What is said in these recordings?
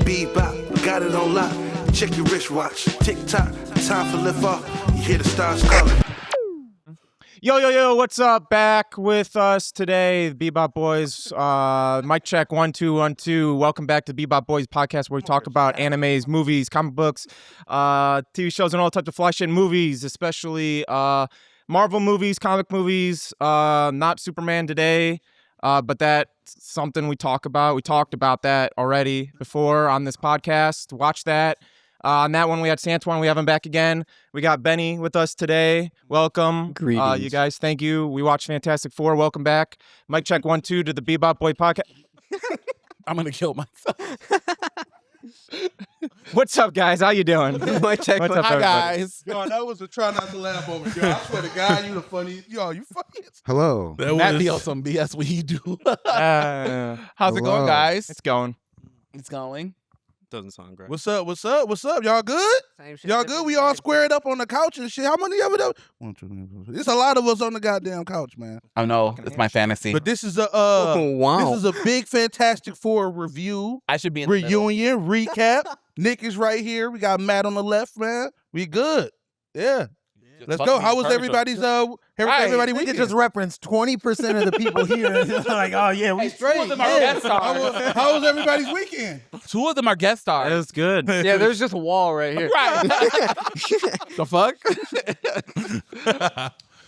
Bebop, got it on lock. Check your wristwatch. Tick-tock, time for lift off. You hear the stars calling. Yo, what's up? Back with us today, the Bebop Boys. Mic check, 1, 2, 1, 2. Welcome back to the Bebop Boys podcast, where we talk about animes, movies, comic books, TV shows, and all types of fly shit movies, especially Marvel movies, comic movies. Not Superman today, but that's something we talk about. We talked about that already before on this podcast. Watch that. On that one, we had Santuan. We have him back again. We got Benny with us today. Welcome. Greetings. You guys, thank you. We watched Fantastic Four. Welcome back. Mic check 1, 2 to the Bebop Boy podcast. I'm gonna kill myself. What's up, guys? How you doing? Mic check. What's up, Hi, everybody? guys. Yo, that was a try not to laugh over. Yo, I swear to God, you the funniest. Yo, you funny. Hello. That be on some BS we do. How's it Hello. going, guys? It's going. It's going. Doesn't sound great. What's up? What's up? What's up? Y'all good? Y'all good? We all squared up on the couch and shit. How many of it? 1, 2, 3, 4. There's a lot of us on the goddamn couch, man. I know. It's my fantasy. But this is a wow. this is a big Fantastic Four review, I should be in the middle. reunion, recap. Nick is right here. We got Matt on the left, man. We good. Yeah. Let's go. How was everybody's everybody We weekend? could just reference 20% of the people here. Like, oh yeah, we straight. Two of them are guest stars. How was everybody's weekend? Two of them are guest It stars. was good. Yeah, there's just a wall right here. Right. The fuck?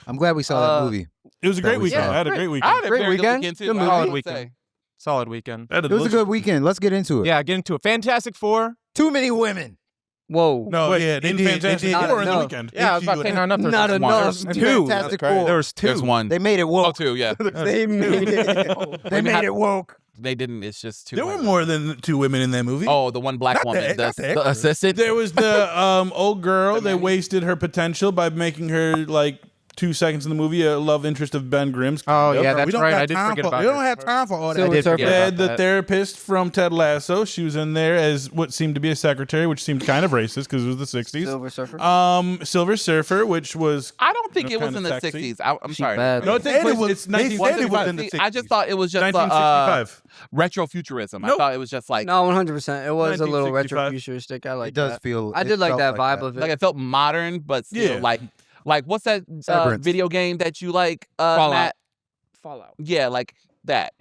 I'm glad we saw that movie. It was a great weekend. yeah, I had a great I weekend. had a Great very good weekend. weekend too. Good movie. Solid I would weekend. say. Solid weekend. I had a It was a delicious- good weekend. Let's get into it. Yeah, get into it. Fantastic Four. Too many women. Whoa. No, Wait, yeah, they in did. Fantastic They did. Four in the No. weekend. Yeah, I was about to say not enough. Not There's one. enough. There's Two. Fantastic Four. There was two. There's one. They made it Oh, woke. two, yeah. They made it. They made it woke. They didn't. It's just two. There were women. more than 2 women in that movie. Oh, the one black Not woman. the- not the the extra. assistant. There was the old girl. They wasted her potential by making her like 2 seconds in the movie a love interest of Ben Grimm's. Oh, yeah, that's We don't right. got I did time forget for- about We don't her. have time for all that. Silver did Surfer. forget Yeah, about the that. therapist from Ted Lasso. She was in there as what seemed to be a secretary, which seemed kind of racist because it was the 60s. Silver Surfer. Silver Surfer, which was I don't think it was kinda in the sexy. 60s. I'm sorry. bad. no, It they said it was. it's They said it was 1965. in the 60s. I just thought it was just 1965. retrofuturism. I Nope. thought it was just like No, 100%. It was a little 1965. retro futuristic. I like It does that. feel. I it did like felt that vibe of it. it felt modern, but still Yeah. like what's that Severance. video game that you like? Fallout. Matt? Fallout. Yeah, like that.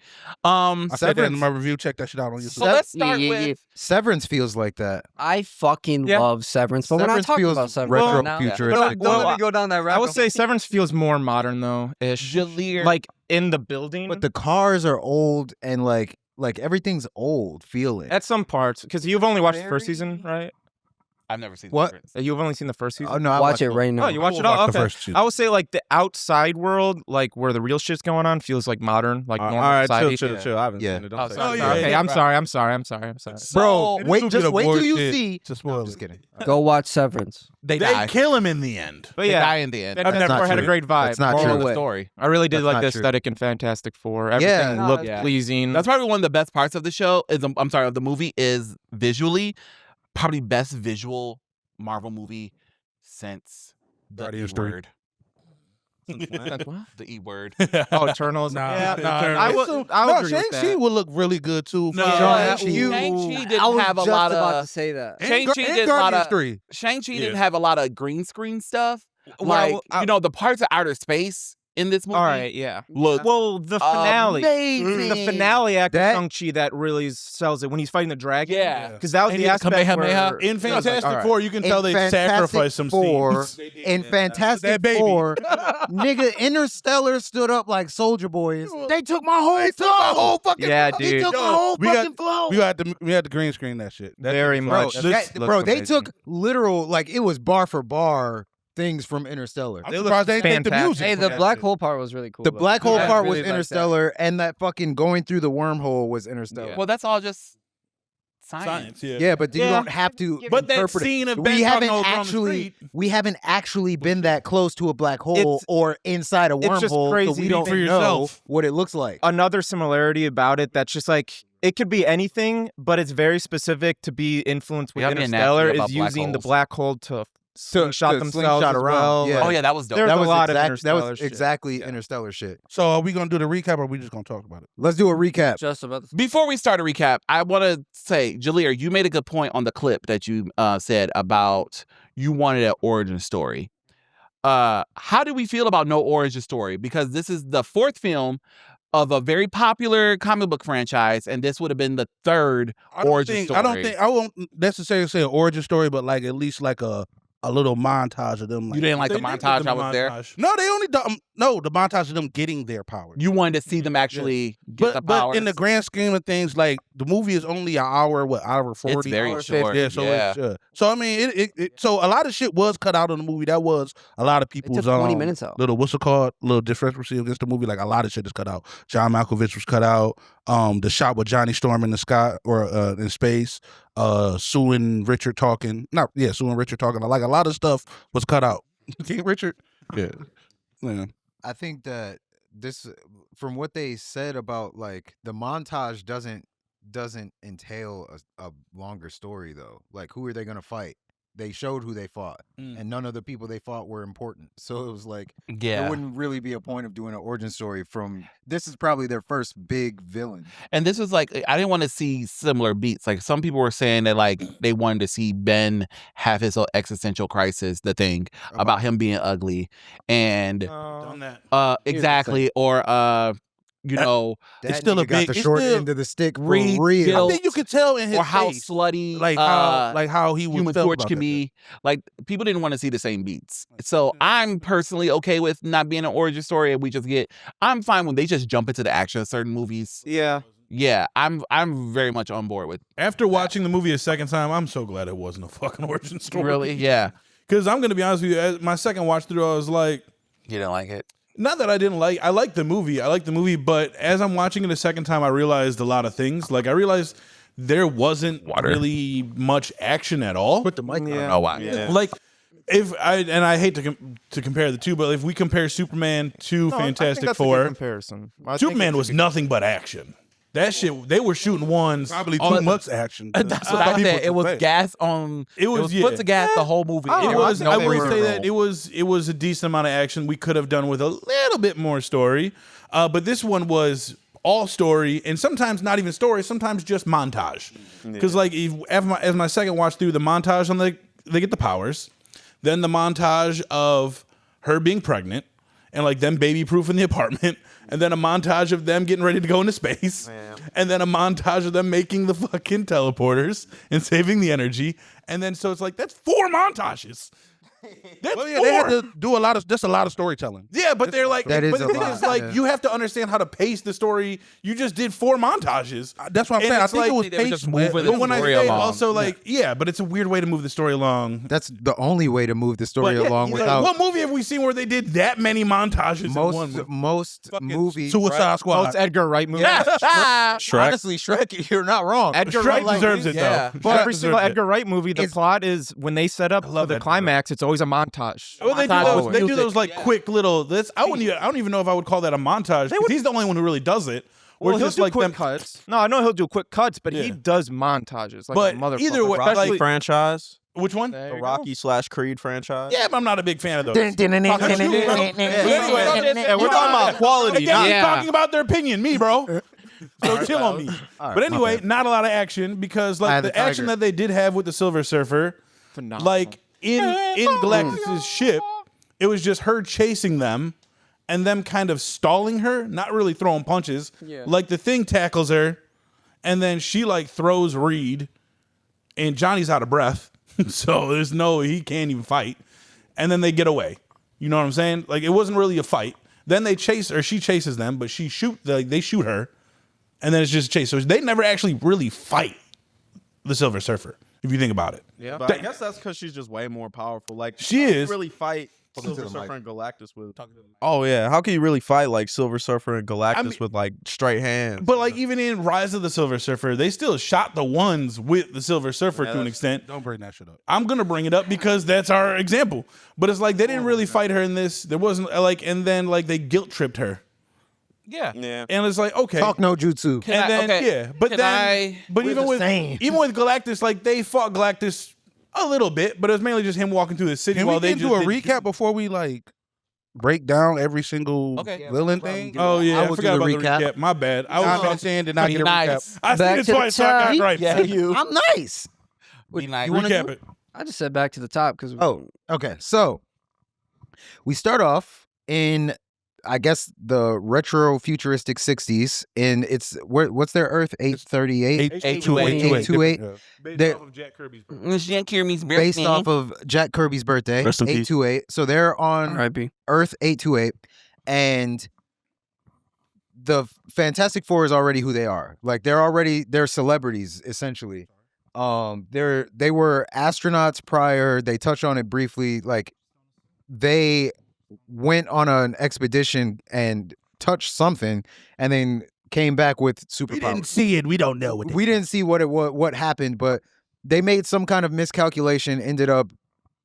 I said that in Severance. my review. Check that shit out on YouTube. So let's start Yeah. with Severance feels like that. I fucking Yeah. love Severance, but we're not Severance talking feels about Severance retro right now. futuristic. Don't Well, let me go down that I rabbit would say Severance feels more modern though, ish. Jalir. Like in the building. But the cars are old and like everything's old feeling. At some parts, because you've only watched the first Very- season, right? I've never seen What? Severance. You've only seen the first season. Oh no, I Watch watched it right now. Oh, you watch will it all? watch the Okay. first two. I would say like the outside world, like where the real shit's going on, feels like modern, like All normal right, society. chill. I haven't Yeah. seen it. Don't Oh, say sorry. that. yeah, Okay, yeah, I'm right. sorry. So, Bro, This just will be wait the till you bullshit see. to spoil Just it. kidding. Go watch Severance. they They die. kill him in the end. But They yeah, die in the end. Fantastic not Four had a true. great vibe. That's not Moral true. of the way. story. I really did That's like not the true. aesthetic in Fantastic Four. Everything No, looked yeah. pleasing. That's probably one of the best parts of the show. I'm sorry, of the movie is visually, probably best visual Marvel movie since the E Guardians 3. word. The E word. Oh, Eternals. Yeah, Eternals. I would. I would agree with Shang-Chi that. would look really good too. No, Yeah. Shang-Chi didn't I was have a just lot about of to say that. And Shang-Chi and did a lot Guardians of 3. Shang-Chi didn't Yeah. have a lot of green screen stuff. Well, Like the parts of outer space in this movie. All right, yeah. Look Well, the finale. amazing. The finale act of That- Shang-Chi that really sells it when he's fighting the dragon. Yeah. Because that was And the he- aspect Kamehameha. where... In Fantastic all right. Four, you can tell they Fantastic sacrificed some Four, scenes. in Fantastic That baby. Four, nigga, Interstellar stood up like Soldier Boys. They took my whole flow. fucking Yeah, They dude. took my Yo, whole we got- fucking flow. We had the green screen that shit. That Very shit was much. fire. Bro, This looks they amazing. took literal, like it was bar for bar things from Interstellar. I'm surprised they didn't take the fantastic. music. Hey, for the that black shit. hole part was really cool. The though. black hole Yeah, I part really was liked that. Interstellar, and that fucking going through the wormhole was Interstellar. Well, that's all just science. yeah. Yeah, but you Yeah. don't have to. But that interpret it. scene of we Ben haven't talking over on the actually, street. we haven't actually been that close to a black hole It's- or inside a it's just wormhole, so crazy we to don't think for know yourself. what it looks like. Another similarity about it that's just like, it could be anything, but it's very specific to be influenced with We gotta be Interstellar nasty about is black using the holes. black hole to slingshot to themselves slingshot as around. well. Yeah. Oh yeah, that was dope. There's That a was lot of that Interstellar was shit. exactly Interstellar shit. So are we gonna do the recap or are we just gonna talk about it? Let's do a recap. Just about. Before we start a recap, I want to say, Jalir, you made a good point on the clip that you said about you wanted an origin story. How do we feel about no origin story? Because this is the 4th film of a very popular comic book franchise, and this would have been the 3rd origin story. I won't necessarily say an origin story, but like at least like a little montage of them. Like, You didn't like the They did montage put the I was there? montage. No, they only the montage of them getting their powers. You wanted to see them actually get the powers? But in the grand scheme of things, like the movie is only an hour 40. It's very Hour short. 50. Yeah, so yeah. it's so I mean so a lot of shit was cut out of the movie. That was a lot of It people's took 20 minutes out. little what's it called? Little disrespect against the movie. Like a lot of shit is cut out. John Malkovich was cut out. The shot with Johnny Storm in the sky or in space. Sue and Richard talking. Sue and Richard talking. Like a lot of stuff was cut out. King Richard? Yeah. I think that this, from what they said about like the montage, doesn't entail a longer story though. Like, who are they gonna fight? They showed who they fought, and none of the people they fought were important. So it was like there Yeah. wouldn't really be a point of doing an origin story from. This is probably their first big villain. And this was like, I didn't want to see similar beats. Like some people were saying that like they wanted to see Ben have his whole existential crisis, the thing about him being ugly. And Done that. exactly. Or you know, That It's still nigga a got big- the it's short still end of the stick for rebuilt- real. I think you could tell in his or how face, slutty like how he was Human felt Torch about can that. be. Like people didn't want to see the same beats. So I'm personally okay with not being an origin story and we just get I'm fine when they just jump into the action of certain movies. Yeah. Yeah, I'm very much on board with After watching the movie a second time, I'm so glad it wasn't a fucking origin story. really, yeah. Because I'm gonna be honest with you, as my second watch through, I was like, You didn't like it? not that I didn't like. I liked the movie. But as I'm watching it a second time, I realized a lot of things. Like I realized there wasn't really much action at all. Put the mic on. Oh wow. Yeah. Like I hate to compare the two, but if we compare Superman to No, I think Fantastic that's a good Four, comparison. I think Superman it's was a good- nothing but action. That shit, they were shooting ones. Probably on- too much action. That's what I said. It was gas on. It was, foot yeah. to gas the whole movie. Oh, It There was. no I would reason say to that roll. it was a decent amount of action we could have done with a little bit more story, but this one was all story and sometimes not even story. Sometimes just montage. Because like as my second watch through the montage on they get the powers, then the montage of her being pregnant and like them baby proof in the apartment. And then a montage of them getting ready to go into space. And then a montage of them making the fucking teleporters and saving the energy. And then so it's like, that's 4 montages. That's Well, yeah, 4. they had to do a lot of storytelling. Yeah, but they're like, That is but the a thing lot, is, like, yeah. you have to understand how to pace the story. You just did 4 montages. That's what I'm And saying. I it's think like it was they were just paced moving well. the But when I story say along. also, like, yeah, but it's a weird way to move the story along. That's the only way to move the story But, yeah, along like, without what movie have we seen where they did that many montages in one movie? most movies. Suicide Squad. Most Edgar Wright movie. Shrek. Honestly, Shrek, you're not wrong. Edgar Shrek Wright deserves it, yeah. though. But Shrek every single deserves it. Edgar Wright movie, the plot is when they set up for love the Edgar climax, it's always a montage. Well, they do Montage those. with They do music. those like quick little. This I don't even know if I would call that a montage. 'Cause he's the only one who really does it. Where Well, he'll just do like quick them cuts. No, I know he'll do quick cuts, but he Yeah. does montages. Like But a motherfucker. either way, Especially- like- franchise, Which one? There the you go. Rocky/Creed franchise. Yeah, but I'm not a big fan of those. Yeah, we're talking about quality, Again, he's Yeah. talking about their opinion, me, bro. So chill on me. All right, But my anyway, bad. not a lot of action because Eye like of the the action Tiger. that they did have with the Silver Surfer, phenomenal. like in Galactus's ship, it was just her chasing them and them kind of stalling her, not really throwing punches. Yeah. Like the Thing tackles her, and then she like throws Reed, and Johnny's out of breath, so he can't even fight. And then they get away. You know what I'm saying? Like it wasn't really a fight. Then they chase, or she chases them, but they shoot her, and then it's just a chase. So they never actually really fight the Silver Surfer, if you think about it. yeah. But I guess that's because she's just way more powerful. Like She how can you is. really fight to Silver the Surfer mic. and Galactus with. Oh yeah, how can you really fight like Silver Surfer and Galactus with like straight hands? But like even in Rise of the Silver Surfer, they still shot the ones with the Silver Surfer to an extent. Don't bring that shit up. I'm gonna bring it up because that's our example. But it's like they didn't really fight her in this. There wasn't like, and then like they guilt tripped her, Yeah. yeah, and it's like okay, Talk no jutsu. and then okay. yeah, but Can then I- but We're even the with same. even with Galactus, like they fought Galactus A little bit, but it was mainly just him walking through the city Can while we they get just into a did- recap before we like break down every single Okay. villain thing? Oh yeah, I I will forgot do about the the recap. recap. My bad. I I'm was not saying did not Be get a nice. I Back seen it to the twice, so I got top. gripes. Yeah, you. I'm nice. Be nice. you wanna Recap do it. I just said back to the top because Oh, okay. So we start off in, I guess, the retro futuristic 60s. And what's their Earth? 838? 828. Based They- off of Jack Kirby's birthday. Jack Kirby's Based off of Jack Kirby's birthday. Rest in peace. 828. So they're on R.I.P. Earth 828. And the Fantastic Four is already who they are. Like they're celebrities, essentially. They were astronauts prior. They touch on it briefly. Like they went on an expedition and touched something, and then came back with superpowers. see it. We don't know what. We didn't see what happened, but they made some kind of miscalculation. Ended up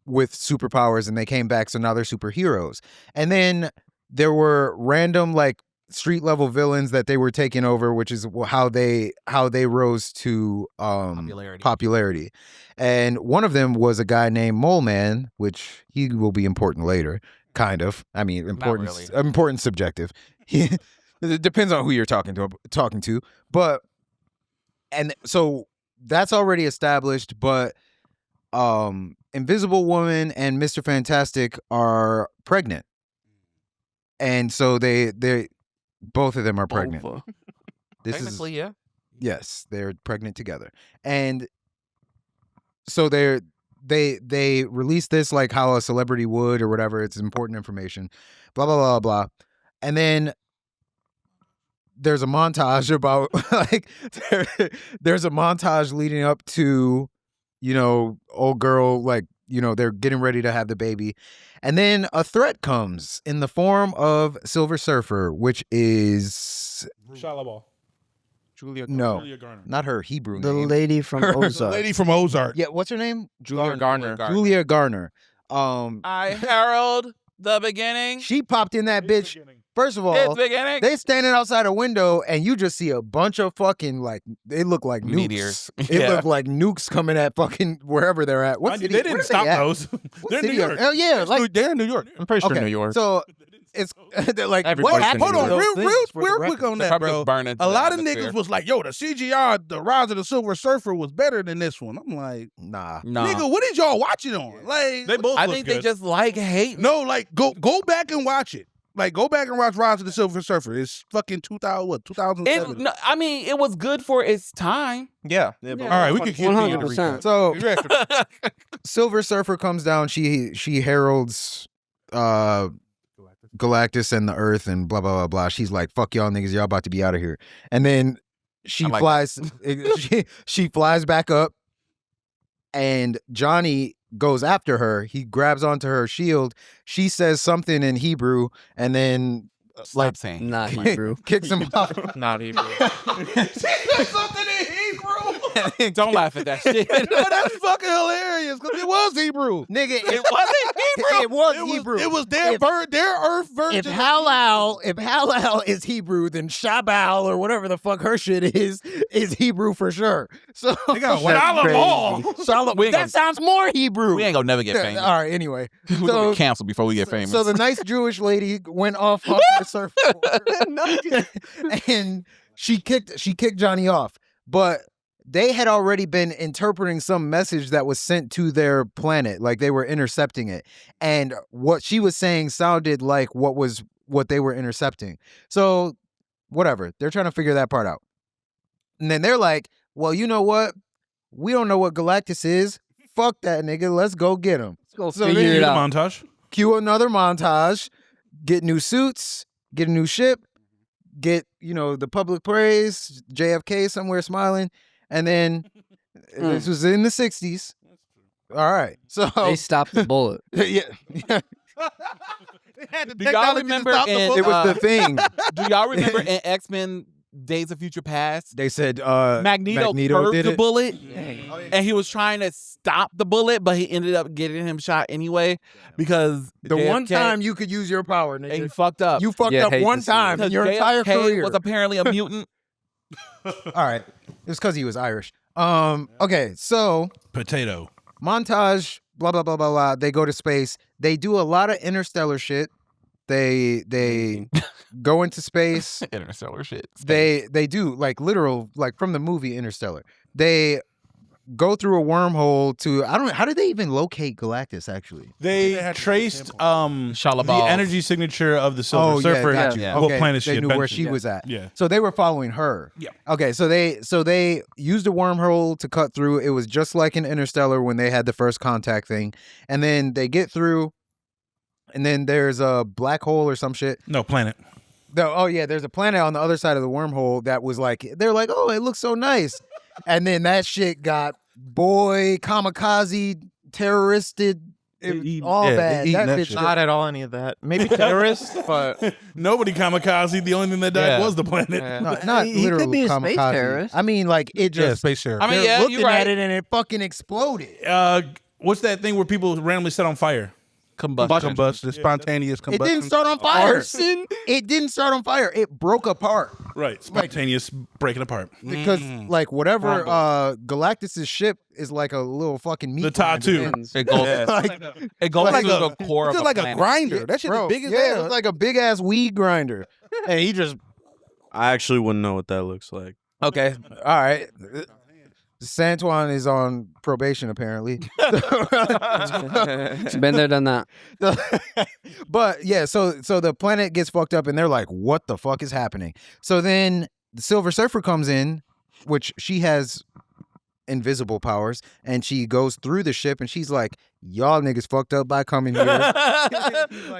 with superpowers, and they came back. So now they're superheroes. And then there were random like street level villains that they were taking over, which is how they rose to popularity. And one of them was a guy named Mole Man, which he will be important later. Kind of. I mean, important. really. Important subjective. It depends on who you're talking to. But and so that's already established. But Invisible Woman and Mr. Fantastic are pregnant, and so they both of them are pregnant. Bova. This is Technically, yeah. yes, they're pregnant together, and so they release this like how a celebrity would or whatever. It's important information, blah blah blah blah, and then there's a montage about like there's a montage leading up to, you know, old girl, like, you know, they're getting ready to have the baby, and then a threat comes in the form of Silver Surfer, which is Shalabal. Julia Julia Garner. not her Hebrew The name. lady from Her- The Ozark. lady from Ozark. Yeah, what's her name? Julia Garner. Julia Garner. I herald the beginning. She popped in that bitch. First of It's all, beginning. they standing outside a window and you just see a bunch of fucking, like, they look like nukes. Meteors. It Yeah. looked like nukes coming at fucking wherever they're at. What Mind you, city? they where didn't are stop at? those. What They're in New city are- York. Oh yeah, like They're in New York. I'm pretty sure okay. New York. So it's they're like Everybody's what in happened? New Hold on, York. real quick on They that, probably bro. just burn into A the lot of atmosphere. niggas was like, "Yo, the CGI, the Rise of the Silver Surfer was better than this one." I'm like, Nah. No. nigga, what did y'all watch it on? Like, They both I look think good. they just like hate. no, like go back and watch it. Like, go back and watch Rise of the Silver Surfer. It's fucking 2007. No, I mean, it was good for its time. Yeah. All right, we can continue. the 100%. recap. So You ready? Silver Surfer comes down. She heralds Galactus and the Earth and blah blah blah blah. She's like, "Fuck y'all niggas, y'all about to be out of here." And then she I like flies. she flies back up, and Johnny goes after her. He grabs onto her shield. She says something in Hebrew, and then Stop saying. Not Hebrew. kicks him off. Not even. Something in Hebrew. Don't laugh at that shit. No, that's fucking hilarious because it was Hebrew. Nigga, It wasn't Hebrew. it was Hebrew. It was their Earth version. If Halal is Hebrew, then Shabal or whatever the fuck her shit is Hebrew for sure. So They got That's Shalom. Shalom. We ain't That gonna- sounds more Hebrew. We ain't gonna never get Yeah, famous. all right, anyway. We're gonna So, get canceled before we get famous. so the nice Jewish lady went off on the surfboard and she kicked Johnny off. But they had already been interpreting some message that was sent to their planet, like they were intercepting it. And what she was saying sounded like what they were intercepting. So whatever, they're trying to figure that part out. And then they're like, well, you know what? We don't know what Galactus is. Fuck that nigga. Let's go get him. Let's go So figure then it the out. montage. Cue another montage, get new suits, get a new ship, get, you know, the public praise, JFK somewhere smiling, and then this was in the 60s. All right. So They stopped the bullet. yeah. do y'all remember in, It was the thing. do y'all remember in X-Men Days of Future Past? They said Magneto did curved the it. bullet, and he was trying to stop the bullet, but he ended up getting him shot anyway because The one JFK time you could use your power, and he nigga. fucked up. You fucked Yeah, up hate one to see it. time in Because your entire JFK career. was apparently a mutant. All right. It was because he was Irish. Okay, so Potato. montage, blah blah blah blah blah. They go to space. They do a lot of interstellar shit. They go into space. Interstellar shit. They do like literal, like from the movie Interstellar. They go through a wormhole to how did they even locate Galactus actually? They traced the Shalabal. energy signature of the Silver Surfer. got you. Yeah. What Okay, planet they she knew had where been she to. was at. Yeah. So they were following her. Yeah. Okay, so they used a wormhole to cut through. It was just like in Interstellar when they had the first contact thing. And then they get through, and then there's a black hole or some shit. No, planet. There's a planet on the other side of the wormhole that was like, they're like, oh, it looks so nice. And then that shit got kamikaze, terroristed, all bad. eating That that bitch shit. Not at all any of that. Maybe terrorists, but Nobody kamikaze. The only thing that died Yeah. was the planet. not He could literally be a space kamikaze. terrorist. I mean, like it Yeah, just space sheriff. I mean, they're yeah, looking you're right. at it and it fucking exploded. What's that thing where people randomly set on fire? Combustion. Combustion, spontaneous It combustion. didn't start on fire. Arson? It didn't start on fire. It broke apart Right. Spontaneous breaking apart. because, like, whatever Galactus's ship is like a little fucking meat. The grinder. tattoo. It goes, Like, it goes Like through a- the core It's of like a planet. grinder. That shit bro, is big as yeah, hell. it's like a big ass weed grinder, and he just I actually wouldn't know what that looks like. okay. All right. Santuan is on probation apparently. Been there, done that. But yeah, so the planet gets fucked up and they're like, what the fuck is happening? So then the Silver Surfer comes in, which she has invisible powers, and she goes through the ship and she's like, y'all niggas fucked up by coming here.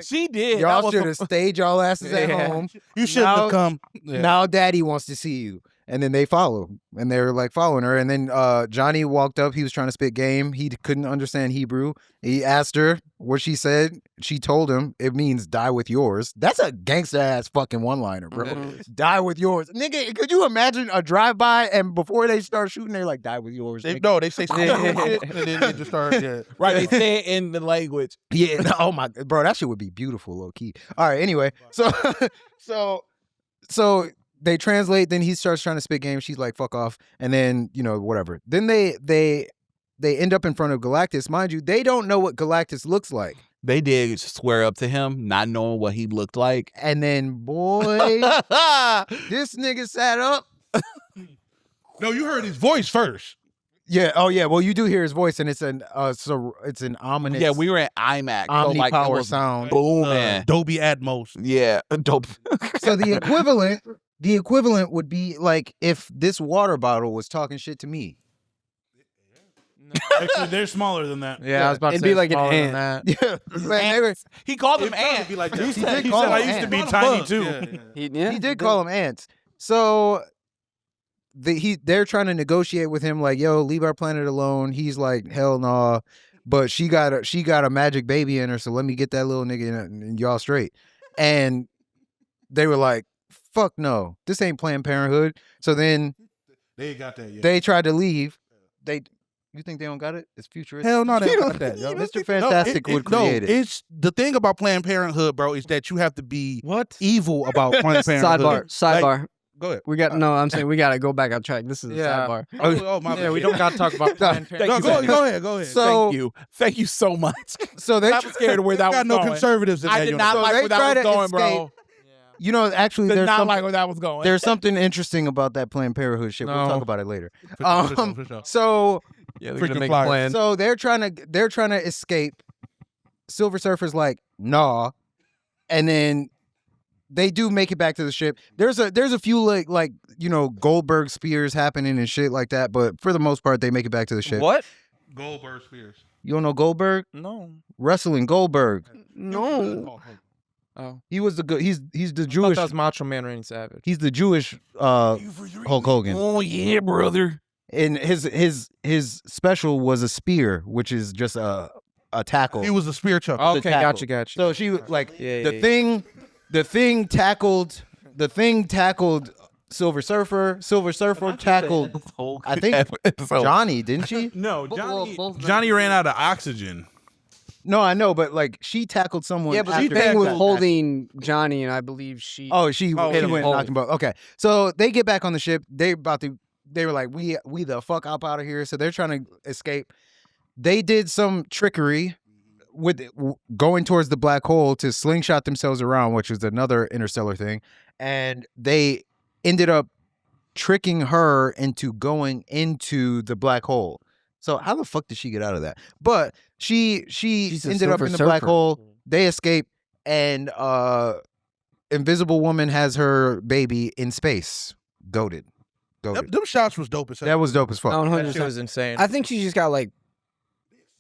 She did. Y'all should have stayed y'all asses at Yeah. home. You shouldn't Now- have come. Yeah. Now daddy wants to see you. And then they follow, and they're like following her. And then Johnny walked up. He was trying to spit game. He couldn't understand Hebrew. He asked her what she said. She told him it means die with yours. That's a gangsta ass fucking one liner, bro. Die with yours, nigga. Could you imagine a drive by and before they start shooting, they're like die with yours. They, nigga. no, they say some shit, and then they just start. Yeah. Right. They say it in the language. Yeah. No, oh my, bro, that shit would be beautiful, low key. All right. Anyway, so they translate. Then he starts trying to spit game. She's like, "Fuck off," and then whatever. Then they end up in front of Galactus. Mind you, they don't know what Galactus looks like. They did swear up to him, not knowing what he looked like. And then, boy, this nigga sat up. No, you heard his voice first. Yeah. Oh yeah. Well, you do hear his voice, and it's an ominous. Yeah, we were at IMAX. Omni so like, power it was sound. booming. Dolby Atmos. Yeah, dope. So the equivalent would be like if this water bottle was talking shit to me. Actually, they're smaller than that. yeah, I was about to It'd say be like an smaller than ant. that. Yeah. Man, they were- He called him It'd probably Ant. be like that. He did He call said, I him used to Ant. be Not a tiny bug. too. Yeah. he did call him ants. So they're trying to negotiate with him like, yo, leave our planet alone. He's like, hell no. But she got a magic baby in her, so let me get that little nigga and y'all straight. And they were like, fuck no, this ain't Planned Parenthood. So then They ain't got that yet. they tried to leave. You think they don't got it? It's futuristic. Hell no, they ain't got that. Yo. Mr. Fantastic would No, create it. it's the thing about Planned Parenthood, bro, is that you have to be What? evil about Planned Parenthood. Sidebar. Go ahead. We got I'm saying we gotta go back on track. This is a Yeah. sidebar. Oh, my Yeah, we bad. don't got to talk about Planned No, Parenthood. go ahead. Go ahead. So Thank you. Thank you so much. so they I'm scared of where that was got no going. conservatives in I that did universe. not So like they where that try was to going, bro. escape. Actually, Did there's not some, like where that was going. there's something interesting about that Planned Parenthood shit. We'll No. talk about it later. For sure. So Yeah, they're Freaking gonna make flyers. a plan. so they're trying to escape. Silver Surfer's like, nah, and then they do make it back to the ship. There's a few like Goldberg spears happening and shit like that, but for the most part, they make it back to the ship. What? Goldberg Spears. You don't know Goldberg? No. Wrestling Goldberg. No. Oh, He was he's the I thought Jewish. that was Macho Man Randy Savage. He's the Jewish Hulk Hogan. Oh yeah, brother. And his special was a spear, which is just a tackle. He was a spear chucker. Okay, tackle. gotcha. So she was like Yeah, the yeah, thing tackled Silver Surfer. Silver Surfer tackled I think Johnny, didn't she? No, Well, Johnny, both of them. Johnny ran out of oxygen. No, I know, but like she tackled someone. Yeah, but after the thing was that. holding Johnny, and I believe she. Oh, she Oh, hit yeah. him and knocked him both. Okay, so they get back on the ship. They were like, we the fuck up out of here. So they're trying to escape. they did some trickery with going towards the black hole to slingshot themselves around, which is another interstellar thing, and they ended up tricking her into going into the black hole. So how the fuck did she get out of that? But she She's a ended up Silver in the black Surfer. hole. They escape, and Invisible Woman has her baby in space. Goated. Them shots was dope as hell. That was dope as fuck. 100%. That shit was insane. I think she just got like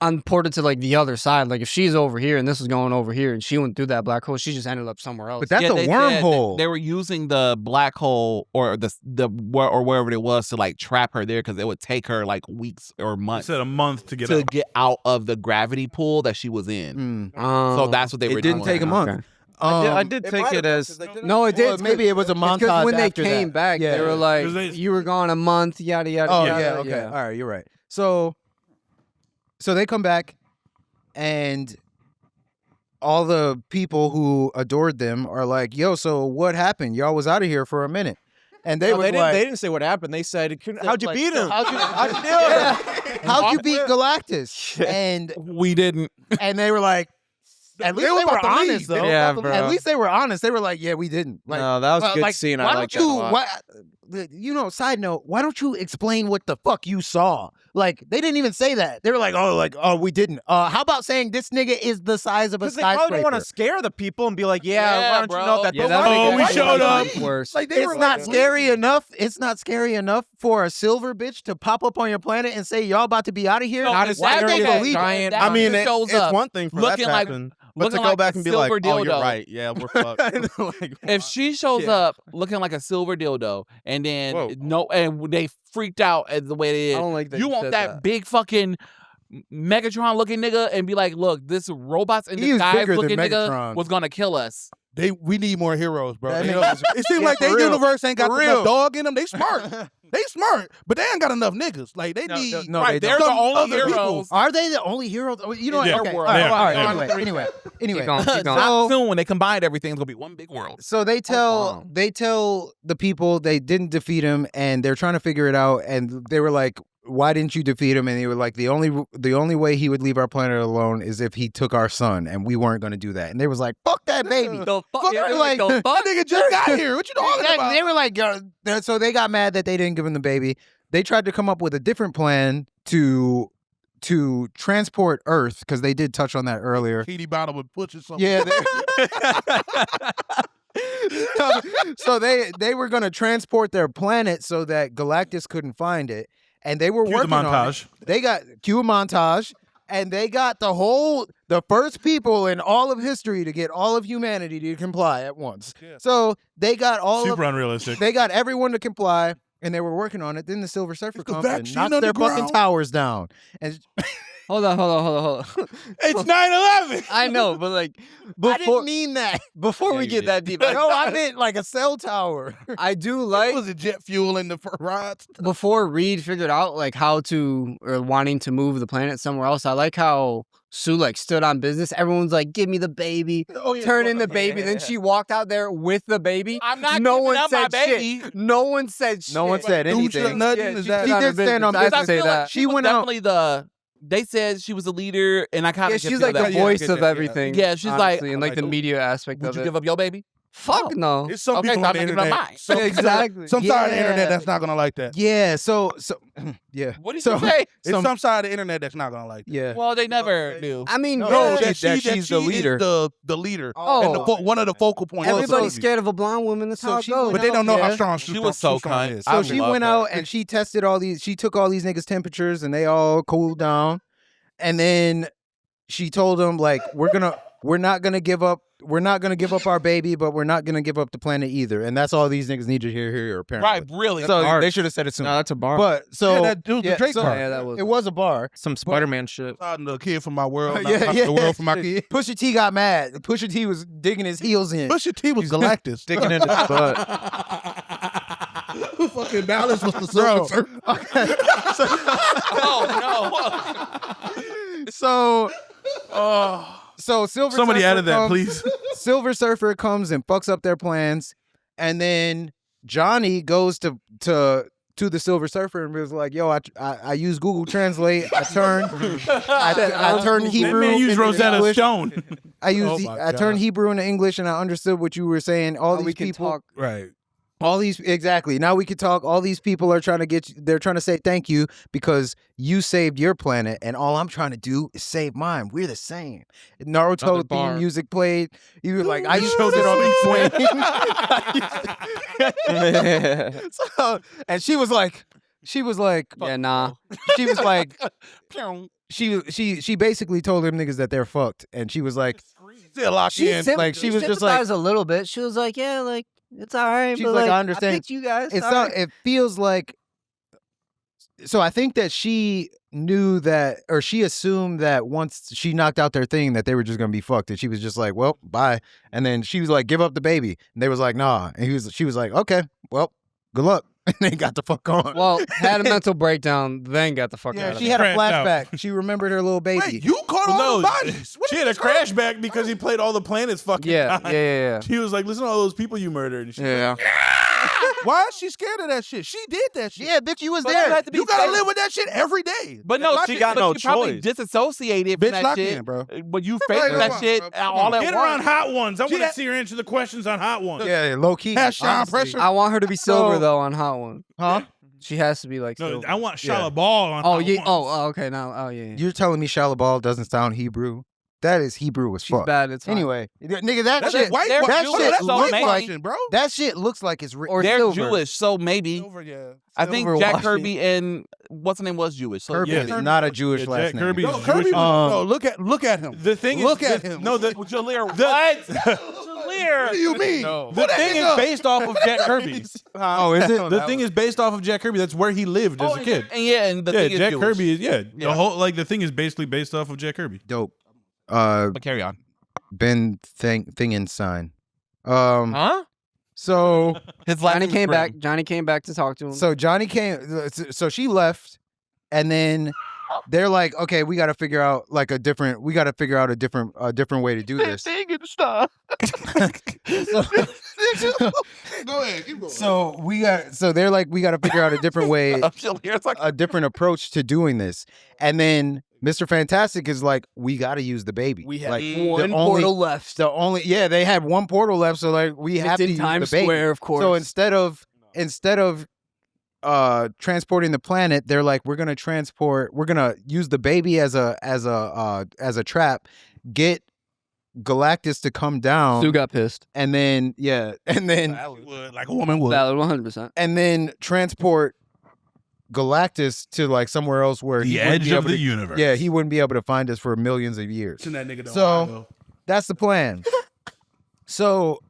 unported to like the other side. Like if she's over here and this was going over here and she went through that black hole, she just ended up somewhere else. But that's a they said wormhole. They were using the black hole or or wherever it was to like trap her there because it would take her like weeks or He months said a month to get to out. get out of the gravity pool that she was in. So So that's what they were It didn't doing. take a month. Okay. I did take it as No, it did. Well, maybe it was a montage. Because when they after came that. back, Yeah. they were like, 'Cause they- "You were gone a month, yada yada." Oh yada, yeah, okay, all right, you're right. So they come back, and all the people who adored them are like, "Yo, so what happened? Y'all was out of here for a minute," and they No, were they like, didn't say what happened. They said, "How'd you like, beat so him? how'd you- How'd you do it?" "How'd you beat Galactus?" And We didn't. they were like, at least They they were were about to leave. honest They though. were Yeah, about to bro. At least they were honest. They were like, "Yeah, we didn't." Like, No, that was a good like, scene. Why I don't like that you? a lot. Why, side note, why don't you explain what the fuck you saw? Like, they didn't even say that. They were like, oh, we didn't. How about saying this nigga is the size of a Because they probably skyscraper? don't want to scare the people and be like, Yeah, why don't bro. you know that? Yeah, But that why- Oh, we why- showed up. Worse. Like they It's were not like, scary enough. It's not scary enough for a silver bitch to pop up on your planet and say y'all about to be out of here. No, Not as why scary they as a believe giant. that I mean, just shows it's up one thing for that looking to like- happen, but looking to go like back a and be like, silver "Oh, you're dildo." right. Yeah, we're fucked." Like, If she shows up looking like a silver dildo and then Whoa. and they freaked out at the way they I did, don't like that you you want said that that. big fucking Megatron looking nigga and be like, look, this robots in He was disguise bigger than looking nigga Megatron. was gonna kill us. we need more heroes, bro. That They- nigga was- it seems like for their real. universe ain't got For enough real. dog in them. They smart. They smart, but they ain't got enough niggas. Like they No, need. no, right, they they're don't. the only Other people. heroes. Are they the only heroes? You know what? Yeah. Okay. Their world. All right, Yeah, all right, yeah. Anyway. Keep going. Keep going. Not soon when they combine everything, it's gonna be one big world. So they tell wow. they tell the people they didn't defeat him, and they're trying to figure it out. And they were like, "Why didn't you defeat him?" And they were like, "The only way he would leave our planet alone is if he took our son, and we weren't going to do that." And they was like, "Fuck that baby." The fuck? Fuck, Yeah, they're like, like, the fuck? "That nigga just got here. What you talking Yeah, about?" They were like, so they got mad that they didn't give him the baby. They tried to come up with a different plan to transport Earth, because they did touch on that earlier. Petey Bottom would push it something. Yeah. So they were going to transport their planet so that Galactus couldn't find it, and they were Cue the working on it. montage. They got cue a montage, and they got the first people in all of history to get all of humanity to comply at once. Yeah. So they got Super unrealistic. they got everyone to comply, and they were working on it. Then the Silver Surfer It's the comes and vaccine knocks their fucking underground. towers down. And Hold on. It's 9/11. I know, but like I before didn't mean that. before Yeah, we you get did. that deep, No, I meant like a cell tower. I do It like was it jet fuel in the rods? before Reed figured out like how to or wanting to move the planet somewhere else. I like how Sue like stood on business. Everyone's like, "Give me the baby." Oh, yeah. Turn in the baby. Then she walked out there with the baby. I'm not no giving one up my said baby. shit. No one said shit. No one said Dude, anything. shit, nothing. Yeah, Is she that? She stood did stand on business. I have business. to say feel like that. she She was went out- definitely they said she was a leader, and I kind Yeah, of she's like the that. voice get of that, yeah. everything. Yeah, she's like, honestly, and like the like, media aspect Would of you it. give up your baby? Fuck no. There's some Okay, people so on I'm the giving up internet. mine. Some, Exactly. Some side of the Yeah. internet that's not gonna like that. Yeah. So yeah. What did So- you say? It's Some- some side of the internet that's not gonna like that. Yeah. Well, they never do. I mean, No, yeah, that she's the is leader. the leader, Oh. and one of the focal points. of the everybody's movie. scared of a blonde woman. That's So how it she goes. went But they don't know how Yeah. strong She was so strong cunt. is. I So she love went her. out and she tested all these. She took all these niggas' temperatures, and they all cooled down. And then she told them like, we're not gonna give up our baby, but we're not gonna give up the planet either. And that's all these niggas need to hear here apparently. Right, really. So Art. they should have said it sooner. No, that's a bar. But so Yeah, that dude, the Drake so part. Yeah, that was. it was a bar. Some Spider-Man shit. The kid from my world, Yeah, the world from my kid. Pusha T got mad. Pusha T was digging his heels in. Pusha T was Galactus. Digging in his butt. Fucking Balance was the Silver Surfer. Oh So Silver Somebody Surfer added that, comes- please. Silver Surfer comes and fucks up their plans, and then Johnny goes to to the Silver Surfer and was like, "Yo, I use Google Translate. I turned That Hebrew man used into Rosetta English. Stone. I turned Hebrew into English, and I understood what you were saying. All Now these we can people, talk. Right. all these exactly. Now we can talk. All these people are trying to get you. They're trying to say thank you because you saved your planet, and all I'm trying to do is save mine. We're the same. Naruto Another theme bar. music played. You were like, I used to Shows sit it on on the swing. So, and she was like, Yeah, nah. she was like, she basically told them niggas that they're fucked, and she was like, still locked in. Like she was just like, sympathized a little bit. She was like, yeah, like it's all right. She's but like, I I understand. picked you guys. it's all not. right. It feels like. So I think that she knew that, or she assumed that once she knocked out their thing, that they were just gonna be fucked, and she was just like, "Well, bye." And then she was like, "Give up the baby," and they was like, "Nah." And she was like, "Okay, well, good luck," and they got the fuck on. Well, had a mental breakdown, then got the fuck yeah, out of she there. had a Crashed out. flashback. She remembered her little baby. Wait, you caught all the bodies. What she did had a you say? crashback because he played all the planets fucking Yeah, time. yeah. She was like, listen to all those people you murdered. And she Yeah. Why is she scared of that shit? She did that shit. Yeah, bitch, you was But there. you had to be You gotta safe. live with that shit every day. But no, She got no probably choice. disassociated Bitch, from that lock shit. in, bro. But you Right, faked come that on, shit bro. Come all Get at her on once. Hot Ones. I want to had- see her answer the questions on Hot Ones. Yeah, low key. Hashtag honestly. pressure. I want her to be silver So- though on Hot One. Huh? She has to be like No, silver. I want Yeah. Shala Ball on Oh Hot yeah. Ones. Oh, okay. Now. Oh yeah. You're telling me Shalabal doesn't sound Hebrew? That is Hebrew as She's fuck. bad. It's fine. Anyway, nigga, that That's shit. white. they're that Jewish, shit so looks maybe- like, bro. that shit looks like it's Or They're silver. Jewish, so maybe. Over, yeah. I think Silver Jack washing. Kirby and what's the name was Jewish. So Kirby yeah, is Kirby- not a Jewish yeah, last Jack name. Kirby No, is Kirby. Jewish. No, look at him. The thing is, Look at him. No, the Jalir, the- What do you mean? The thing is based off of Jack Kirby. Oh, is it? The thing is based off of Jack Kirby. That's where he lived as a kid. And yeah, and the Yeah, thing is Jack Jewish. Kirby is the Yeah. whole the thing is basically based off of Jack Kirby. Dope. But carry on. Ben Thingenstein. Huh? So His last Johnny name is came Grimm. back. Johnny came back to talk to him. so Johnny came. So she left, and then they're like, okay, we got to figure out like a different. We got to figure out a different way to do this. Go ahead, keep going. So they're like, we got to figure out a different way, Jalir's like, a different approach to doing this. And then Mr. Fantastic is like, we got to use the baby. we had like, one the only- portal left. The only they had one portal left, so like we have to It's in use Times the baby. Square, of course. So instead of transporting the planet, they're like, we're gonna use the baby as a trap, get Galactus to come down, Stu got pissed. and then Like a woman would. Valid, 100%. and then transport Galactus to like somewhere else where he The wouldn't edge be of able the to- universe. Yeah, he wouldn't be able to find us for millions of years. Send that nigga to So- Ohio. That's the plan. So,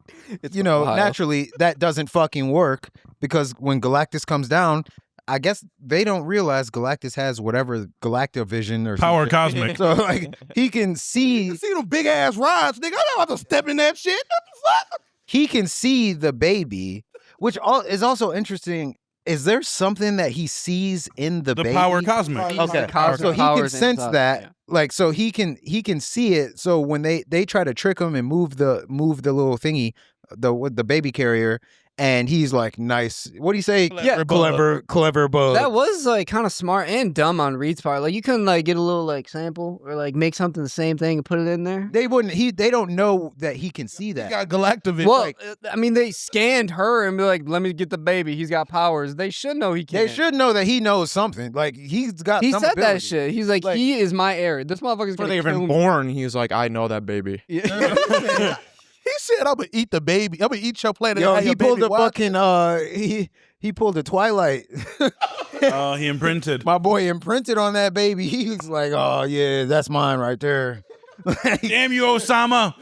Ohio. naturally, that doesn't fucking work because when Galactus comes down, I guess they don't realize Galactus has whatever Galactovision or Power something. Cosmic. So, like, he can see You see them big ass rods, nigga. I'm not about to step in that shit. What the fuck? he can see the baby, which is also interesting. Is there something that he sees in the The baby? Power Cosmic. Okay, Cosmic so he can powers sense inside, that, yeah. like, so he can see it. So when they try to trick him and move the little thingy, the baby carrier, and he's like, nice. What do you say? Clever bug. Clever bug. That was like kind of smart and dumb on Reed's part. Like you couldn't like get a little like sample or like make something the same thing and put it in there. They wouldn't. They don't know that he can see He that. got Galactovision. Well, like, I mean, they scanned her and be like, "Let me get the baby. He's got powers." They should know he can. They should know that he knows something. Like he's got. He some said ability. that shit. He's like, Like- "He is my heir. This motherfucker's Before gonna they kill even me." born, he was like, I know that baby. he said, "I'm gonna eat the baby. I'm gonna eat your planet." Yo, and have he your pulled baby the watch." fucking. He pulled the Twilight. Oh, he imprinted. My boy imprinted on that baby. He was like, "Oh yeah, that's mine right there." Damn you, Osama.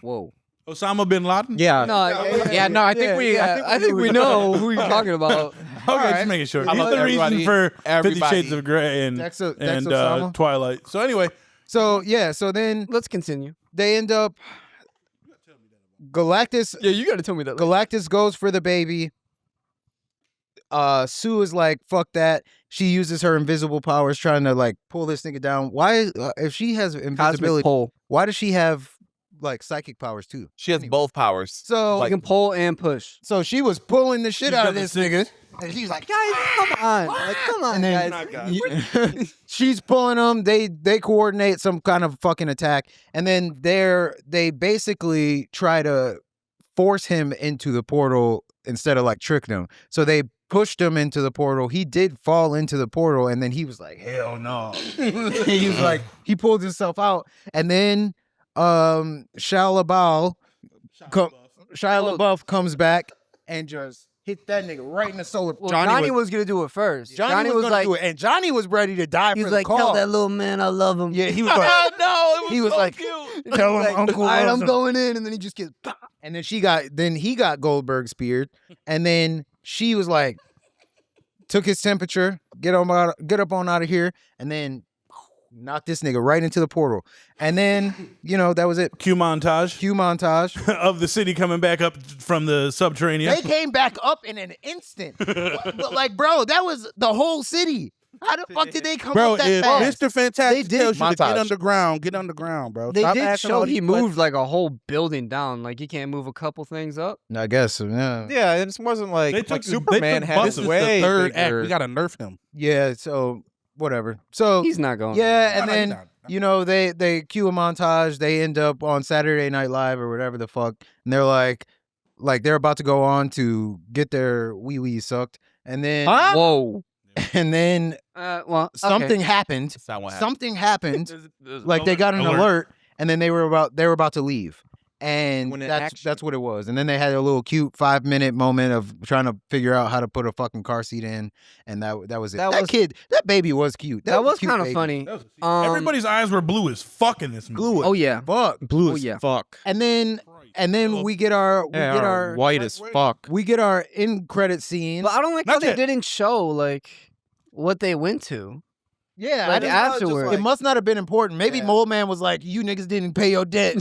Whoa. Osama bin Laden? Yeah. No, Yeah, no, I think we- I think we know who you're talking about. Okay, just making sure. I He's love the reason everybody- for 50 everybody. Shades of Grey and, Dex and Osama? Twilight. So anyway, So yeah, so then Let's continue. they end up. Galactus Yeah, you got to tell me that. Galactus goes for the baby. Sue is like, fuck that. She uses her invisible powers trying to like pull this nigga down. Why if she has Cosmic invisibility, pole. why does she have like psychic powers too. She has both powers. So You can pull and push. so she was pulling the shit out of got the this nigga, and she's like, guys, Come on, like, come on, And then- guys. she's pulling them. They coordinate some kind of fucking attack, and then they basically try to force him into the portal instead of like trick him. So they pushed him into the portal. He did fall into the portal, and then he was like, hell no. He was like, he pulled himself out, and then Shia LaBeouf comes back and just hit that nigga right in the solar. Well, Johnny was gonna do it first. Johnny was gonna like, do it, and Johnny was ready to die he for was the like, tell cause. that little man I love him. Yeah, he was like, No, it was he was so like, cute. tell him Like, Uncle all right, loves I'm him. going in, and then he just gets. And then he got Goldberg speared, and then she was like, took his temperature, get up on out of here, and then knocked this nigga right into the portal. And then that was it. Cue montage Cue montage. of the city coming back up from the subterranean. They came back up in an instant. But like, bro, that was the whole city. How the fuck did they come Bro, up that if fast? Mr. Fantastic did tells you to get montage. get underground, bro. They Stop did asking show all he these moved like a whole building down. Like he can't move a couple things up. I guess, yeah. Yeah, it wasn't They like took the- Superman they took had buses. his This is the way. questions. Third act, bigger. we gotta nerf him. Yeah, so whatever. So He's not going. yeah, and No, he's then not. they cue a montage. They end up on Saturday Night Live or whatever the fuck, and they're like they're about to go on to get their wee sucked, and then Whoa. and then Well, something happened. That's not what happened. Something happened. Like they got an alert, and then they were about to leave. And When it that's actually- what it was. And then they had a little cute 5-minute moment of trying to figure out how to put a fucking car seat in, and that was it. That baby was cute. That was a cute kind of baby. funny. Everybody's eyes were blue as fuck in this movie. Oh yeah. Fuck. Blue Oh, as yeah. fuck. And then we get our White as fuck. we get our end credit scene. But I don't like Not how they yet. didn't show like what they went to. Yeah, Like, I just thought it was just afterwards. it must not have been important. Maybe Mole Man was like, "You niggas didn't pay your debt."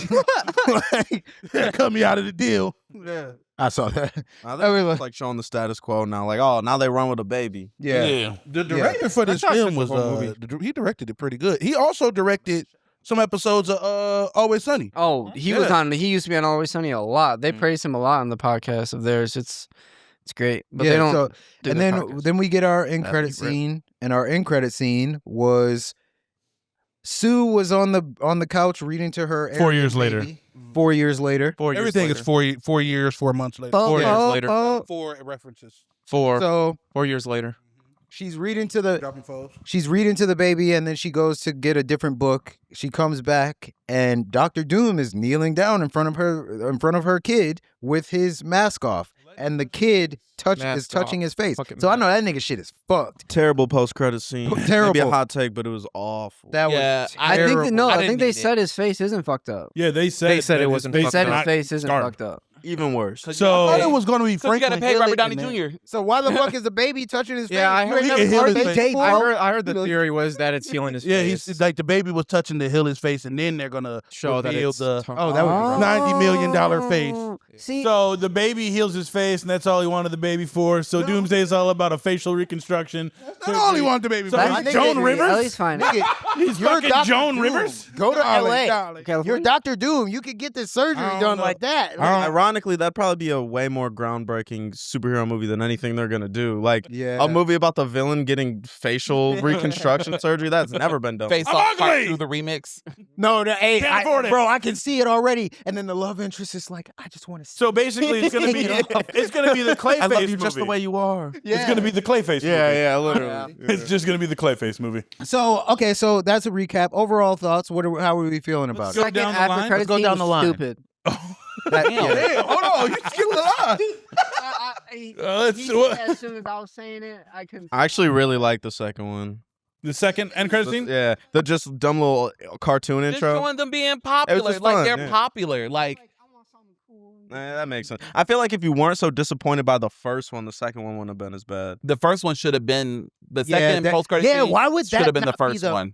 Like, Cut me out of the deal. yeah, I saw that. Now I they're mean, just, like showing the status quo now. Like, oh, now they run with a baby. Yeah, The director for this That's not film was typical movie. he directed it pretty good. He also directed some episodes of Always Sunny. Oh, he was on. He used to be on Always Sunny a lot. They praise him a lot on the podcast of theirs. It's great. But they don't. So, do and their then podcast. we get our end That'd credit be rip. scene, and our end credit scene was Sue was on the couch reading to her 4 years Airbnb later. baby. 4 years later. 4 years Everything later. is 4 years, 4 months later. 4 years later. 4 references. 4 So 4 years later. she's reading to the Dropping foes. She's reading to the baby, and then she goes to get a different book. She comes back, and Dr. Doom is kneeling down in front of her kid with his mask off, and the kid is Mask touching off. his face. Fucking So I know that nigga shit is fucked. Terrible post credit scene. Terrible. Maybe a hot take, but it was awful. That Yeah, was I think terrible. that, no. I I didn't think they need it. said his face isn't fucked up. Yeah, they said They said that it his wasn't face They said was his not face isn't scarred. fucked up. Even worse. I So thought it was going to be So you Franklin gotta pay Robert Hill Downey in that. Jr. So why the fuck is the baby touching his face? Yeah, I You heard ain't he never can heal heard his that face. before? I heard the theory was that it's healing his Yeah, face. he's like the baby was touching to heal his face, and then they're gonna show that reveal it's the Oh, that would be $90 million face. See, So the baby heals his face, and that's all he wanted the baby for. So Doomsday is all about a facial reconstruction. That's not all he wanted the baby. So for. he's I think Joan they- Rivers? At least fine. He's You're fucking Dr. Joan Doom. Rivers? Go to Darling, LA. darling. You're Dr. Doom. You could get this surgery I don't done know. like that. Ironically, that'd probably be a way more groundbreaking superhero movie than anything they're gonna do. Like Yeah. a movie about the villain getting facial reconstruction surgery. That's never been done. Face I'm off part ugly. 2, the remix. No, hey, Can't afford it. bro, I can see it already. And then the love interest is like, I just want to see. So basically, it's gonna be the Clayface I love you movie. just the way you are. It's gonna be the Clayface movie. Yeah, literally. It's just gonna be the Clayface movie. So okay, so that's a recap. Overall thoughts. How are we feeling about go it? second down the after line? credit Let's go scene down was the line. Stupid. Damn, hold on, you skipped a lot. As soon as I was saying it, I couldn't. I actually really like the second one. The second end credit scene. Yeah, the just dumb little cartoon Just intro. showing them being popular. just Like fun, they're yeah. popular. Like That makes sense. I feel like if you weren't so disappointed by the first one, the second one wouldn't have been as bad. the first one should have been the second that- post credit. yeah, why would should that have been the not be first the- one?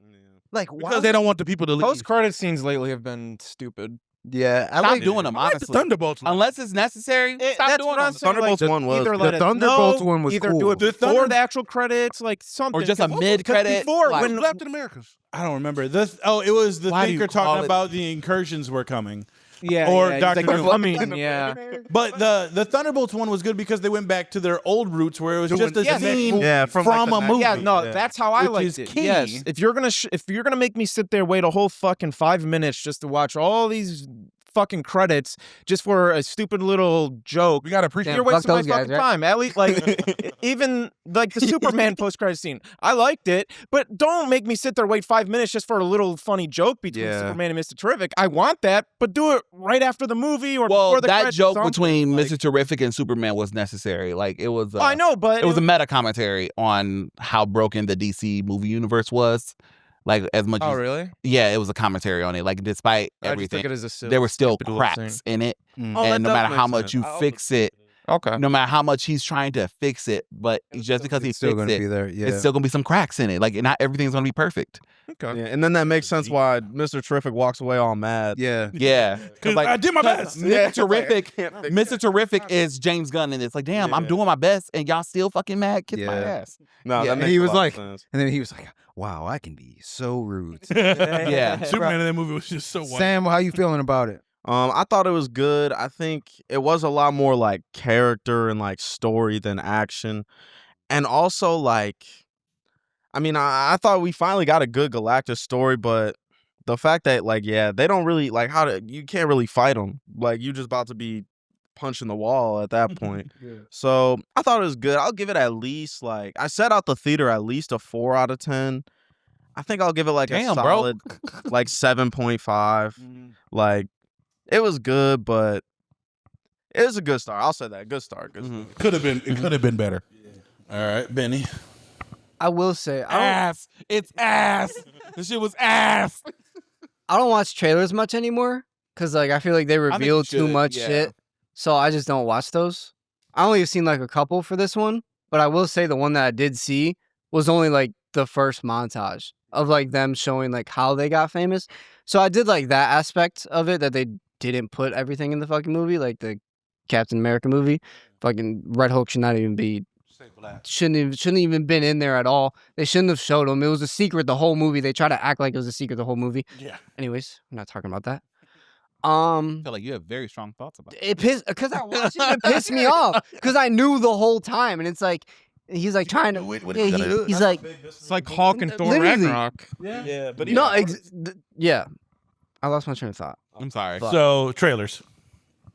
Like, why? Because they don't want the people to leave. Post credit scenes lately have been stupid. Yeah, I Stop like doing them, I like the honestly. Thunderbolts. Unless it's necessary, stop That's doing what I'm them. saying. Thunderbolts like, one was. either The let it Thunderbolts know, one was either cool. do it The before Thunder- the actual credits, like something, Or just a 'Cause mid-credit, Before like- when Captain America's. I don't remember. It was the Why do thinker you call talking it- about the incursions were coming. Yeah, or yeah, Dr. he's like, Doom. "You're coming," yeah. But the Thunderbolts one was good because they went back to their old roots where it was just a Yes. scene Yeah, from, from, like, a the movie. Yeah, no, Yeah. that's how I Which liked is it. key. Yes, if you're gonna make me sit there wait a whole fucking 5 minutes just to watch all these fucking credits just for a stupid little joke, We gotta appreciate. you're fuck wasting my those guys, fucking right? time. At least, like, even like the Superman post-credit scene, I liked it, but don't make me sit there wait 5 minutes just for a little funny joke between Yeah. Superman and Mr. Terrific. I want that, but do it right after the movie or Well, before the that credits, joke something, between like- Mr. Terrific and Superman was necessary. Like it was. I know, but It was a meta commentary on how broken the DC movie universe was. Like as much. Oh, as, really? Yeah, it was a commentary on it. Like despite I just everything, took it as a silly, there were still stupid little cracks scene. in it, Oh, and no that matter does how make much sense. you fix it, Okay. no matter how much he's trying to fix it, but just because he It's still fixed gonna it, be there. Yeah. it's still gonna be some cracks in it. Like not everything's gonna be perfect. Okay. Yeah, and then that makes sense why Mr. Terrific walks away all mad. yeah. Yeah, 'Cause I did my best. Mr. Terrific, Mr. Terrific is James Gunn, and it's like, damn, I'm doing my best, and y'all still fucking mad. Kiss my Yeah. ass. No, Yeah, that and makes he a was lot of like- sense. And then he was like, "Wow, I can be so rude." Yeah. Superman in that movie was just so white. Sam, how you feeling about it? I thought it was good. I think it was a lot more like character and like story than action. And also like I mean, I thought we finally got a good Galactus story, but the fact that like they don't really like you can't really fight them. Like you just about to be punching the wall at that point. So, I thought it was good. I'll give it at least like I set out the theater at least a 4 out of 10. I think I'll give it like Damn, a bro. solid like 7.5. Like it was good, but it was a good start. I'll say that. Good start. Good start. Could have been. It could have been better. All right, Benny. I will say Ass. It's ass. The shit was ass. I don't watch trailers much anymore because like I feel like they think you reveal too should, much yeah. shit, so I just don't watch those. I only have seen like a couple for this one, but I will say the one that I did see was only like the first montage of like them showing like how they got famous. So I did like that aspect of it that they didn't put everything in the fucking movie, like the Captain America movie. Fucking Red Hulk should not even be. Shouldn't even been in there at all. They shouldn't have showed him. It was a secret the whole movie. They try to act like it was a secret the whole movie. Yeah. Anyways, I'm not talking about that. I feel like you have very strong thoughts about it. It pissed because I watched it. It pissed me off because I knew the whole time, and it's like he's like trying to. Yeah, he's like It's like Hulk and Thor Literally. Ragnarok. Yeah, but no, yeah. I lost my train of thought. I'm sorry. Fuck. So trailers.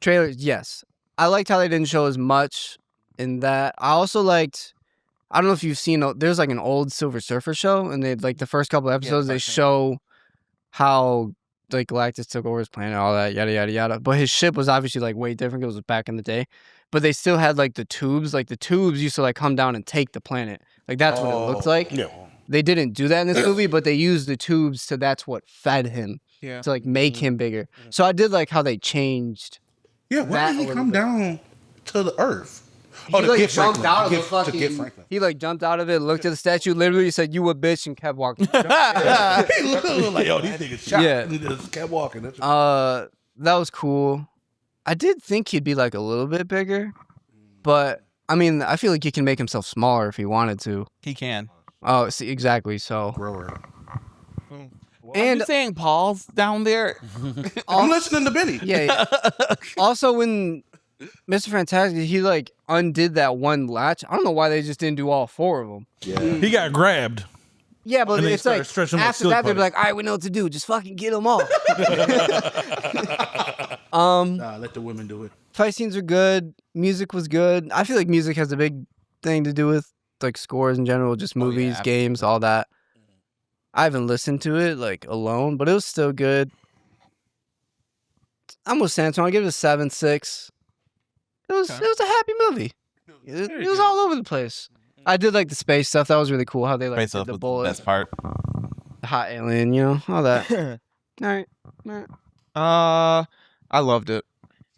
Trailers, yes. I liked how they didn't show as much in that. I also liked. I don't know if you've seen. There's like an old Silver Surfer show, and they like the first couple episodes they show how like Galactus took over his planet, all that yada yada yada. But his ship was obviously like way different. 'Cause it was back in the day, but they still had like the tubes. Like the tubes used to like come down and take the planet. Like that's what it looked like. Yeah. They didn't do that in this movie, but they used the tubes to that's what fed him Yeah. to like make him bigger. So I did like how they changed. Yeah. Why That did a he little come bit. down to the Earth? He like get jumped Franklin. out of To the get fucking. Franklin. He like jumped out of it, looked at the statue, literally said, "You a bitch," and kept walking. He looked like, yo, these niggas shot. Yeah. And just kept walking. That's That was cool. I did think he'd be like a little bit bigger, but I mean, I feel like he can make himself smaller if he wanted to. He can. Oh, see, exactly. So, grower. Are and you saying Paul's down there? I'm listening to Benny. yeah. Also, when Mr. Fantastic, he like undid that one latch. I don't know why they just didn't do all 4 of them. He got grabbed. Yeah, but And they it's started like stretching them like after silk that they'd be putty. like, "All right, we know what to do. Just fucking get them off." Nah, let the women do it. Fight scenes are good. Music was good. I feel like music has a big thing to do with like scores in general, just movies, absolutely. games, all that. I haven't listened to it like alone, but it was still good. I'm with Santon. I give it a 7.6. It was a happy movie. It was all over the place. I did like the space stuff. That was really cool. How they like Space did stuff the was the bullet, best part. the hot alien, all that. All right. I loved it.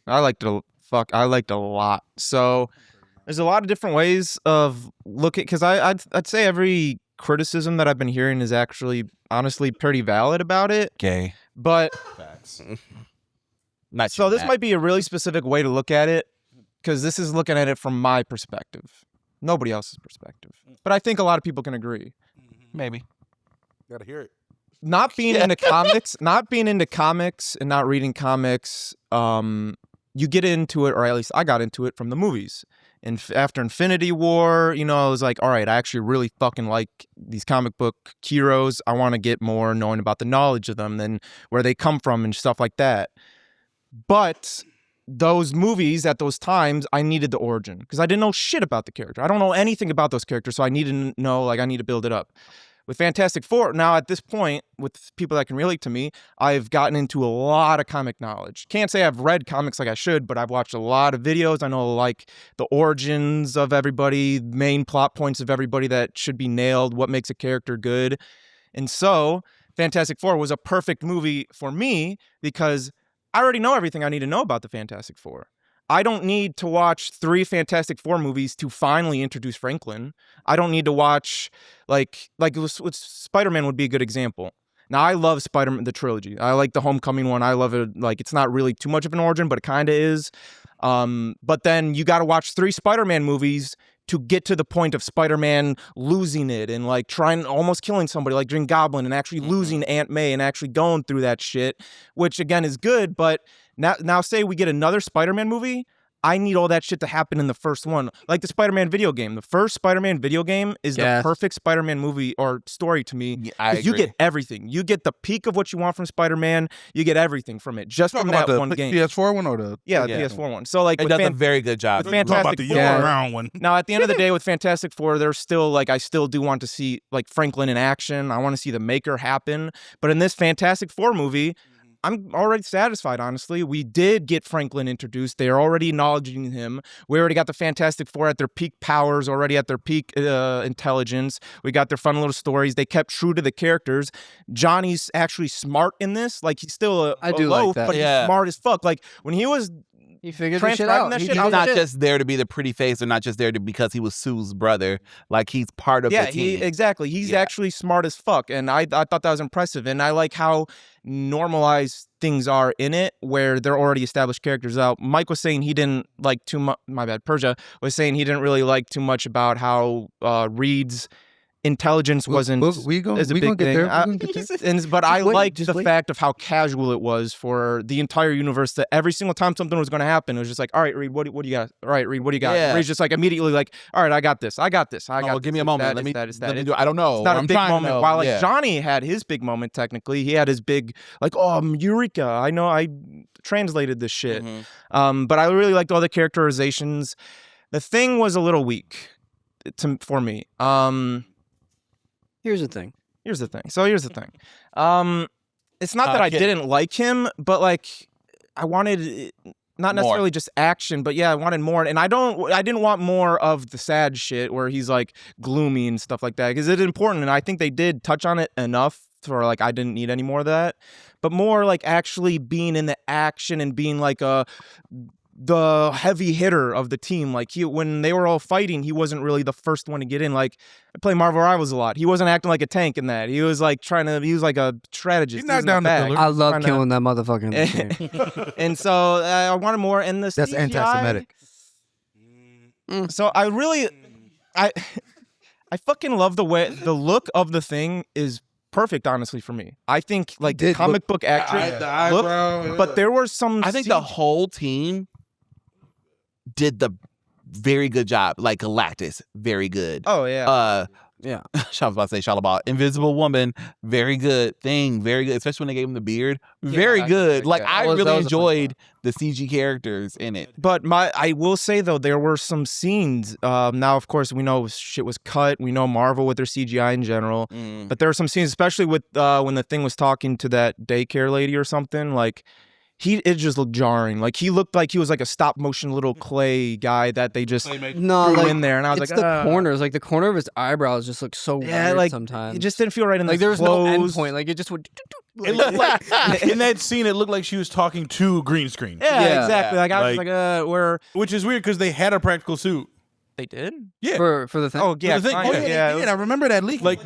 I liked it. I liked it a lot. So there's a lot of different ways of looking, because I'd say every criticism that I've been hearing is actually honestly pretty valid about it. Gay. But Facts. Not so you, this Matt. might be a really specific way to look at it, because this is looking at it from my perspective, nobody else's perspective. But I think a lot of people can agree. Maybe. Gotta hear it. not being into comics, and not reading comics, you get into it, or at least I got into it from the movies. And after Infinity War, you know, I was like, all right, I actually really fucking like these comic book heroes. I want to get more knowing about the knowledge of them and where they come from and stuff like that. But those movies at those times, I needed the origin because I didn't know shit about the character. I don't know anything about those characters, so I need to know, like, I need to build it up. With Fantastic Four, now at this point, with people that can relate to me, I've gotten into a lot of comic knowledge. Can't say I've read comics like I should, but I've watched a lot of videos. I know, like, the origins of everybody, main plot points of everybody that should be nailed, what makes a character good. And so, Fantastic Four was a perfect movie for me because I already know everything I need to know about the Fantastic Four. I don't need to watch 3 Fantastic Four movies to finally introduce Franklin. I don't need to watch, like with Spider-Man would be a good example. Now, I love Spider-Man, the trilogy. I like the Homecoming one. I love it. Like, it's not really too much of an origin, but it kind of is. But then you got to watch 3 Spider-Man movies to get to the point of Spider-Man losing it and, like, trying, almost killing somebody like Green Goblin and actually losing Aunt May and actually going through that shit, which, again, is good, but now say we get another Spider-Man movie, I need all that shit to happen in the first one. Like the Spider-Man video game. The first Spider-Man video game is the perfect Spider-Man movie or story to me. Because you get everything. You get the peak of what you want from Spider-Man. You get everything from it. Just from that one game. PS4 one or the PS4 one. So, like, it does a very good job. With Fantastic Four, around one. Now, at the end of the day, with Fantastic Four, there's still, like, I still do want to see, like, Franklin in action. I want to see the Maker happen. But in this Fantastic Four movie, I'm already satisfied, honestly. We did get Franklin introduced. They're already acknowledging him. We already got the Fantastic Four at their peak powers, already at their peak intelligence. We got their fun little stories. They kept true to the characters. Johnny's actually smart in this. Like, he's still a do loaf, like that. but he's smart as fuck. Like, when he was he figured the shit transcribing out. that He shit, did I He's was not like, just there to be the pretty face, or not just there because he was Sue's brother. Like, he's part of the team. Exactly. He's actually smart as fuck, and I thought that was impressive. And I like how normalized things are in it, where they're already established characters out. Mike was saying he didn't like too much. My bad. Persia was saying he didn't really like too much about how Reed's intelligence wasn't as a big thing. But I liked the fact of how casual it was for the entire universe, that every single time something was going to happen, it was just like, all right, Reed, what do you got? All right, Reed, what do you got? Yeah. Reed's just like immediately like, all right, I got this. Give me a moment. Let me do. I don't know. It's not a I'm big trying to moment. know. While, like, Johnny had his big moment, technically. He had his big, like, oh, Eureka. I know I translated this shit. But I really liked all the characterizations. The thing was a little weak for me. Here's the thing. So here's the thing. It's not that I didn't like him, but, like, I wanted not necessarily just action, but I wanted more. And I didn't want more of the sad shit where he's, like, gloomy and stuff like that, because it's important, and I think they did touch on it enough for, like, I didn't need any more of that. But more, like, actually being in the action and being, like, the heavy hitter of the team. Like, when they were all fighting, he wasn't really the first one to get in. Like, I play Marvel Rivals a lot. He wasn't acting like a tank in that. He was, like, he was like a strategist. He knocked down the pillar. I love killing that motherfucker in the game. And so I wanted more. And the That's CGI, anti-Semitic. So I really, I fucking love the way the look of the thing is perfect, honestly, for me. I think, like, the comic book actress, the eyebrow, but there were some. I think the whole team did the very good job. Like Galactus, very good. Oh yeah. Yeah. I was about to say Shalabah. Invisible Woman, very good thing, very good. Especially when they gave him the beard, very good. Like, I really enjoyed the CG characters in it. But I will say, though, there were some scenes. Now, of course, we know shit was cut. We know Marvel with their CGI in general. But there were some scenes, especially with when the Thing was talking to that daycare lady or something. Like, it just looked jarring. Like, he looked like he was like a stop motion little clay guy that they just threw in there, and I was it's like, the corners, like the corner of his eyebrows just look so weird like, sometimes. it just didn't feel right in the like there was no end clothes. point. Like, it just would. It looked like in that scene, it looked like she was talking to green screen. Yeah, exactly. Like, I was like, where Which is weird because they had a practical suit. they did? Yeah. for the thing. Oh yeah, the thing. kinda, Oh, yeah. I remember that leak. Like,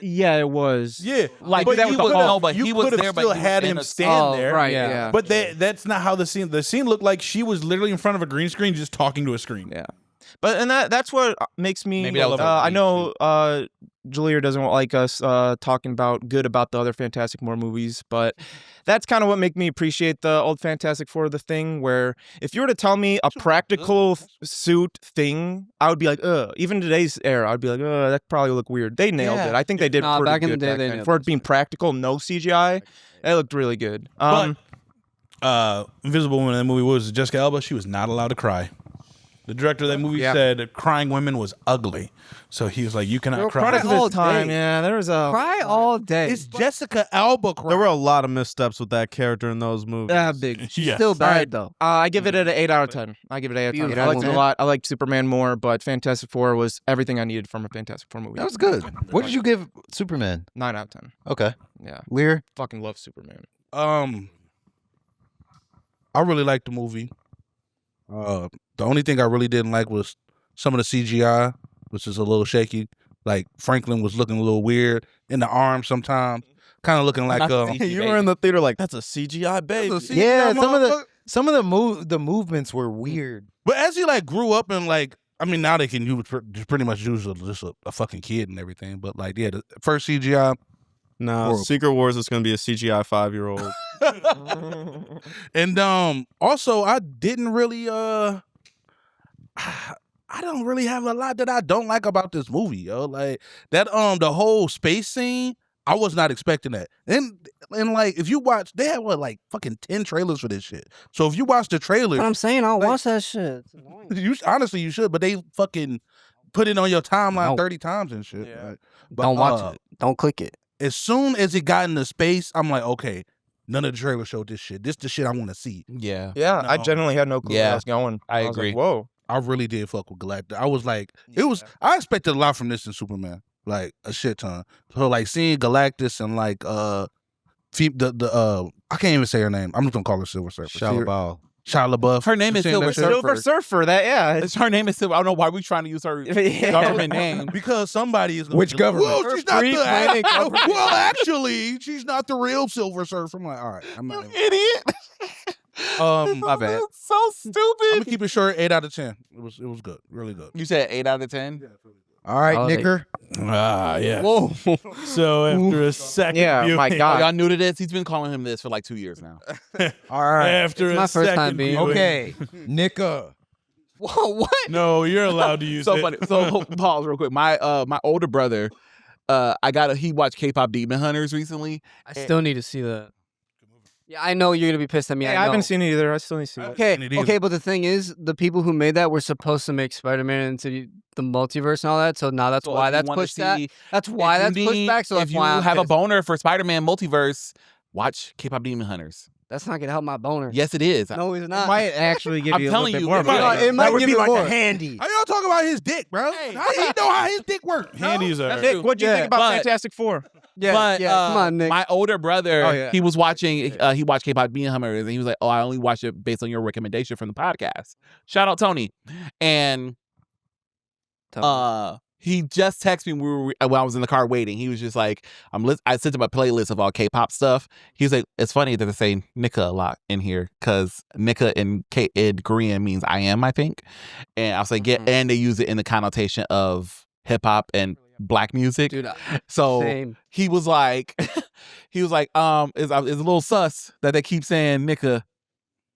Yeah, it was. yeah, Like, but that you was the could Hulk, but you he was could have there, but still he was had in him a- stand there. right, Yeah. yeah. But that's not how the scene. The scene looked like she was literally in front of a green screen, just talking to a screen. Yeah. But and that's what makes me. Maybe that was I know Jalir doesn't like us talking about the other Fantastic Four movies, but that's kind of what make me appreciate the old Fantastic Four. The thing where if you were to tell me a practical suit thing, I would be like, ugh. Even today's era, I'd be like, ugh, that probably look weird. They nailed it. I think they did Nah, pretty back in the good day, back they then. nailed For it. it being practical, no CGI. It looked really good. Invisible Woman in that movie was Jessica Alba. She was not allowed to cry. The director of that movie said crying women was ugly. So he was like, you cannot cry. Product of all its time, day. yeah. There was a Cry all day. It's Jessica Alba. There were a lot of missteps with that character in those movies. yeah, big. She's Yeah. still bad Alright. though. I give it an 8 out of 10. I give it an 8 out of 10. Beautiful I liked it a movie. lot. I liked Superman more, but Fantastic Four was everything I needed from a Fantastic Four movie. That was good. What did you give Superman? 9 out of 10. Okay. Yeah. Lear? Fucking love Superman. I really liked the movie. The only thing I really didn't like was some of the CGI, which is a little shaky. Like Franklin was looking a little weird in the arm sometimes, kind of looking like You were in the theater like, that's a CGI baby. Yeah, motherfucker. some of the movements were weird. But as he like grew up and like, I mean, now they can use just pretty much use just a fucking kid and everything. But like, yeah, the first CGI. No, Horrible. Secret Wars is going to be a CGI 5-year-old. And also I didn't really I don't really have a lot that I don't like about this movie, yo. Like that the whole space scene, I was not expecting that. And like if you watch, they have like fucking 10 trailers for this shit. So if you watch the trailer, But I'm saying I'll like- watch that shit. It's annoying. you honestly you should, but they fucking put it on your timeline No. 30 times and shit. Yeah. Like, but, Don't watch it. Don't click it. As soon as it got into space, I'm like, okay, none of the trailers showed this shit. This the shit I want to see. Yeah. Yeah, I No. genuinely had no clue where Yeah, I was going. I was agree. Like, whoa. I really did fuck with Galactus. I was like, I expected a lot from this in Superman, like a shit ton. So like seeing Galactus and like I can't even say her name. I'm just gonna call her Silver Surfer. Shia Shia LaBeouf. Her name is Seeing that Silver shit? Surfer. Surfer, that, yeah. It's her name is Silver. I don't know why we trying to use her government name. Because somebody is Which government? Well, she's not pre-planning government. well, actually, she's not the real Silver Surfer. I'm like, all right, I'm not. Idiot. My bad. So I'm stupid. gonna keep it short. 8 out of 10. It was good, really good. You said 8 out of 10? All right, Oh, they- Nicker. Yeah. Whoa. So after a second Yeah, viewing, my Oh, God. y'all new to this? He's been calling him this for like 2 years now. All right. after It's a my first time second being- viewing- Okay, Nicker. Whoa, what? No, you're allowed to use So it. funny. So pause real quick. My older brother, he watched K-pop Demon Hunters recently. I still need to see that. Yeah, I know you're gonna be pissed at me. Hey, I I haven't know. seen it either. I still need to see it. Okay, seen it either. okay, but the thing is, the people who made that were supposed to make Spider-Man into the multiverse and all that. So now that's So if why you that's wanna pushed back. see- That's why if that's you pushed need- back. So if that's you why I'm have a pissed. boner for Spider-Man Multiverse, watch K-pop Demon Hunters. That's not gonna help my boner. Yes, it is. No, it's It not. might actually give I'm you a telling little bit you, more. it might. but- It might That would give be it like more. a handy. How y'all talking about his dick, bro? How you know how his dick works? Handies are. Nick, what'd you think about But- Fantastic Four? Yeah, But yeah. Come on, Nick. my older brother, Oh, yeah. he was watching. He watched K-pop Demon Hunters, and he was like, "Oh, I only watched it based on your recommendation from the podcast." Shout out Tony. And he just texted me when I was in the car waiting. He was just like, I sent him a playlist of all K-pop stuff. He was like, "It's funny that they say Nika a lot in here because Nika in Korean means I am, I think." And I was like, "Yeah," and they use it in the connotation of hip hop and black music. Dude, So same. he was like, it's a little sus that they keep saying Nika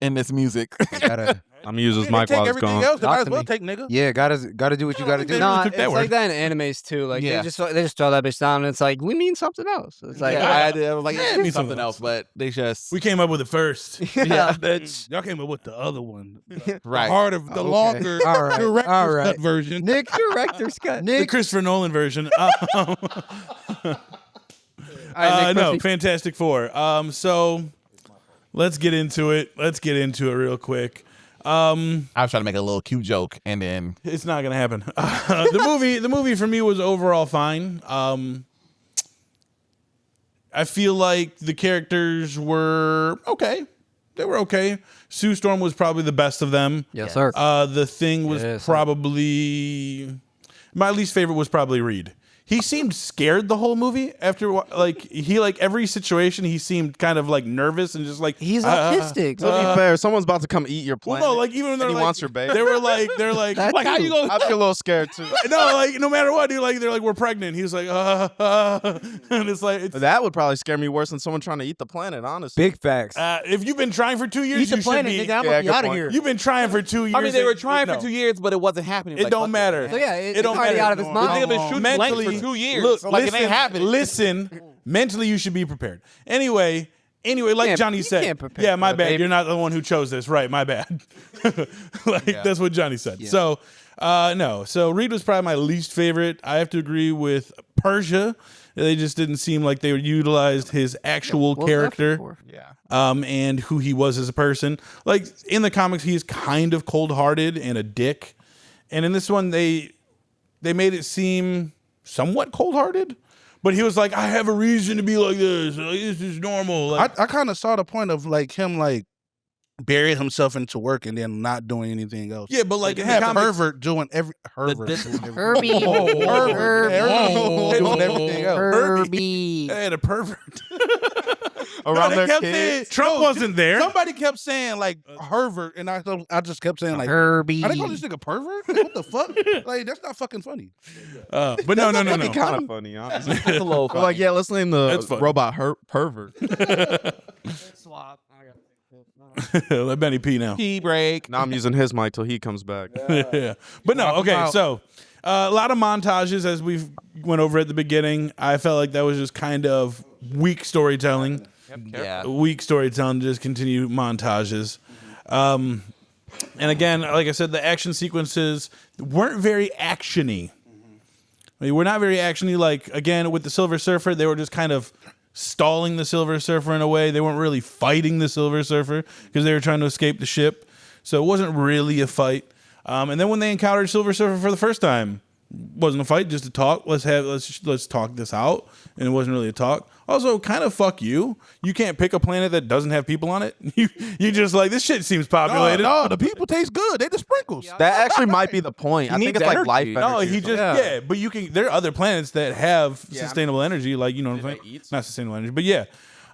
in this music. Gotta, I'm gonna use his Take mic while it's everything gone. else. They might Talk as to well me. take nigga. yeah, gotta do what you gotta do. Nah, took it's that like word. that in animes too. Like Yeah. they just throw that bitch down, and it's like we mean something else. It's like I was like, it means something something else, but they just We came up with it first. yeah, Bitch. Y'all came up with the other one. right. The harder, the Okay. longer, All right, director's all right. cut version. Nick, director's cut. The Nick, Christopher Nolan version. All right, Nick, No, proceed. Fantastic Four. So let's get into it. Let's get into it real quick. I was trying to make a little cute joke, and then It's not gonna happen. The movie for me was overall fine. I feel like the characters were okay. They were okay. Sue Storm was probably the best of them. Yes, sir. The Thing was Yes, sir. probably my least favorite was probably Reed. he seemed scared the whole movie after every situation he seemed kind of like nervous and just like He's autistic. To be fair, someone's about to come eat your well, planet. no, like even when and he wants your baby. they're like That how you gonna I'd be a little scared too. no, like no matter what, dude, like they're like we're pregnant. He was like, and it's like That would probably scare me worse than someone trying to eat the planet. Honestly, Big facts. if you've been trying for 2 years, Eat the you planet, should be. nigga. I'm Yeah, gonna be good out of point. here. You've been trying for 2 years. I mean, they were trying No. for 2 years, but it wasn't happening. It Like, don't fuck matter. So yeah, It don't already matter. out of his No. mind. They've been shooting blanks for 2 years. Look, like listen, it ain't happening. Listen, mentally you should be prepared. Anyway, like can't- Johnny you said. can't prepare Yeah, for my a bad. baby. You're not the one who chose this, right? My bad. That's what Johnny said. So, no. So Reed was probably my least favorite. I have to agree with Persia. They just didn't seem like they utilized his actual Well, character. yeah. And who he was as a person. Like in the comics, he's kind of cold-hearted and a dick. And in this one, they made it seem somewhat cold-hearted. But he was like, I have a reason to be like this. Like, this is normal. Like, I kind of saw the point of like him like burying himself into work and then not doing anything else. yeah, but like in the Have comics, Pervert doing Herbert this- doing everything. Herbie. Herbert doing everything else. Herbie. they had a pervert. around they their kept kids. saying- Trump wasn't there. Somebody kept saying like Herbert, and I just kept saying like, Herbie. are they calling this nigga pervert? Like, what the fuck? Like that's not fucking funny. But no. That'd be kind of funny, honestly. It's a little But like, yeah, let's name the That's funny. robot pervert. Let Benny P now. Pee break. Now I'm using his mic till he comes back. Yeah. But no, okay, so a lot of montages as we've went over at the beginning. I felt like that was just kind of weak storytelling. Yeah. Weak storytelling, just continue montages. And again, like I said, the action sequences weren't very actiony. I mean, we're not very actiony. Like again, with the Silver Surfer, they were just kind of stalling the Silver Surfer in a way. They weren't really fighting the Silver Surfer because they were trying to escape the ship. So it wasn't really a fight. And then when they encountered Silver Surfer for the first time, wasn't a fight, just a talk. Let's talk this out. And it wasn't really a talk. Also, kind of fuck you. You can't pick a planet that doesn't have people on it. You just like this shit seems populated. No, the people taste good. They the sprinkles. That actually might be the point. I think needs it's like energy. life energy. No, or he something. just but you can. There are other planets that have sustainable energy, like you know what I'm saying. Not sustainable energy, but yeah.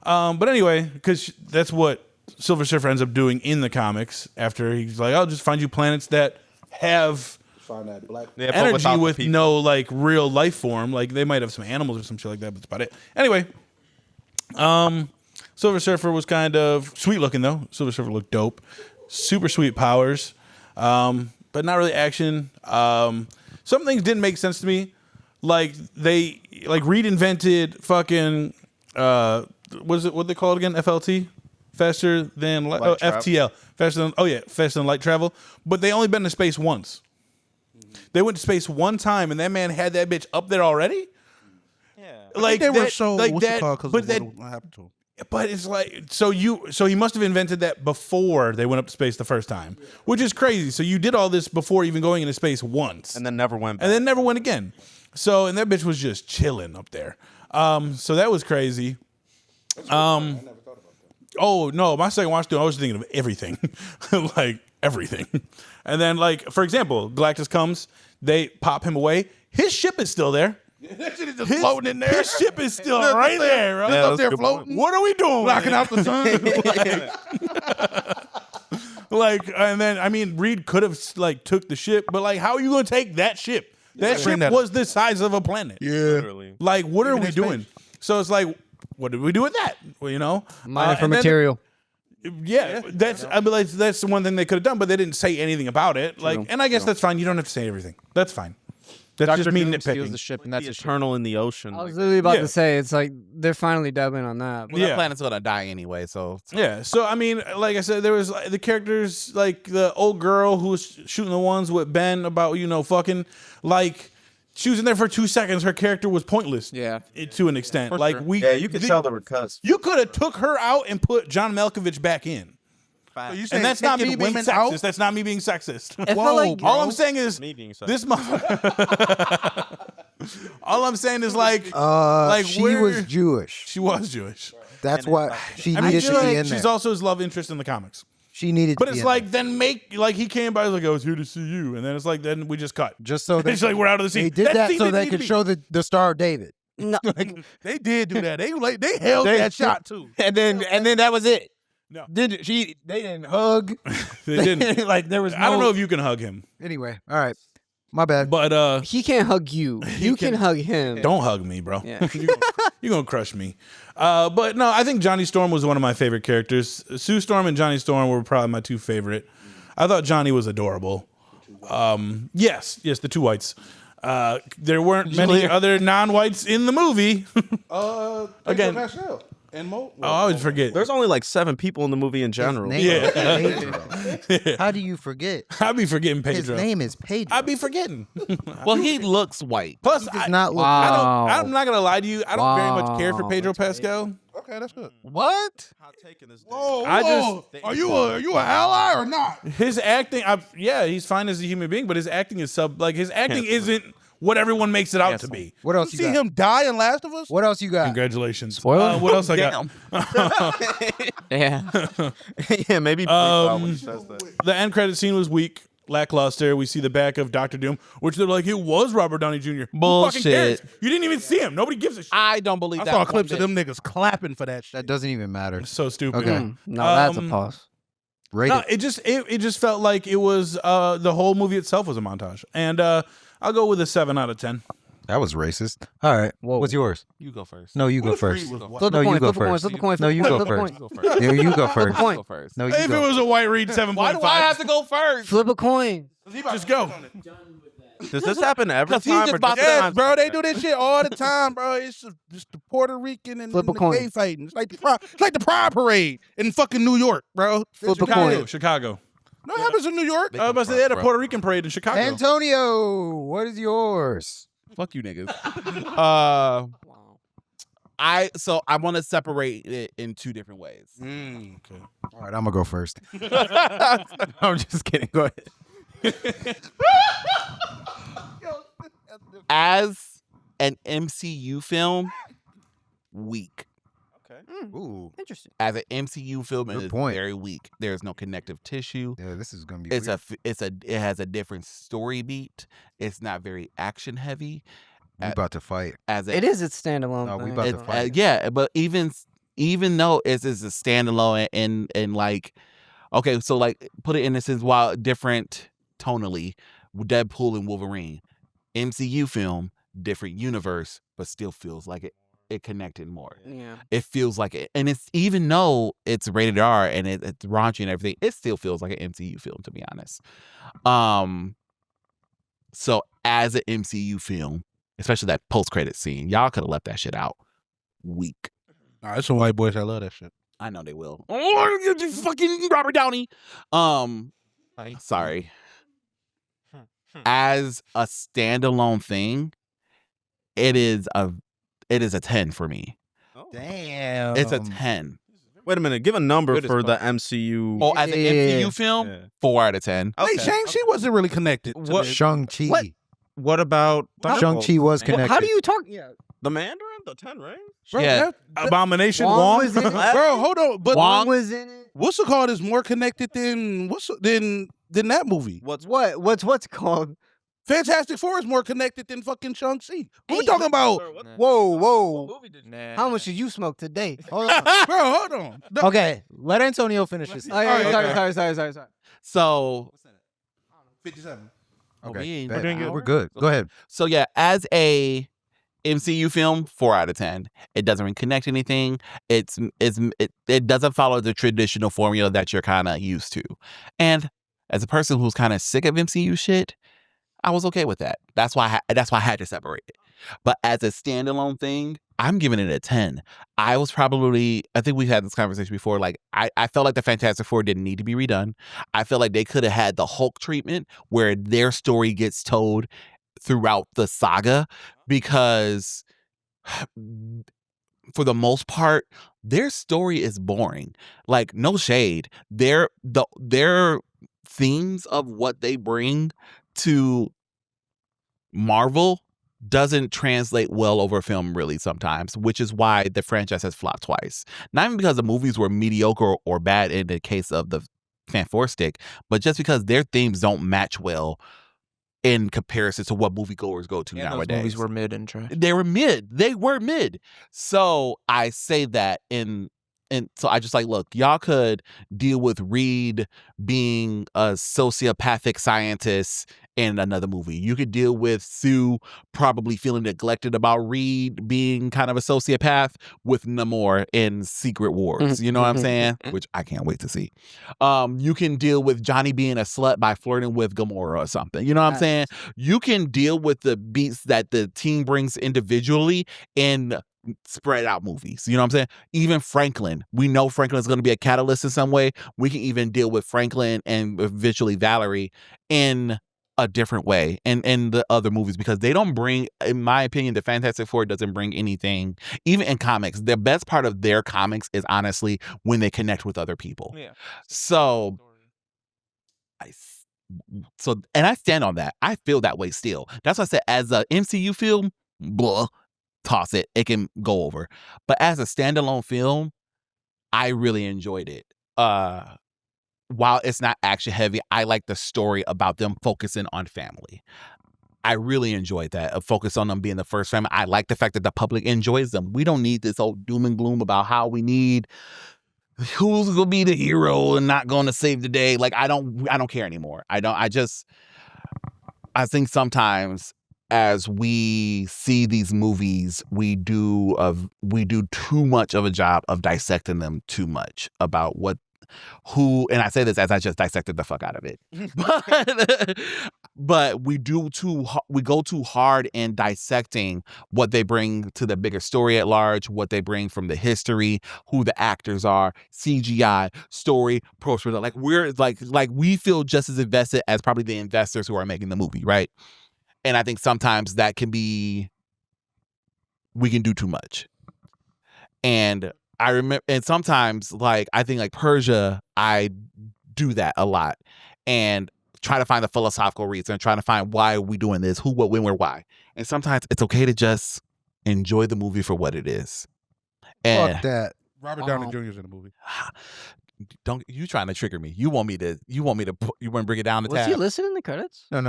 But anyway, because that's what Silver Surfer ends up doing in the comics. After he's like, I'll just find you planets that have Find that black. Yeah, but energy without the with people. no like real life form. Like they might have some animals or some shit like that, but that's about it. Anyway, Silver Surfer was kind of sweet looking though. Silver Surfer looked dope. Super sweet powers, but not really action. Some things didn't make sense to me. Like they Reed invented fucking what is it? What they call it again? FLT, faster than Light travel. FTL, faster than light travel. But they only been to space once. They went to space one time, and that man had that bitch up there already. Like They were that- so like what's it that, called? Because but that, what happened to him? but it's like so he must have invented that before they went up to space the first time, which is crazy. So you did all this before even going into space once, And then never went back. and then never went again. So and that bitch was just chilling up there. So that was crazy. Oh no, my second watch through, I was thinking of everything, like everything. And then, like for example, Galactus comes, they pop him away. His ship is still there. That shit is just floating in there. His ship is still right there. Bro. Yeah, up that's there a good point. floating, What are we doing? blocking out the sun. Like, and then I mean, Reed could have like took the ship, but like, how are you going to take that ship? That bring ship that was the size of a planet. Yeah. Literally. Like, what are we in doing? So it's like, what did we do with that? Well, you know, Mining for and then- material. Yeah, that's I mean, like, that's the one thing they could have done, but they didn't say anything about it. Like, and I guess that's fine. You don't have to say everything. That's fine. That's Dr. just me Doom steals nitpicking. the ship, and That's that's a ship. eternal in the ocean. I was literally about Yeah. to say it's like they're finally dabbling on that. Well, Yeah. that planet's gonna die anyway, so Yeah. So I mean, like I said, there was like, the characters, like the old girl who was shooting the ones with Ben about fucking, like she was in there for 2 seconds. Her character was pointless. Yeah. To an extent, For like sure. we. they were cussed. You could have took her out and put John Malkovich back in. So you And saying that's not me taking being women sexist. out? That's not me being sexist. It felt like All I'm saying is Me being this motherfucker. All I'm saying is like She where- was Jewish. She was Jewish. That's why she I mean, needed to be in she's there. also his love interest in the comics. She needed But to be it's in like, there. then make, like, he came by, like, I was here to see you. And then it's like, then we just cut. Just so they It's like, we're out of the scene. They did That that scene so didn't they need to could be. show the Star of David. No. They did do that. They held They- that shot too. And then that was it. No. They didn't hug. They didn't. Like there was no I don't know if you can hug him. Anyway, all right. My bad. But He can't hug you. You can hug him. don't hug me, bro. Yeah. You're gonna crush me. But no, I think Johnny Storm was one of my favorite characters. Sue Storm and Johnny Storm were probably my two favorite. I thought Johnny was adorable. Yes, the two whites. There weren't many other non-whites in the movie. Again. Pascal and Mo. I always forget. There's only like 7 people in the movie in general. His name is Yeah. Pedro. How do you forget? I be forgetting His Pedro. name is Pedro. I be forgetting. Well, he looks white. Plus, He does not look. Wow. I'm not gonna lie to you. I don't very much care for Wow. Pedro Pascal. Okay, that's good. What? Hot take in this Whoa, I whoa. Are you an ally or not? His acting, he's fine as a human being, but his acting is his acting isn't what everyone makes it out to be. What else You you see got? him die in Last of Us? What else you got? Congratulations. Spoiler? What else I got? Yeah. yeah, maybe. when he says that. The end credit scene was weak, lackluster. We see the back of Doctor Doom, which they're like, it was Robert Downey Jr. Who fucking Bullshit. cares? You didn't even see him. Nobody gives a shit. I don't believe I that. saw one clips of bit. them niggas clapping for that shit. That doesn't even matter. So stupid. Okay. No, that's a Um, pause. Rate No, it. it just felt like it was the whole movie itself was a montage, and I'll go with a 7 out of 10. That was racist. All right. What's yours? You go first. No, you go first. Flip No, a you coin, go flip a coin, first. flip a coin. No, you flip go a first. coin. No, you go Flip a first. coin. Go first. No, you If go. it was a white read 7.5, Why do I have to go first? Flip a coin. just go. Does this happen every 'Cause he time? just or about just to- Yes, bro, they do this shit all the time, bro. It's just the Puerto Rican and Flip a the coin. gay fighting. It's like the Pride Parade in fucking New York, bro. Flip a Chicago. coin. Chicago. No, it happens in New York. I was about to say they had a Puerto Rican parade in Chicago. Antonio, what is yours? Fuck you niggas. I want to separate it in two different ways. Okay. All right, I'm gonna go first. I'm just kidding. Go ahead. As an MCU film, weak. Ooh, Interesting. As an MCU film, it Good is point. very weak. There's no connective tissue. yeah, this is gonna be. It weird. has a different story beat. It's not very action heavy. We about to fight. As a, It is its standalone. No, we thing, about to so- fight. yeah, but even though it's a standalone and like, okay, so like put it in this as while different tonally, Deadpool and Wolverine, MCU film, different universe, but still feels like it connected more. Yeah. It feels like it, and it's even though it's rated R and it's raunchy and everything, it still feels like an MCU film, to be honest. So as an MCU film, especially that post-credit scene, y'all could have left that shit out. Weak. Nah, there's some white boys that love that shit. I know they will. Oh, you just fucking Robert Downey. Sorry. As a standalone thing, it is a 10 for me. Damn. It's a 10. Wait a minute. Give a number Good as for the fuck. MCU. Oh, as an Yeah. MCU film, Yeah. 4 out of 10. Hey, Shang-Chi wasn't really connected. To What- this. Shang-Chi. What? What about Shang-Chi was Well, connected. how do you talk? Yeah. The Mandarin? The Ten Rings? Bro, Yeah. Abomination Wong Wong. was in it. bro, hold on. But Wong was in it. what's it called is more connected than than that movie. What's What's called? Fantastic Four is more connected than fucking Shang-Chi. What we Hey. talking about? Whoa. Nah. How much did you smoke today? Hold on. Bro, hold on. No, Okay, let Antonio finish this. Oh, yeah, sorry. So, 57. Okay, we ain't- bet. doing good. We're good. Go ahead. so yeah, as a MCU film, 4 out of 10. It doesn't really connect anything. It doesn't follow the traditional formula that you're kind of used to. And as a person who's kind of sick of MCU shit, I was okay with that. That's why I had to separate it. But as a standalone thing, I'm giving it a 10. I think we've had this conversation before. Like, I felt like the Fantastic Four didn't need to be redone. I felt like they could have had the Hulk treatment where their story gets told throughout the saga, because for the most part, their story is boring. Like, no shade. Their themes of what they bring to Marvel doesn't translate well over film really sometimes, which is why the franchise has flopped twice. Not even because the movies were mediocre or bad in the case of the fantastic, but just because their themes don't match well in comparison to what moviegoers go to And those nowadays. movies were mid and trash. They were mid. So I say that and so I just like, look, y'all could deal with Reed being a sociopathic scientist in another movie. You could deal with Sue probably feeling neglected about Reed being kind of a sociopath with Namor in Secret Wars. You know what I'm saying? Which I can't wait to see. You can deal with Johnny being a slut by flirting with Gamora or something. You know what I'm saying? You can deal with the beats that the team brings individually in spread out movies. You know what I'm saying? Even Franklin. We know Franklin is going to be a catalyst in some way. We can even deal with Franklin and eventually Valerie in a different way in the other movies, because they don't bring, in my opinion, the Fantastic Four doesn't bring anything, even in comics. The best part of their comics is honestly when they connect with other people. Yeah. So and I stand on that. I feel that way still. That's why I said as a MCU film, blah, toss it. It can go over. But as a standalone film, I really enjoyed it. While it's not action heavy, I like the story about them focusing on family. I really enjoyed that. A focus on them being the first family. I like the fact that the public enjoys them. We don't need this old doom and gloom about how we need who's gonna be the hero and not going to save the day. Like I don't care anymore. I think sometimes as we see these movies, we do too much of a job of dissecting them too much about and I say this as I just dissected the fuck out of it. But we go too hard in dissecting what they bring to the bigger story at large, what they bring from the history, who the actors are, CGI, story, post like we're like we feel just as invested as probably the investors who are making the movie, right? And I think sometimes that can be, we can do too much. And I remember, and sometimes like, I think like Persia, I do that a lot and try to find the philosophical reason, trying to find why are we doing this, who, what, when, where, why. And sometimes it's okay to just enjoy the movie for what it is. And Fuck that. Robert Downey Jr. is in the movie. don't you trying to trigger me? You want to bring it down to Was tab? he listed in the credits? No.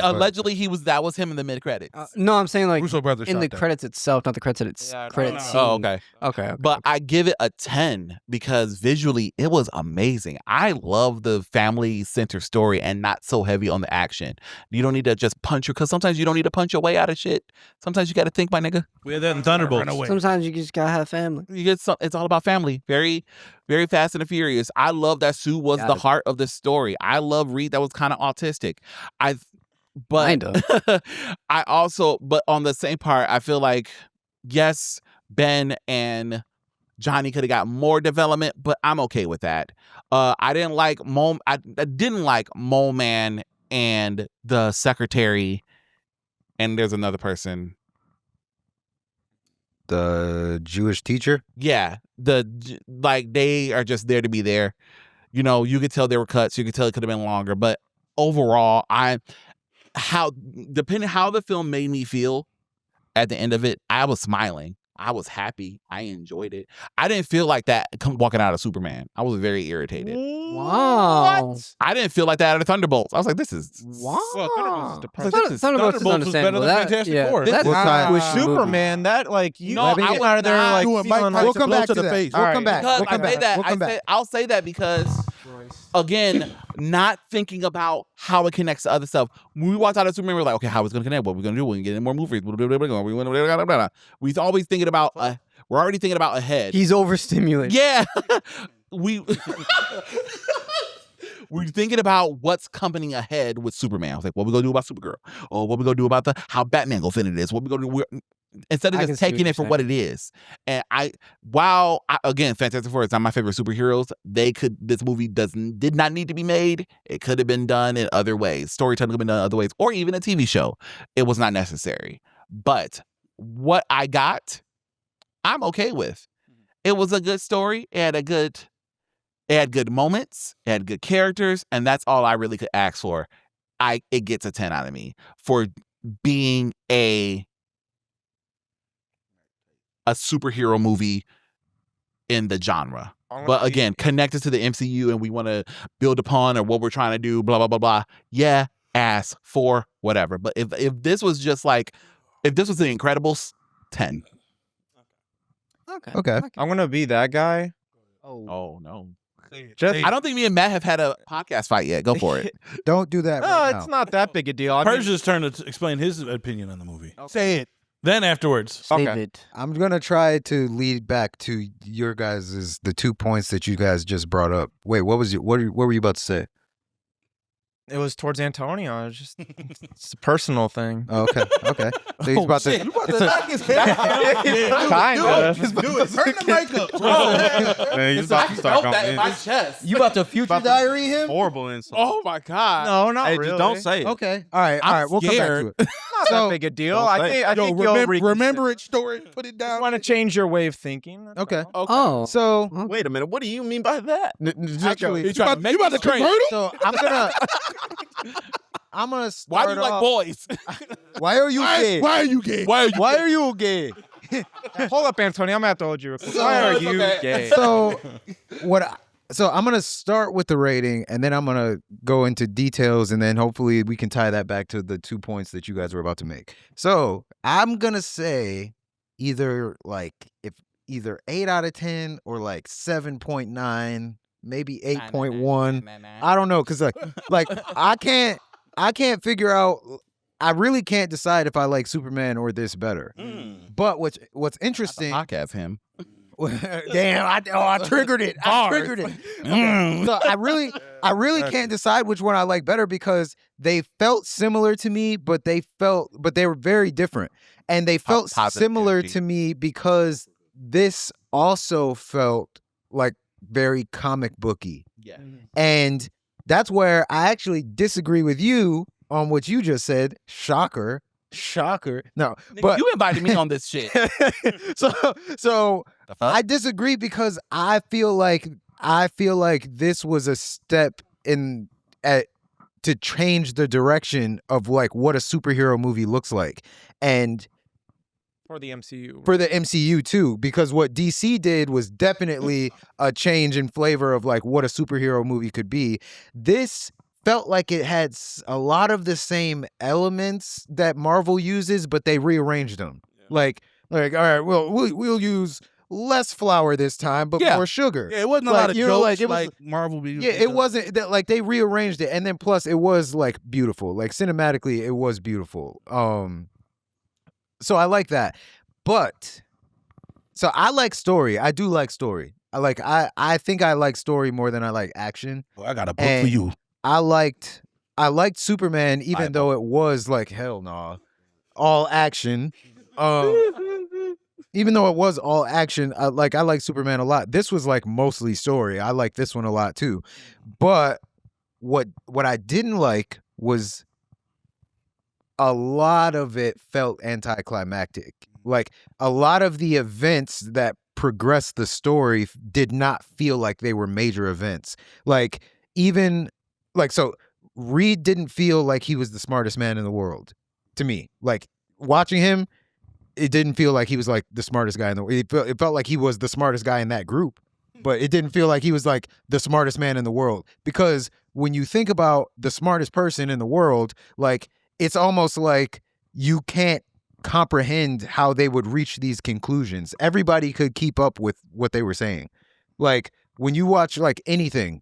Allegedly, that was him in the mid credits. No, I'm saying like Russo brothers in shot the that. credits itself, not the credits. Yeah, Credits. no. Scene. Oh, okay. Okay. But I give it a 10 because visually it was amazing. I love the family center story and not so heavy on the action. You don't need to just punch because sometimes you don't need to punch your way out of shit. Sometimes you got to think, my nigga. We had that in Thunderbolts. Run away. Sometimes you just gotta have family. It's all about family. Very, very Fast and the Furious. I love that Sue was the heart of the story. I love Reed that was kind of autistic. But on the same part, I feel like, yes, Ben and Johnny could have got more development, but I'm okay with that. I didn't like Mole Man and the secretary, and there's another person. The Jewish teacher? Yeah, they are just there to be there. You know, you could tell there were cuts. You could tell it could have been longer, but overall, depending how the film made me feel at the end of it, I was smiling. I was happy. I enjoyed it. I didn't feel like that walking out of Superman. I was very irritated. Wow. I didn't feel like that out of Thunderbolts. I was like, this is Wow. Well, Thunderbolts is depressing. Thunderbolts is Thunderbolts was understandable. better than Fantastic Four. That's What time? Squishy movie. Superman, that like you No, I I went was out of there not like doing feeling Mike like We'll come blow back to to the that. face. We'll All come right. back. because We'll come I say back. that. We'll come back. I'll say that because again, not thinking about how it connects to other stuff. When we walked out of Superman, we were like, okay, how is it going to connect? What are we going to do? We're going to get in more movies. We're always thinking about. We're already thinking about ahead. He's overstimulated. Yeah, we're thinking about what's coming ahead with Superman. I was like, what we gonna do about Supergirl? Or what we gonna do about how Batman gonna fit into this? What we gonna do? Instead of I can just see what taking you're it for saying. what it is. And again, Fantastic Four is not my favorite superheroes. This movie did not need to be made. It could have been done in other ways. Storytelling could have been done in other ways, or even a TV show. It was not necessary. But what I got, I'm okay with. It was a good story. It had good moments. It had good characters, and that's all I really could ask for. It gets a 10 out of me for being a superhero movie in the genre. but again, connected to the MCU and we want to build upon or what we're trying to do, blah, blah, blah, blah. Yeah, ass, 4, whatever. But if this was just like, if this was The Incredibles, 10. Okay. I'm gonna be that guy. Oh, no. Just I don't think me and Matt have had a podcast fight yet. Go for it. Don't do that right now. it's not that big a deal. I mean, Persia's turn to explain his opinion on the movie. Say it. Then afterwards, Save Okay. it. I'm gonna try to lead back to your guys' the 2 points that you guys just brought up. Wait, what were you about to say? it was towards Antonio. It's just it's a personal thing. Oh, okay. So he's about to. You about to knock his head out. Kinda. Do it. Turn the mic up. Man, he's about to start going in. chest. You about to future diary him? Horrible insult. Oh my God. No, not Hey, really. just don't say it. Okay. All right. We'll come back to it. Not that big a deal. Don't I say think. it. I think you'll remember it, story, put it down. want to change your way of thinking. That's Okay. all. Oh. So Wait a minute. What do you mean by that? actually, You about to convert him? so I'm gonna Why start do you like off. boys? Why are you gay? Why are you gay? Why are you gay? Hold up, Antonio. I'm gonna have to hold you. Real quick. Why are you gay? So so I'm gonna start with the rating, and then I'm gonna go into details, and then hopefully we can tie that back to the 2 points that you guys were about to make. So I'm gonna say either 8 out of 10 or like 7.9, maybe 8.1. I don't know, cause like I can't figure out. I really can't decide if I like Superman or this better. But what's interesting? Podcast him. Damn! I triggered it. I triggered it. So I really can't decide which one I like better because they felt similar to me, but they were very different, and they felt similar to me because this also felt like very comic booky, Yeah. and that's where I actually disagree with you on what you just said. Shocker. No, but You invited me on this shit. so The fuck? I disagree because I feel like this was a step to change the direction of like what a superhero movie looks like, and For the MCU. for the MCU too, because what DC did was definitely a change in flavor of like what a superhero movie could be. This felt like it had a lot of the same elements that Marvel uses, but they rearranged them. Like all right, we'll use less flour this time, but more sugar. Yeah, it wasn't a Like, lot of you jokes know, like, like, it was- Marvel. Yeah, it wasn't that like they rearranged it, and then plus it was like beautiful, like cinematically it was beautiful. So I like that, but so I like story. I do like story. I think I like story more than I like action. Oh, I got a book for And- you. I liked Superman, even though it was like hell nah, all action. Even though it was all action, I like Superman a lot. This was like mostly story. I like this one a lot too. But what I didn't like was a lot of it felt anticlimactic. Like a lot of the events that progressed the story did not feel like they were major events. Like even like so Reed didn't feel like he was the smartest man in the world to me. Like watching him, it didn't feel like he was like the smartest guy in the world. It felt like he was the smartest guy in that group, but it didn't feel like he was like the smartest man in the world. Because when you think about the smartest person in the world, like it's almost like you can't comprehend how they would reach these conclusions. Everybody could keep up with what they were saying. Like when you watch like anything,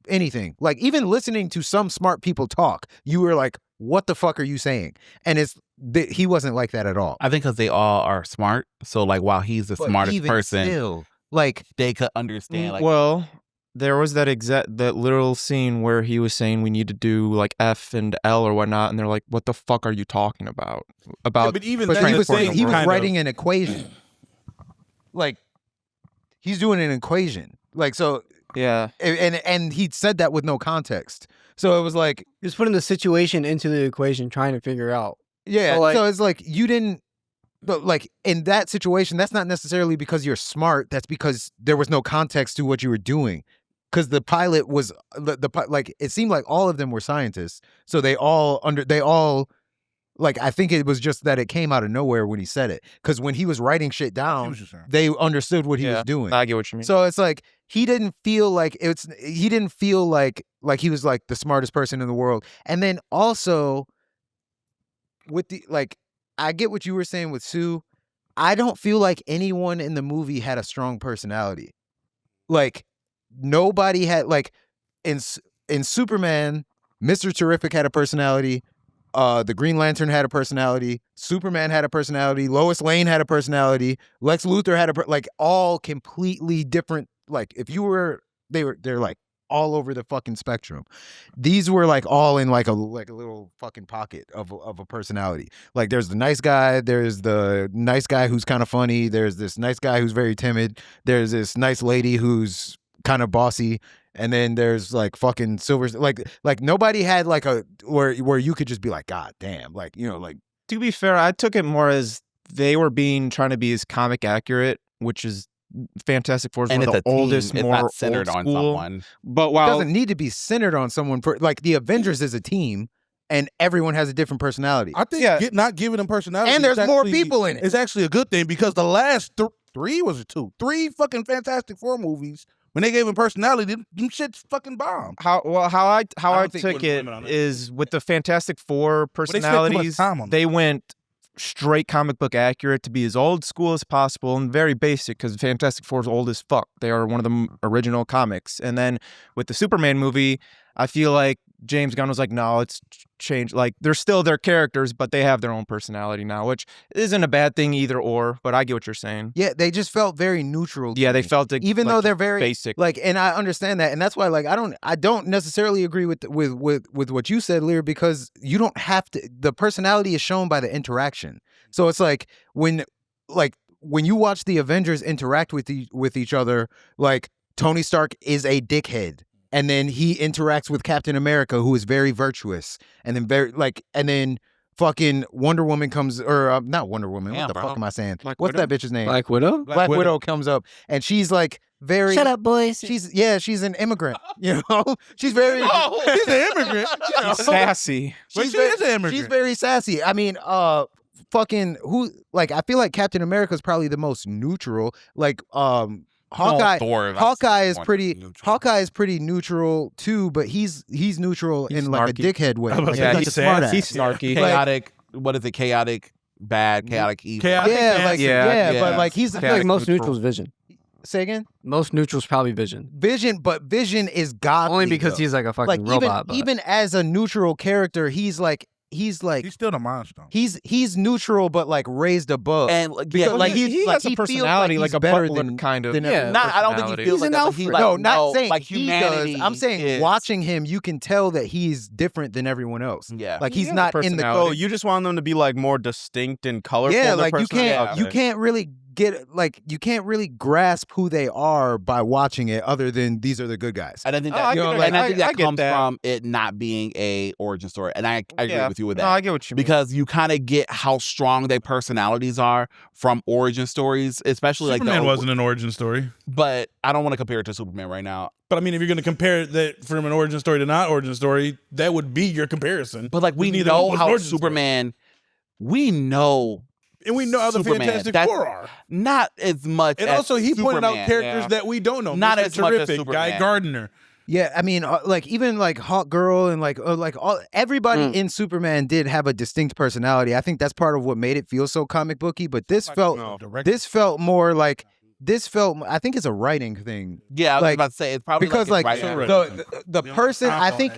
like even listening to some smart people talk, you were like, what the fuck are you saying? And he wasn't like that at all. I think because they all are smart. So like while he's the But smartest even person, still, like they could understand. Like Well, there was that literal scene where he was saying we need to do like F and L or whatnot, and they're like, "What the fuck are you talking about?" but even but then, he was the thing he was kind of- writing an equation. Like he's doing an equation. Like so Yeah, and he said that with no context. So it was like, Just putting the situation into the equation, trying to figure out. yeah. So, like- so it's like you didn't. But like in that situation, that's not necessarily because you're smart. That's because there was no context to what you were doing. Because the pilot was like it seemed like all of them were scientists. So they all like I think it was just that it came out of nowhere when he said it. Because when he was writing shit down, they understood what he was doing. I get what you mean. So it's like he didn't feel like he didn't feel like he was like the smartest person in the world. And then also with the like, I get what you were saying with Sue. I don't feel like anyone in the movie had a strong personality. Like nobody had like in Superman, Mr. Terrific had a personality. The Green Lantern had a personality. Superman had a personality. Lois Lane had a personality. Lex Luthor had like all completely different. Like if you were, they're like all over the fucking spectrum. These were like all in like a little fucking pocket of a personality. Like there's the nice guy. There's the nice guy who's kind of funny. There's this nice guy who's very timid. There's this nice lady who's kind of bossy. And then there's like fucking Silver, like nobody had like a where you could just be like, God damn, like, you know, like. To be fair, I took it more as they were trying to be as comic accurate, which is Fantastic Four is one of the oldest, it's more not centered old on school. someone. But It while doesn't need to be centered on someone. For like the Avengers is a team, and everyone has a different personality. I think not giving them personality, And there's is more actually- people in it. It's actually a good thing because the last three fucking Fantastic Four movies, when they gave him personality, them shit's fucking bomb. how I don't think took we're it limit on that. is with the Fantastic Four they spent too much personalities, time on they went straight comic book accurate to be as old school as possible and very basic because Fantastic Four is old as fuck. They are one of the original comics. And then with the Superman movie, I feel like James Gunn was like, no, it's changed. Like they're still their characters, but they have their own personality now, which isn't a bad thing either or, but I get what you're saying. Yeah, they just felt very neutral. to Yeah, they me. felt it, even like, though they're very basic. like, and I understand that, and that's why like I don't necessarily agree with what you said, Lear, because you don't have to. The personality is shown by the interaction. So it's like when you watch the Avengers interact with each other, like Tony Stark is a dickhead. And then he interacts with Captain America, who is very virtuous, and then fucking Wonder Woman comes, or not Wonder Woman. Damn, what the bro. fuck am I saying? Black What's Widow? that bitch's name? Black Widow? Black Widow comes up, and she's like very. Shut up, boys. She's an immigrant. You know, she's very. He's an immigrant. you know? Sassy. But she is an immigrant. She's very sassy. I mean, fucking who? Like, I feel like Captain America is probably the most neutral. Like, Hawkeye. Thor, that's Hawkeye is one pretty. neutral. Hawkeye is pretty neutral too, but he's neutral He's in like snarky. a dickhead way. I was about Like, to say, Yeah, he's he's a smart sassy. He's snarky. Chaotic. What is it? Chaotic bad, chaotic evil. Chaotic Yeah, bad. like Yeah, but yeah. like he's I feel like Chaotic most neutral. neutral's Vision. say again. Most neutral's probably Vision. Vision, but Vision is godly. Only because though. he's like a fucking like robot. but even as a neutral character, he's He's still the monster. he's neutral, but like raised above. And like, Because, yeah, like, he he has a feels like personality he's like a better butler than- kind of. than Yeah. everyone. not. I don't think he personality. feels He's like an that. But he Alfred. like No, not saying like he humanity. does. I'm saying is- watching him, you can tell that he's different than everyone else. Yeah. Like He he's has a not in the personality. So you just want them to be like more distinct and colorful. yeah, their like you personality? can't really get like you can't really grasp who they are by watching it, other than these are the good guys. And I think Oh, that, I get and it. I think that I get comes that. from it not being a origin story. And I agree Yeah. with you with No, that. I get what you mean. Because you kind of get how strong their personalities are from origin stories, especially Superman like the wasn't an origin story. But I don't want to compare it to Superman right now. But I mean, if you're going to compare that from an origin story to not origin story, that would be your comparison. But like we Neither know one was an how origin story. Superman, we know And we know how the Superman, Fantastic that's- Four are. not as much. And as also, he pointed out Superman. characters yeah. that we don't know. Not Mr. as much as Terrific, Guy Superman. Gardner. Yeah, I mean, like even like Hawk Girl and like all everybody in Superman did have a distinct personality. I think that's part of what made it feel so comic booky. But this felt more like this felt. I think it's a writing thing Yeah, I was like, about to say it's probably because like it's right. the person I think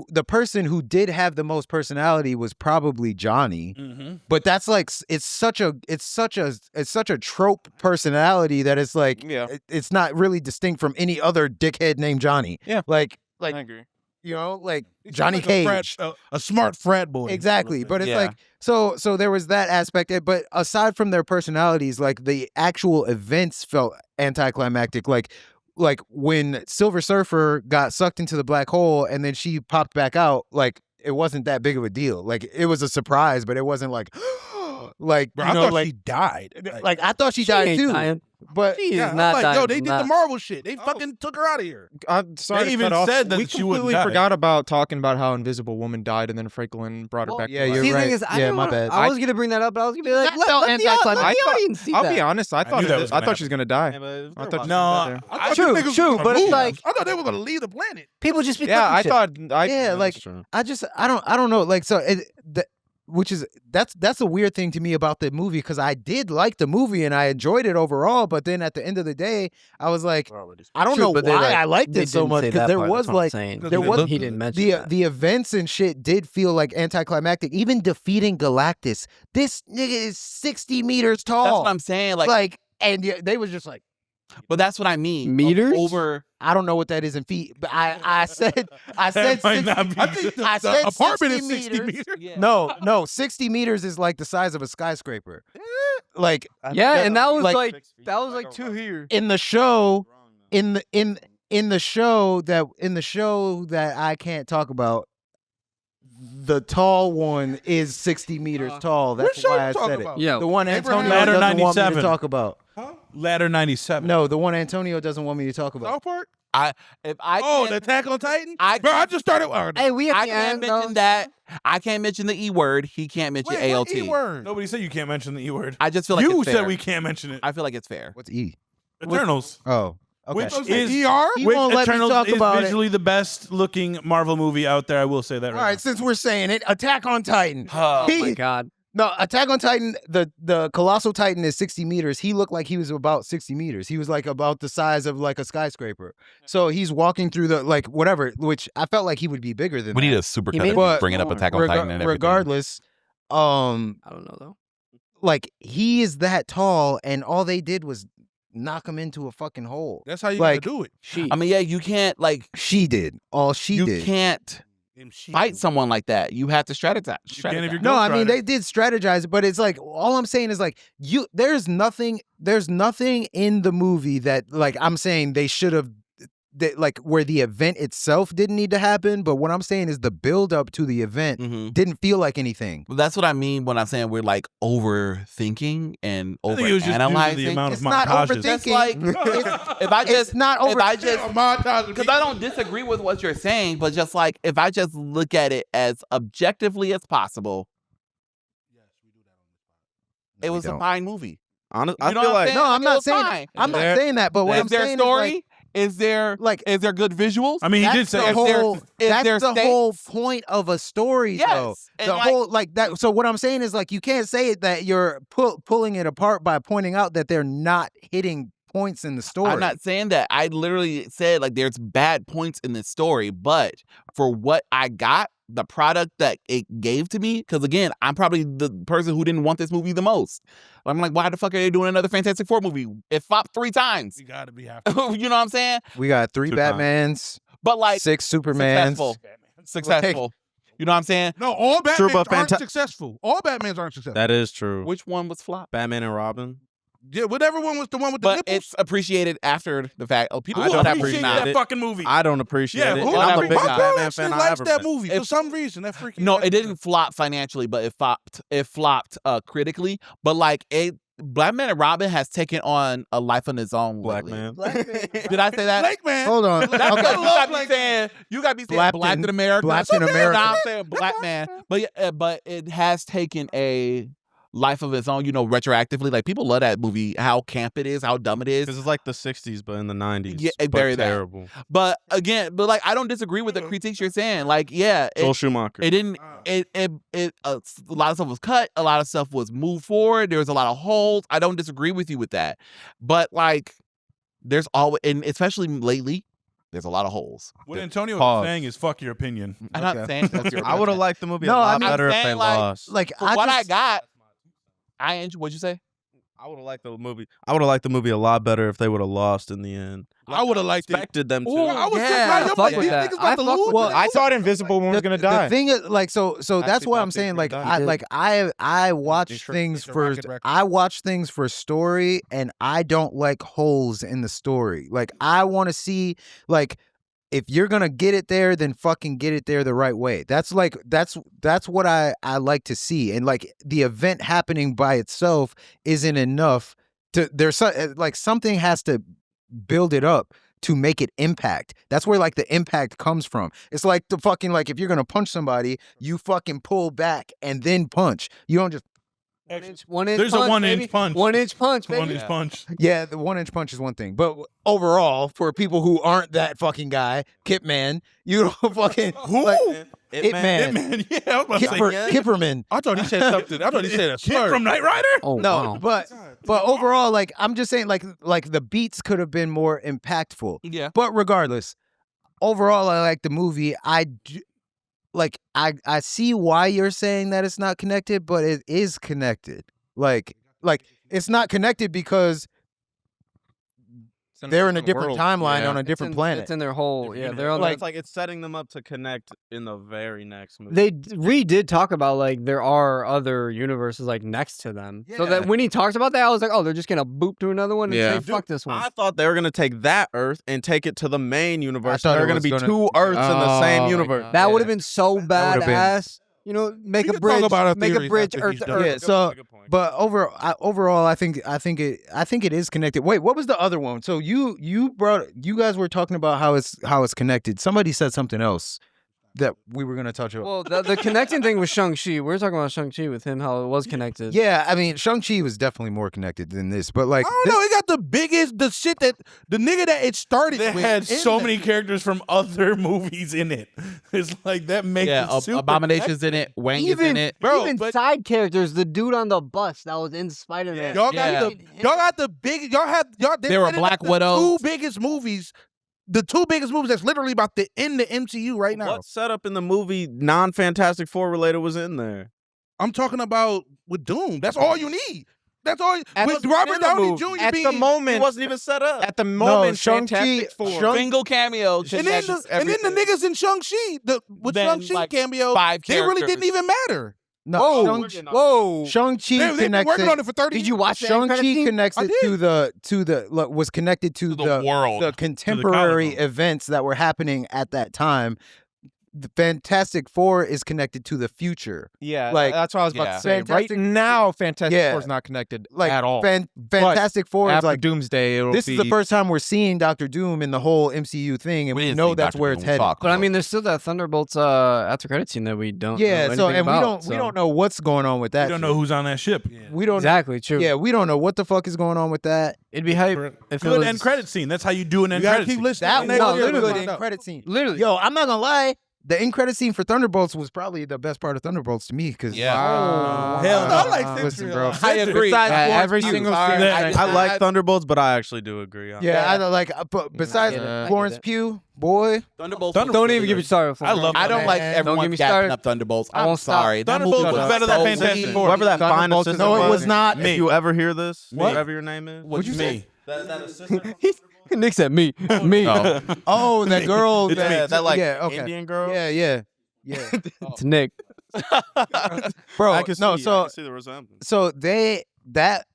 the person who did have the most personality was probably Johnny. Mm-hmm. But that's like it's such a trope personality that it's like Yeah. it's not really distinct from any other dickhead named Johnny. Yeah. like I agree. you know, like Johnny Cage. A smart frat boy. Exactly. But it's Yeah. like so there was that aspect. But aside from their personalities, like the actual events felt anticlimactic. Like when Silver Surfer got sucked into the black hole and then she popped back out, like it wasn't that big of a deal. Like it was a surprise, but it wasn't like like Bro, you I know, thought like she died. like I thought she died ain't too. dying. But She is Yeah, I'm not like, dying. yo, they did the Not- Marvel shit. They fucking took her out of here. I'm sorry They to even cut off. said that we she wouldn't completely die. forgot about talking about how Invisible Woman died, and then Franklin brought her back. yeah, to life. you're See, the right. thing is, I Yeah, didn't my wanna- bad. I was gonna bring that up, but I was gonna be like, That felt let the anticlimactic. audience see I'll that. be honest. I thought knew that was I gonna thought she was gonna die. I thought she was No, gonna die. I thought True, these niggas true, was gonna but it's move. like- I thought they were gonna leave the planet. People just be Yeah, I clicking shit. thought. Yeah, like That's true. I don't know. Like so, which is that's a weird thing to me about the movie because I did like the movie and I enjoyed it overall. But then at the end of the day, I was like, I don't True, know but they, why like, I liked they it so didn't much say because that there part, was that's what I'm like saying. there was he didn't mention that. the events and shit did feel like anticlimactic. Even defeating Galactus, this nigga is 60 meters tall. That's what I'm saying. Like, and they was just like, but that's what I mean. Meters? Over. I don't know what that is in feet, but I said That might 60, not be I think I the said apartment 60 is 60 meters. meters. No, 60 meters is like the size of a skyscraper. Like Yeah, and that was like- like 2 here. in the show, in the show that I can't talk about, the tall one is 60 meters tall. That's Which show why you I talking said it. about? Yeah. The one Antonio Ladder doesn't want me to 97. talk about. Ladder 97. No, the one Antonio doesn't want me to talk about. South Park? If I Oh, can't- the Attack on Titan? I Bro, I just started. Oh, Hey, we at I the can't end. mention that. I can't mention the E word. He can't mention wait, what ALT. E-word? Nobody said you can't mention the E word. I just feel like You it's said fair. we can't mention it. I feel like it's fair. What's E? Eternals. Oh, okay. Which Those is ER? He which won't let me Eternals talk is about it. visually the best looking Marvel movie out there. I will say that All right right, since we're saying it, Attack on Titan. Oh, Oh my god. No, Attack on Titan, the Colossal Titan is 60 meters. He looked like he was about 60 meters. He was like about the size of like a skyscraper. So he's walking through the, like, whatever, which I felt like he would be bigger than We need that. a super He cut made of it But bringing up smaller. Attack on Titan and everything. Regardless, I don't know though. like, he is that tall, and all they did was knock him into a fucking hole. That's how you Like- gotta do it. She. I mean, yeah, you can't like She did. All she you did. can't fight someone like that. You have to strategize. You can if you're No, I Ghost mean Rider. they did strategize, but it's like all I'm saying is like there's nothing in the movie that like I'm saying they should have that like where the event itself didn't need to happen, but what I'm saying is the build up to the event hmm didn't feel like anything. That's what I mean when I'm saying we're like overthinking and I think it was just due to the overanalyzing. amount of It's not montages. Just overthinking. like if I It's just not over. if I just montage because I don't disagree with what you're saying, but just like if I just look at it as objectively as possible, it was a fine movie. Honest, You I know feel what I'm like saying? No, I'm It not was saying fine. I'm not There- saying that, but what Is I'm there saying story? is Is there like is there good visuals? I mean, he did that's say the if there- whole if that's there's the whole stakes- point of a story though. Yes. And The like- whole like that. So what I'm saying is like you can't say it that you're pulling it apart by pointing out that they're not hitting points in the story. I'm not saying that. I literally said like there's bad points in this story, but for what I got, the product that it gave to me, because again, I'm probably the person who didn't want this movie the most. I'm like, why the fuck are they doing another Fantastic Four movie? It flopped 3 times. You gotta be happy. You know what I'm saying? We got 3 Two times. Batmans, But like 6 Supermans. successful. You know what I'm saying? No, all True, Batmans but aren't fanta- successful. All Batmans aren't successful. that is true. Which one was flop? Batman and Robin. Yeah, whatever one was the one with the But nipples. it's appreciated after the fact. Oh, people I love don't that movie appreciate now. that fucking movie. I don't appreciate Yeah, it. who- and I'm the my biggest girl Batman actually fan I likes ever that been. movie for some reason. That freaking No, it didn't flop financially, but it flopped critically. But like Black Man and Robin has taken on a life on its own. Black lately. man. Did I say that? Blake man. Hold on. That's what Okay. you got me saying. You got me saying Black Black in- in America. Black in America. Now I'm saying Black Man. But but it has taken a life of its own. You know, retroactively. Like people love that movie. How camp it is. How dumb it is. Because it's like the 60s, but in the 90s. Yeah, but very bad. terrible. But again, like I don't disagree with the critiques you're saying. Like yeah, Joel Schumacher. it didn't. It a lot of stuff was cut. A lot of stuff was moved forward. There was a lot of holes. I don't disagree with you with that. But like, there's always, and especially lately, there's a lot of holes. What Antonio Pause. was saying is fuck your opinion. I'm not saying that's your. I would have liked the movie No, a I lot mean- better if I'm they saying, like- lost. Like For what I just- got, I enjoy. What'd you say? I would have liked the movie. I would have liked the movie a lot better if they would have lost in the end. I would have liked it. Expected them to. Ooh, I was yeah, just like, I yo, fuck like, with these that. niggas I about to fuck lose. with Well, that. I thought Invisible Woman was gonna die. The thing is, like, so that's Actually what thought I'm they saying. were Like, gonna die. I watch It's things a for rocket record. I watch things for story, and I don't like holes in the story. Like, I want to see like. If you're gonna get it there, then fucking get it there the right way. That's like that's what I like to see. And like the event happening by itself isn't enough there's like something has to build it up to make it impact. That's where like the impact comes from. It's like the fucking like if you're gonna punch somebody, you fucking pull back and then punch. You don't just One inch There's punch, a 1 baby. inch punch. 1 inch punch, baby. 1 inch punch. yeah, the 1 inch punch is one thing, but overall, for people who aren't that fucking guy, Kip Man, you don't fucking Who? like, It man. Man, yeah, I was about to say. Kipperman. I thought he said something. I thought he said a Kid slur. from Knight Rider? Oh, No, wow. but overall, like I'm just saying, like the beats could have been more impactful. Yeah. But regardless, overall, I like the movie. I see why you're saying that it's not connected, but it is connected. Like it's not connected because they're in a different timeline on a different planet. It's in their whole, yeah. They're on Like, like it's like it's setting them up to connect in the very next movie. they did talk about like there are other universes like next to them. So that when he talked about that, I was like, oh, they're just gonna boop to another one and Yeah. say fuck this one. I thought they were gonna take that Earth and take it to the main universe. thought There it are gonna was be gonna- 2 Earths in the Oh same my universe. God. That would have Yeah. been so would've been- badass. You know, make We a can bridge, talk about our make a theories bridge after Earth he's to done. Earth. Yeah, so Good point. but overall, I think it is connected. Wait, what was the other one? So you guys were talking about how it's connected. Somebody said something else that we were gonna touch on. Well, the connecting thing was Shang-Chi. We were talking about Shang-Chi with him, how it was connected. Yeah, I mean Shang-Chi was definitely more connected than this, but like I don't know. It got the shit that the nigga that it started They with. had in so the- many characters from other movies in it. It's like that makes Yeah, it super Abomination's in it. Wang is in it. Bro, even but- side characters, the dude on the bus that was in Spider-Man. Y'all Yeah. got the big. Y'all have y'all. There were ended Black up the Widows. Two biggest movies. The two biggest movies that's literally about to end the MCU right now. What setup in the movie non-Fantastic Four related was in there? I'm talking about with Doom. That's all you need. That's all. At With the- Robert in the Downey movie. Jr. At being the moment, It wasn't even set up. at the moment, Shang-Chi- Fantastic Four. Shang- Single cameo. and then the niggas in Shang-Chi, with Then, Shang-Chi like, cameo, 5 they really characters. didn't even matter. no, Whoa. Shang-Chi They've been connects working it. on it for 30 Did years. you watch the end credit Shang-Chi scene? connects I it to the was connected to the world. the contemporary comic book. events that were happening at that time. The Fantastic Four is connected to the future. Yeah, Like, that's what I was about yeah. to say. Right Fantastic- now, Fantastic Yeah. Four is not connected Like at all. Fantastic Four is After like Doomsday, it'll this be is the first time we're seeing Doctor Doom in the whole MCU thing, and we didn't know see that's Dr. where Doom. it's We headed. saw But I Cloak. mean, there's still that Thunderbolts after credit scene that we don't. Yeah, know so anything and about, we don't know what's going on with that. We don't know shit. who's on that ship. We don't exactly true. Yeah, we don't know what the fuck is going on with that. It'd be hype if it Good was end credit scene. That's how you do an You end gotta credit keep scene. listening. That And was they a will good find end out. credit scene. Literally. Yo, I'm not gonna lie. The end credit scene for Thunderbolts was probably the best part of Thunderbolts to me because Yeah. Hell no. I like listen, Century bro. a lot. I agree. Besides Florence every Pugh. single Sorry. scene. Yeah. I like Thunderbolts, but I actually do agree on Yeah, that. I don't like. But besides I get it. I get Florence it. Pugh, boy, Thunderbolts. Don't even get me started. I love I don't like Man, everyone get me gapping started. up Thunderbolts. I I'm won't stop. sorry. That Thunderbolts movie was was better than so Fantastic weak. Four. Whoever that fine Thunderbolts is assistant no, it was was not. If you ever hear this, What? whatever your name is, What'd you say? that assistant. Nick said me. Me. Oh. Oh, that girl. It's me. That like yeah, okay. Indian girl. Yeah. It's Nick. Bro, I can see, no, I so can see the resemblance. so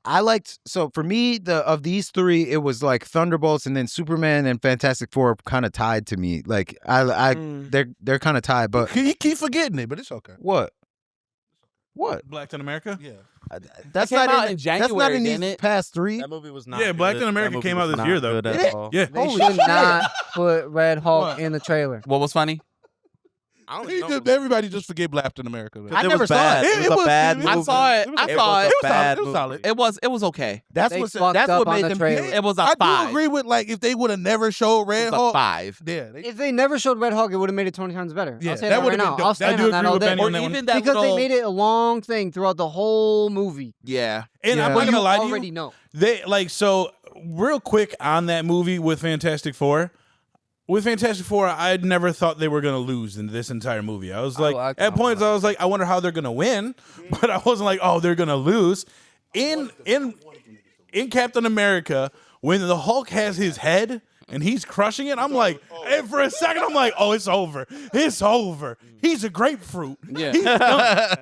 I liked. So for me, of these three, it was like Thunderbolts and then Superman and Fantastic Four kind of tied to me. Like they're kind of tied. But You keep forgetting it, but it's okay. what? What? Black in America? Yeah. That's came not out in in that's not January, in these didn't it? past three. That movie was not. Yeah, Black good. in America That movie came out was this not year, though. good at Did it? all. Yeah. They should not put Red Hulk in the trailer. What was funny? I don't He know. just- everybody just forget Captain America. Man. I It never was saw bad. it. It was a bad movie. I saw it. I saw it. was a bad It was solid. movie. It was okay. That's They what fucked that's up what on made the them. trailer. It was a I 5. do agree with like if they would have never showed It Red was a Hulk. 5. Yeah, If they never showed Red Hulk, it would have made it 20 times better. Yeah, I'll say that that, would've right been now. dope. I'll I stand do on that agree all with day. Benny Or on that one. even that Because little, they made it a long thing throughout the whole movie. Yeah. And Yeah. I'm not You gonna lie to already you. know. They like so real quick on that movie with Fantastic Four. With Fantastic Four, I'd never thought they were gonna lose in this entire movie. I was like, I at points, I was like, I wonder how they're gonna win, but I wasn't like, oh, they're gonna lose. In Captain America, when the Hulk has his head and he's crushing it, I'm like, and for a second, I'm like, oh, it's over. It's over. He's a grapefruit. Yeah. He's done.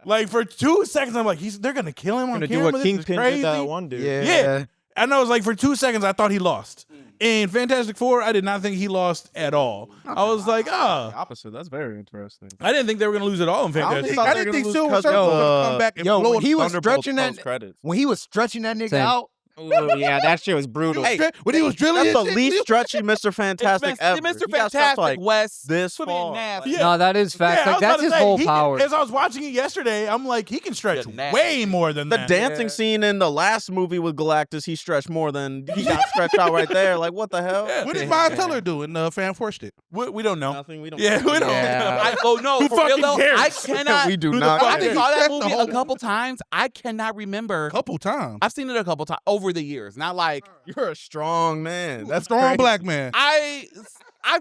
Like for 2 seconds, I'm like, they're gonna kill him on Gonna do camera. what This is Kingpin crazy. did that one dude. Yeah. And I was like, for 2 seconds, I thought he lost. In Fantastic Four, I did not think he lost at all. I was like, Opposite. That's very interesting. I didn't think they were going to lose at all in Fantastic Four. I didn't think Silver Surfer was gonna come back and Yo, blow when it. he was Thunderbolts stretching that, post-credits. when he was stretching that nigga Same. out, Ooh, yeah, that shit was brutal. Hey, when he was drilling That's the his shit, least stretchy Mr. Fantastic ever. Mr. He got stretched Fantastic like West this put me in far. nasty. Yeah. No, that is facts. I Like was about that's to his say, whole he- power. As I was watching it yesterday, I'm like, he can stretch Yeah, nasty. way more than The that. dancing scene in the last movie with Galactus, he stretched more than he got stretched out right there. Like, what the hell? what did Miles Teller do in Fan Forced It? We don't know. Nothing. We don't. Yeah, we don't. Yeah. No, Who for real fucking though, cares? I cannot. We do Who the not. fuck I cares? saw that That's the movie whole- a couple times. I cannot remember. A couple times. I've seen it a couple times over the years. Not like You're a strong man. That's Strong crazy. black man. I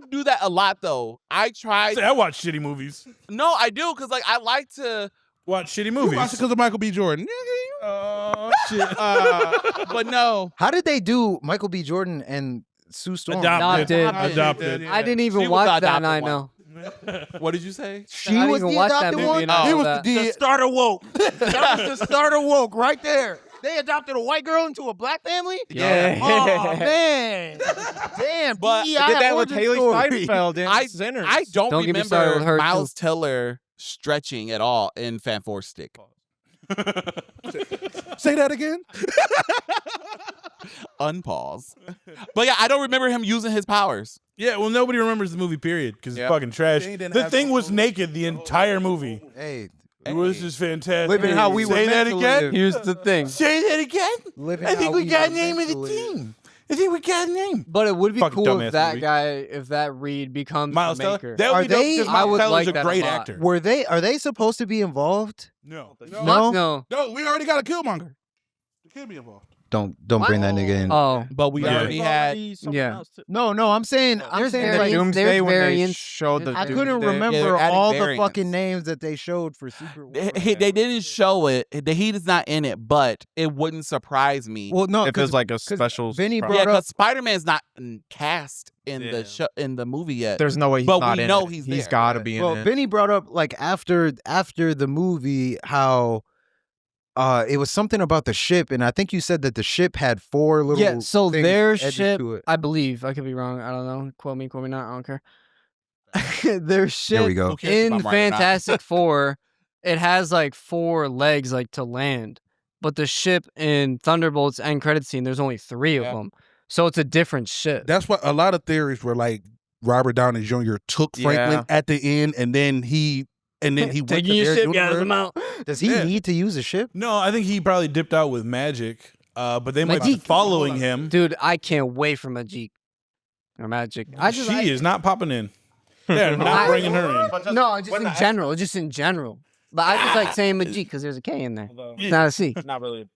do that a lot though. I try. Say, I watch shitty movies. No, I do because like I like to. Watch shitty You movies. watched it because of Michael B. Jordan. Oh shit. But no, How did they do Michael B. Jordan and Sue Storm? Adopted. Adopted. I didn't She even was watch the that, and I adopted know. what did you say? She I didn't was even the watch that adopted movie, one. and I He know was that. the starter woke. That was the starter woke right there. They adopted a white girl into a black family? Yeah. Oh, man. Damn. But DEI Did that with origin Haley story. Steinfeld in I Sinners. I don't Don't get me started with remember her, too. Miles Teller stretching at all in Fan Four Stick. Say that again. Unpause. But yeah, I don't remember him using his powers. Yeah, well, nobody remembers the movie, period, because Yep. it's fucking trash. They didn't The have thing no was movie. naked the entire movie. Hey, It was just fantastic. Living how we were Say that meant to again. live. Here's the thing. Say that again. living I think how we got a were name of meant the to live. team. I think we got a name. But it would be Fucking cool dumbass if that movie. guy, if that Reed becomes Miles the Teller. maker. That would Are be dope they- because I Miles would Teller's like a that a great lot. actor. Are they supposed to be involved? No. No? No. No, we already got a Killmonger. The kid be involved. Don't bring that nigga in. Oh. But we Yeah. already had. Yeah. No, I'm saying There's like, variants. Doomsday There's when they variants. showed the I couldn't Doomsday. remember they're adding all the variants. fucking names that they showed for Secret War. They didn't show it. The heat is not in it, but it wouldn't surprise me. Well, no, If it's like a special. Vinny surprise. yeah, brought up- because Spider-Man's not cast in Yeah. the show in the movie yet. There's no way he's But not we in know it. he's He's there. got to be in well, it. Vinny brought up like after the movie how it was something about the ship, and I think you said that the ship had 4 little Yeah, so things their edges ship, to it. I believe, I could be wrong. I don't know. Quote me not. I don't care. Their ship There we go. Who cares if in I'm right or not? Fantastic Four, it has like 4 legs like to land, but the ship in Thunderbolts end credit scene, there's only 3 of Yeah. them, so it's a different ship. That's what a lot of theories were like. Robert Downey Jr. took Franklin Yeah. at the end, and then he went Taking to your their ship, guys, universe. I'm out. Does he Yeah. need to use a ship? No, I think he probably dipped out with Magic, but they might be Magic. following him. Dude, I can't wait for Magic or Magic. She is not popping in. They're not I- bringing her in. No, just in general, just in general. But I just like saying Magic because there's a K in there, Yeah. not a C. Not really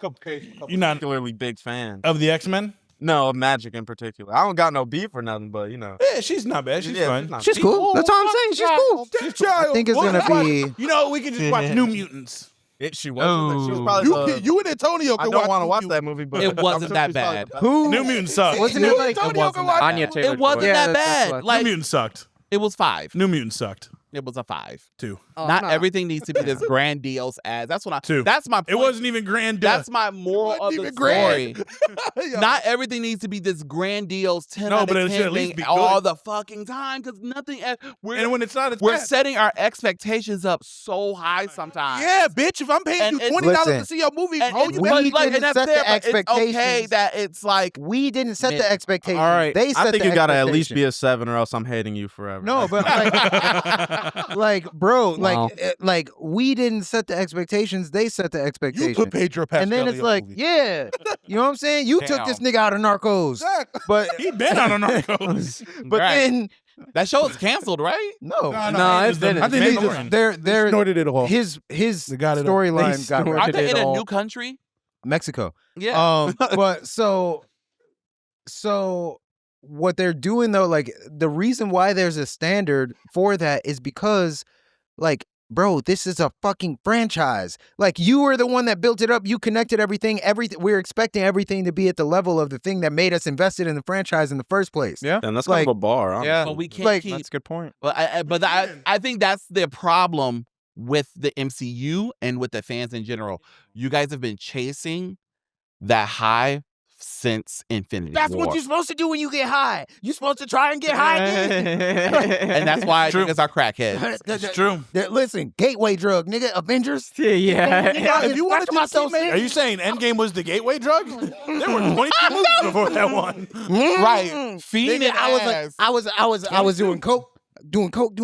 You're not particularly big fan. of the X-Men? No, of Magic in particular. I don't got no beef or nothing, but you know. Yeah, she's not bad. She's Yeah, fine. she's not She's cool. That's all I'm saying. She's cool. I think it's gonna be. You know, we can just watch New Mutants. She was. She was probably. You and Antonio I can don't want to New watch Mutants. that movie, but It I'm wasn't sure that she's probably bad. the best. Who? New Mutants sucked. Wasn't it like Antonio can watch Anya that. Taylor. It wasn't Yeah, that that's bad. what- New Like Mutants sucked. it was 5. New Mutants sucked It was a 5. too. Not everything needs to be this grandiose as. That's what I. 2. That's my. Point. It wasn't even grand. That's my moral of the even story. grand. Yeah. Not everything needs to be this grandiose 10 No, out but of it 10 should at least thing be all good. the fucking time because nothing. and when it's not, it's we're bad. setting our expectations up so high sometimes. Yeah, bitch. If I'm paying And you it- $20 Listen. to see your movie, And, oh, it's, you we but, better. like, didn't and that's set the fair, but it's okay expectations. that it's like We didn't set Man. the expectations. All right. They set I think the you gotta at least expectations. be a 7, or else I'm hating you forever. No, but like, bro, Wow. like we didn't set the expectations. They set the You expectations. put Pedro Pascal And then in it's your like, movie. yeah, you know what I'm saying? You took this nigga out of Narcos, Exactly. but He been on a Narcos. but Right. then that show is canceled, right? no, No, it's finished. I think they Mandalorian. just they're snorted it all. his They got it all. storyline They got snorted Aren't they it in a all. new country? Mexico. Yeah. But so what they're doing though, like the reason why there's a standard for that is because, like, bro, this is a fucking franchise. Like, you were the one that built it up. You connected everything. We're expecting everything to be at the level of the thing that made us invested in the franchise in the first place. Yeah. And that's Like- kind of a bar. Honestly. Yeah. but we can't like- keep. That's a good point. But I think that's the problem with the MCU and with the fans in general. You guys have been chasing that high since Infinity That's War. what you're supposed to do when you get high. You're supposed to try and get high again. And that's why niggas are crackheads. It's true. Listen, gateway drug, nigga. Avengers. Yeah. Nigga, If you wanted to myself are you saying Endgame was the gateway drug? There were 22 movies before that one. Right. Fiending Nigga, ass. I was doing coke. Doing coke.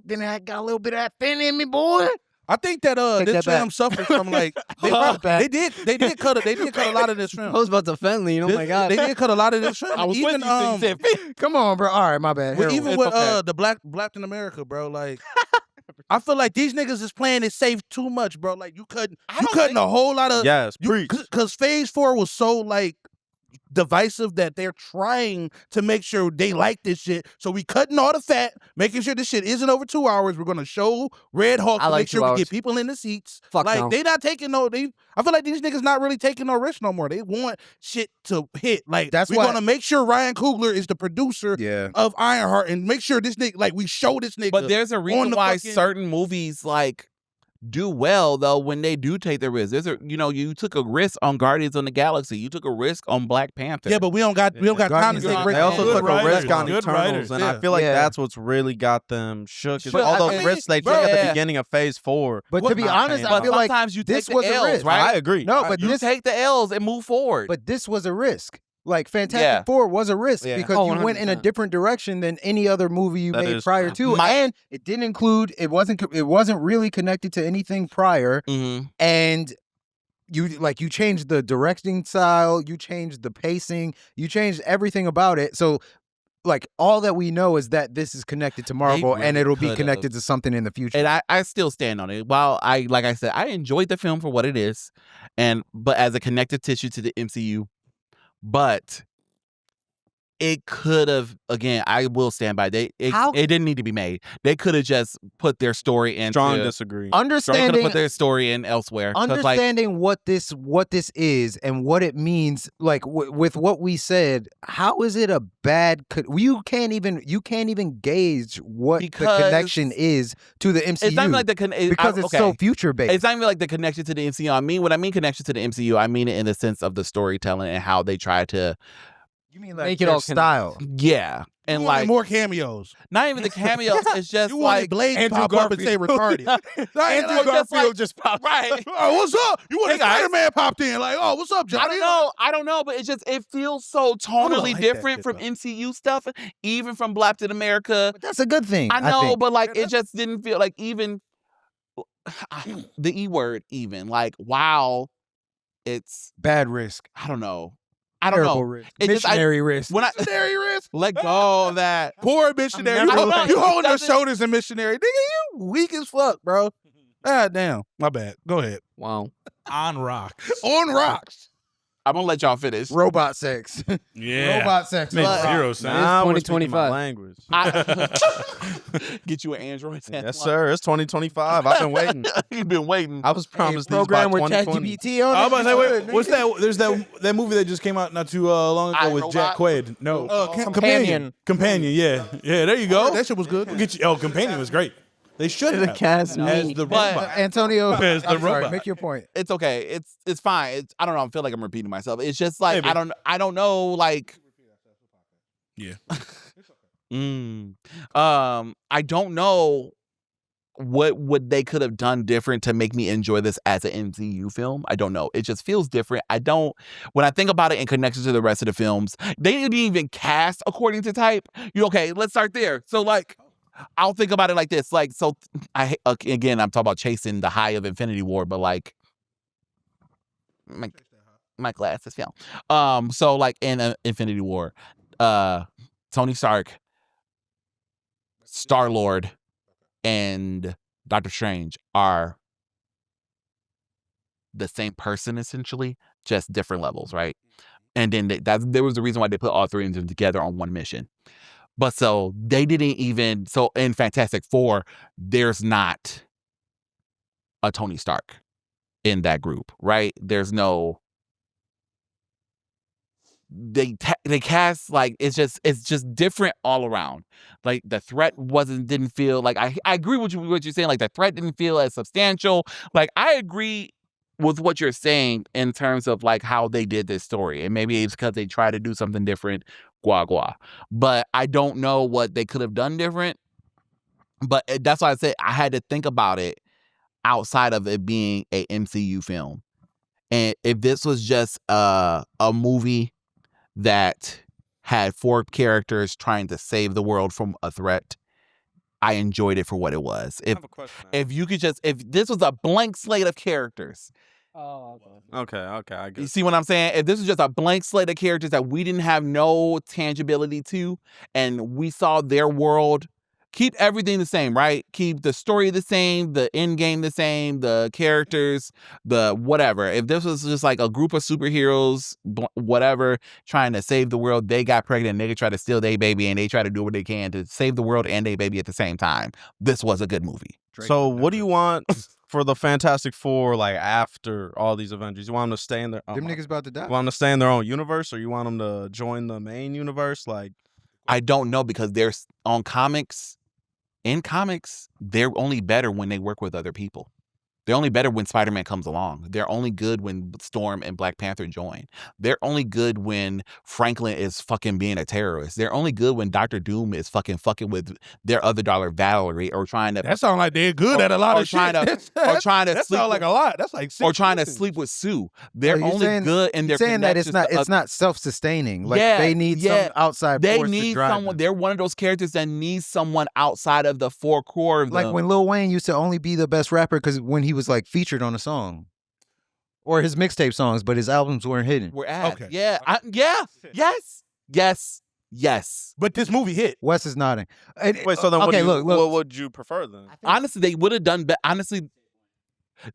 Then I got a little bit of that fin in me, boy. I think that Take this that back. film suffers from like they did cut a lot of this film. I was about to Fenley. Oh my god. They did cut a lot of this film. I was even with you. Come on, bro. All right, my bad. Well, Heroin. even It's with okay. the Black in America, bro, like I feel like these niggas is playing it safe too much, bro. Like you cutting a whole lot of Yes, preach. because Phase 4 was so like divisive that they're trying to make sure they like this shit. So we cutting all the fat, making sure this shit isn't over 2 hours. We're gonna show Red Hawk I to like make sure 2 we hours. get people in the seats. Fuck like no. they not taking no. I feel like these niggas not really taking no risk no more. They want shit to hit. Like That's we're why- gonna make sure Ryan Coogler is the producer Yeah. of Ironheart and make sure this nigga like we show this nigga. But there's a reason the why fucking- certain movies like do well though when they do take the risk. There's you took a risk on Guardians of the Galaxy. You took a risk on Black Panther. Yeah, but we don't got time to Guardians take of risks. They also Good took a writers, risk on good Eternals, writers, and yeah. I feel like Yeah. that's what's really got them shook. Is But all I those mean, risks they took bro, at the yeah. beginning of Phase 4. But was to be not honest, paying I but off. feel like sometimes you this take was the a L's, risk. right? I agree. No, but You this take the L's and move forward. But this was a risk. Like Fantastic Yeah. Four was a risk Yeah. because Oh, you went in a 100%. different direction than any other movie you That made is prior true. to, and it didn't include. It wasn't really connected to anything prior, Mhm. and you changed the directing style, you changed the pacing, you changed everything about it. So. Like all that we know is that this is connected to Marvel, and really it'll be could've. connected to something in the future. And I still stand on it. While like I said, I enjoyed the film for what it is, but as a connective tissue to the MCU, but it could have, again, I will stand by it didn't need to be made. They could have just put their story in. Strong disagree. They could have Understanding put their story in elsewhere. 'Cause, like, understanding what this is and what it means, like with what we said, how is it a bad? You can't even gauge what Because the connection is to the MCU it's not even like because it's so future based. It's not even like the connection to the MCU. When I mean connection to the MCU, I mean it in the sense of the storytelling and how they try to, You mean like Make it their all style? yeah, and You wanted like more cameos. not even the cameos. It's just You wanted like Blade to Andrew pop up and say retarded. Andrew just Garfield like- just popped. right. Oh, what's up? You wanted Hey, guys. Spider-Man popped in. Like, oh, what's up, Johnny? I don't know, but it feels so tonally like that different shit, from though. MCU stuff, even from Black in America. But that's a good thing. I know, think. but like it just didn't feel like even the E word. Even like wow, it's Bad risk. I don't know. Terrible risk. It just- Missionary risk. When I Missionary risk. let go of that. Poor missionary. I'm never- You holding your Doesn't- shoulders and missionary. Nigga, you weak as fuck, bro. God damn. My bad. Go ahead. Wow. On rocks. On rocks. I'm gonna let y'all finish. Robot sex. Yeah. Robot sex. Makes But- zero sense. Now we're speaking 2025. my language. Get you an Android. Yes, sir. It's 2025. I've been waiting. You've been waiting. I was promised these by program with 2020. ChatGPT on it. I was about to say, Good, wait, what's nigga. that? There's that movie that just came out not too long ago with iRobot? Jack Quaid. No, Companion. Companion. Yeah, yeah. There you go. That shit was good. We'll get you. Oh, Companion was great. They should The have cast as me. the But- robot. Antonio, As the I'm sorry, robot. make your point. It's okay. It's fine. I don't know. I feel like I'm repeating myself. It's just like Maybe. I don't know. Like Yeah. I don't know what they could have done different to make me enjoy this as an MCU film. I don't know. It just feels different. When I think about it in connection to the rest of the films, they didn't even cast according to type. Okay, let's start there. So like, I'll think about it like this. Like, so I'm talking about chasing the high of Infinity War, but like, my glasses fell. So like in Infinity War, Tony Stark, Star-Lord, and Doctor Strange are the same person essentially, just different levels, right? And then there was the reason why they put all three of them together on one mission. But so they didn't even, so in Fantastic Four, there's not a Tony Stark in that group, right? There's no, they cast like, it's just different all around. Like the threat didn't feel like, I agree with what you're saying. Like the threat didn't feel as substantial. Like I agree with what you're saying in terms of like how they did this story, and maybe it's because they tried to do something different, but I don't know what they could have done different. But that's why I said I had to think about it outside of it being a MCU film. And if this was just a movie that had 4 characters trying to save the world from a threat, I enjoyed it for what it was. I have a question. If this was a blank slate of characters. Oh, Okay, I You guess. see what I'm saying? If this was just a blank slate of characters that we didn't have no tangibility to, and we saw their world, keep everything the same, right? Keep the story the same, the end game the same, the characters, the whatever. If this was just like a group of superheroes, whatever, trying to save the world, they got pregnant, they try to steal their baby, and they try to do what they can to save the world and their baby at the same time. This was a good movie. So what do you want for the Fantastic Four, like after all these Avengers? You want them to stay in their Them niggas about to die. you want them to stay in their own universe, or you want them to join the main universe? Like, I don't know, because they're on comics. In comics, they're only better when they work with other people. They're only better when Spider-Man comes along. They're only good when Storm and Black Panther join. They're only good when Franklin is fucking being a terrorist. They're only good when Dr. Doom is fucking with their other daughter Valerie, or trying to That sound like they're good at a lot of shit. or trying to That sleep sound like with, a lot. That's like 6 or trying to seasons. sleep with Sue. They're you're only saying- good in their saying that it's connections to not self-sustaining. Like Yeah, they need yeah. some outside They force to need drive someone. them. They're one of those characters that needs someone outside of the 4 core of Like them. when Lil Wayne used to only be the best rapper because when he was like featured on a song, or his mixtape songs, but his albums weren't hitting. We're at. Okay. Yeah. Yes. But this movie hit. Wes is nodding. wait, so then what, okay, do you, look. what would you prefer then? Honestly, they would have done better. Honestly,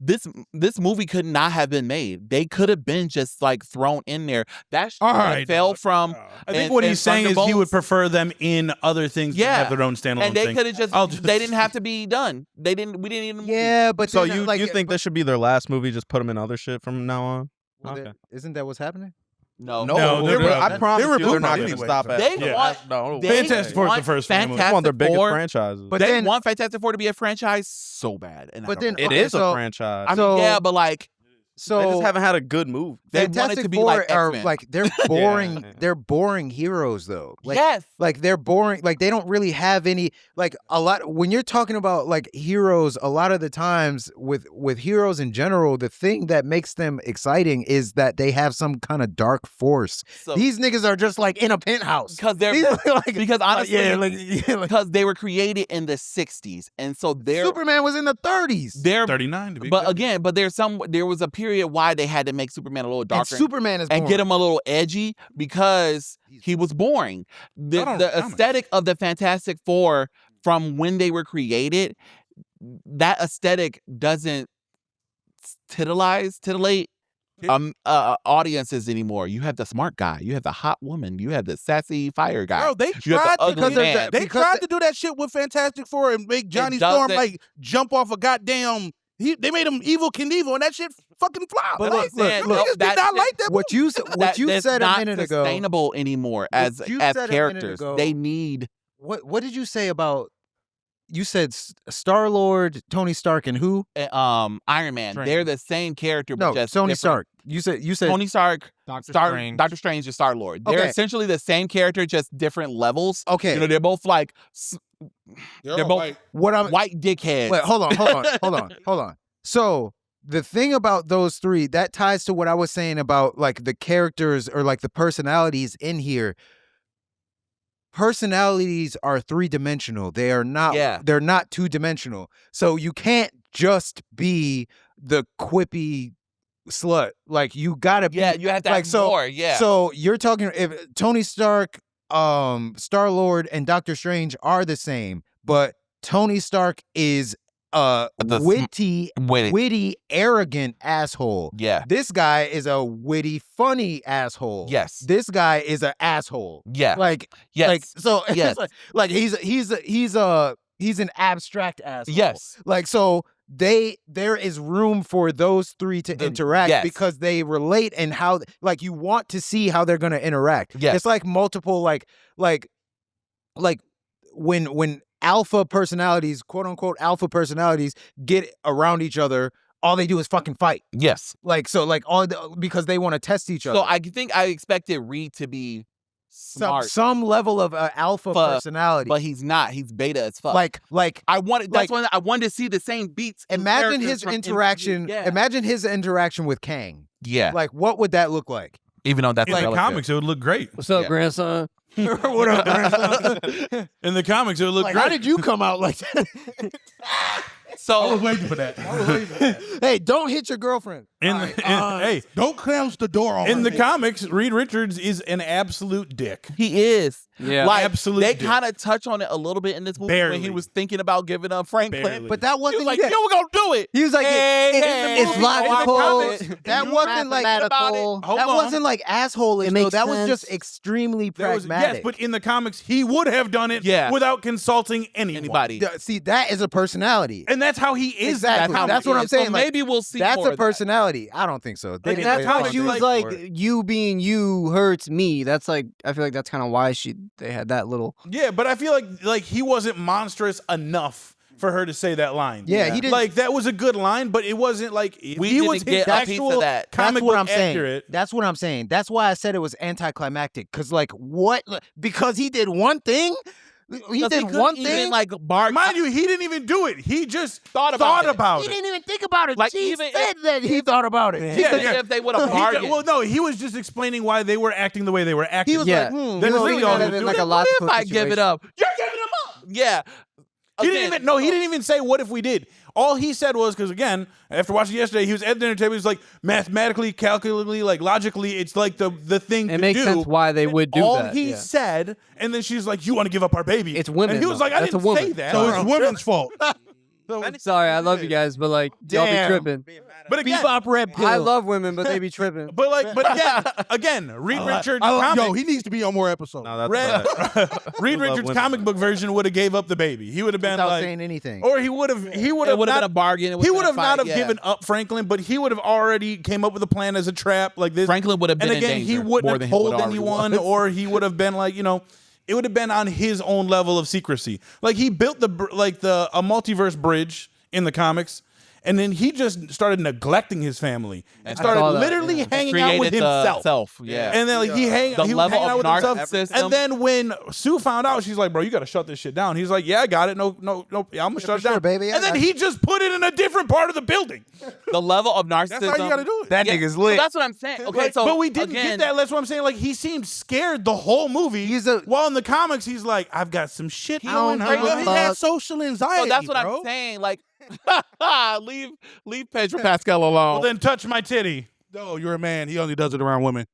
this movie could not have been made. They could have been just like thrown in there. That shit All that right. fell from. I think and- what and he's saying is he would Thunderbolts. prefer them in other things Yeah. that have their own standalone And they thing. could have just. I'll just- They didn't have to be done. They didn't. We didn't need a movie. Yeah, but So then, you like, you think this should be their last movie? Just put them in other shit from now on? well, Okay. isn't that what's happening? No. No, they're- I promise they were you, they're moving not on going to anyway, stop so- at. They want- no. they Fantastic Four is the want first thing. It's one of their biggest Four- franchises. But They then- want Fantastic Four to be a franchise so bad. And I But don't then- know. it okay, is so- a franchise. I mean, so- yeah, but like So they just haven't had a good movie. they want it Fantastic to be Four like are X-Men. like they're boring. Yeah. They're boring heroes though. Like, yes. like they're boring. Like they don't really have any. Like a lot when you're talking about like heroes. A lot of the times with heroes in general, the thing that makes them exciting is that they have some kind of dark force. So, These niggas are just like in a penthouse. because they're These are like, because honestly, like because they were created in the 60s, and so they're Superman was in the 30s. 39 to be but good. again, but there was a period why they had to make Superman a little And darker Superman is and boring. get him a little edgy because he was boring. The, Not on the comics. aesthetic of the Fantastic Four from when they were created, that aesthetic doesn't titillate audiences anymore. You have the smart guy, you have the hot woman, you have the sassy fire guy. Bro, they You have tried the ugly because they're man. They because tried to do that shit with Fantastic Four and make Johnny Storm doesn't- like jump off a goddamn. They made him evil Knievel, and that shit fucking flopped. But Like, look, them look, niggas that did not shit- like that. What you That's said a not minute ago. sustainable anymore as you said a minute characters. ago- They need What did you say about? You said Star Lord, Tony Stark, and who? Iron Man. Strange. They're the same character, No, but just Tony different. Stark. You said Tony Stark, Doctor Star, Strange. Doctor Strange, and Star Lord. They're Okay. essentially the same character, just different levels. okay. You know, they're both like They're they're all both white. what I'm white dickheads. Wait, hold on. So the thing about those three that ties to what I was saying about like the characters or like the personalities in here. Personalities are 3-dimensional. They are not. Yeah. They're not 2-dimensional. So you can't just be the quippy slut. Like you gotta be. Yeah, you have to like, have so- more. Yeah. So you're talking if Tony Stark, Star Lord, and Doctor Strange are the same, but Tony Stark is a The witty, arrogant asshole. Yeah. This guy is a witty, funny asshole. Yes. This guy is an asshole. Yeah. Like, Yes. like so. Yes. It's like he's an abstract asshole. Yes. Like so. There is room for those three to interact yes. because they relate and how like you want to see how they're gonna interact. Yes. It's like multiple like when alpha personalities, quote unquote alpha personalities, get around each other all they do is fucking fight. Yes. Like so, like because they want to test each other. So I think I expected Reed to be smart, some level of alpha personality, but he's not. He's beta as fuck. like I wanted. That's when I wanted to see the same beats. and imagine characters his from interaction. MCU. Yeah. Imagine his interaction with Kang. Yeah. Like, what would that look like? Even though that's In the relative. comics, it would look great. What's up, Yeah. grandson? What up, grandson? In the comics, it would look Like, great. how did you come out like that? So waiting for that. Hey, don't hit your girlfriend. Hey, Don't close the door on in her. the comics, Reed Richards is an absolute dick. he is. Yeah. Like, Absolute they dick. kind of touch on it a little bit in this movie when he Barely. was thinking about giving up Franklin. Barely. But that He wasn't was like, yeah. "Yo, we're gonna do it." He was like, Hey, it- hey, it's hey, logical. comics, That wasn't like mathematical. that wasn't like asshole-ish. It though. makes That was just sense. extremely That was- pragmatic. yes, but in the comics, he would have done it Yeah. without consulting anyone. Anybody. See, that is a personality. And that's how he is. Exactly. how That's he what I'm is. So saying. Like, maybe we'll see. that's more a of that. personality. I don't think so. They Like, didn't that's lay how it She on was thick like, for it. "You being you hurts me." That's like, I feel like that's kind of why they had that little. Yeah, but I feel like he wasn't monstrous enough for her to say that line. Yeah, he didn't- Like that was a good line, but it wasn't like if We he didn't was get his a piece of actual that. comic That's what book I'm saying. accurate. That's what I'm saying. That's why I said it was anticlimactic. Cause like what? Because he did one thing. He 'Cause did couldn't one even, thing. like bargain. Mind you, he didn't even do it. He just Thought about it. He didn't even think about it. Like, She even said that he thought about it. Even yeah. if they would have He bargained. well, no, he was just explaining why they were acting the way they were acting. He was Yeah. like, That's Well, really he all had he it was in, like, doing. a What logical if I give it situation. up? You're giving him up. Yeah. He didn't even no. He didn't even say what if we did. All he said was because again, after watching yesterday, he was at the dinner table. He was like mathematically, calculatively, like logically, it's like the thing It to makes do. sense why they would do All that. he yeah. said, and then she's like, "You want to give up our baby?" It's women, And he was though. like, "I That's a didn't say woman. that." So it's women's fault. Sorry, I love you guys, but like, y'all be Damn. tripping. But again, Bebop red pill. I love women, but they be tripping. but again, Reed Richards comic. Yo, he needs to be on more episodes. No, that's Reed love Richards women. comic book version would have gave up the baby. He would have been without like, saying anything. or he would have It would have not been a bargain. It he would've would been a have not fight, have given up Franklin, but he would have already came up with a plan as a trap like this. Franklin would have been and again, in he danger wouldn't more have than he told would already anyone, was. or he would have been like, it would have been on his own level of secrecy. Like he built a multiverse bridge in the comics. And then he just started neglecting his family and started saw that, literally yeah. hanging out with Created the himself. self, yeah. And then like he The was level hanging out of with himself. narcissism. And then when Sue found out, she's like, "Bro, you got to shut this shit down." He's like, "Yeah, I got it. No, yeah, I'm gonna shut it sure, down, baby. I And then got he just put it in a different part of the building. The level of narcissism. That's how you got to do it. that Yeah, nigga's so lit. that's what I'm saying. Okay, so but we didn't again, get that. That's what I'm saying. Like he seemed scared the whole movie. While in the comics, he's like, "I've got some shit going don't on." give a He fuck. had social anxiety. So that's what bro. I'm saying. Like, leave Pedro Pascal alone. Well, then touch my titty. No, you're a man. He only does it around women.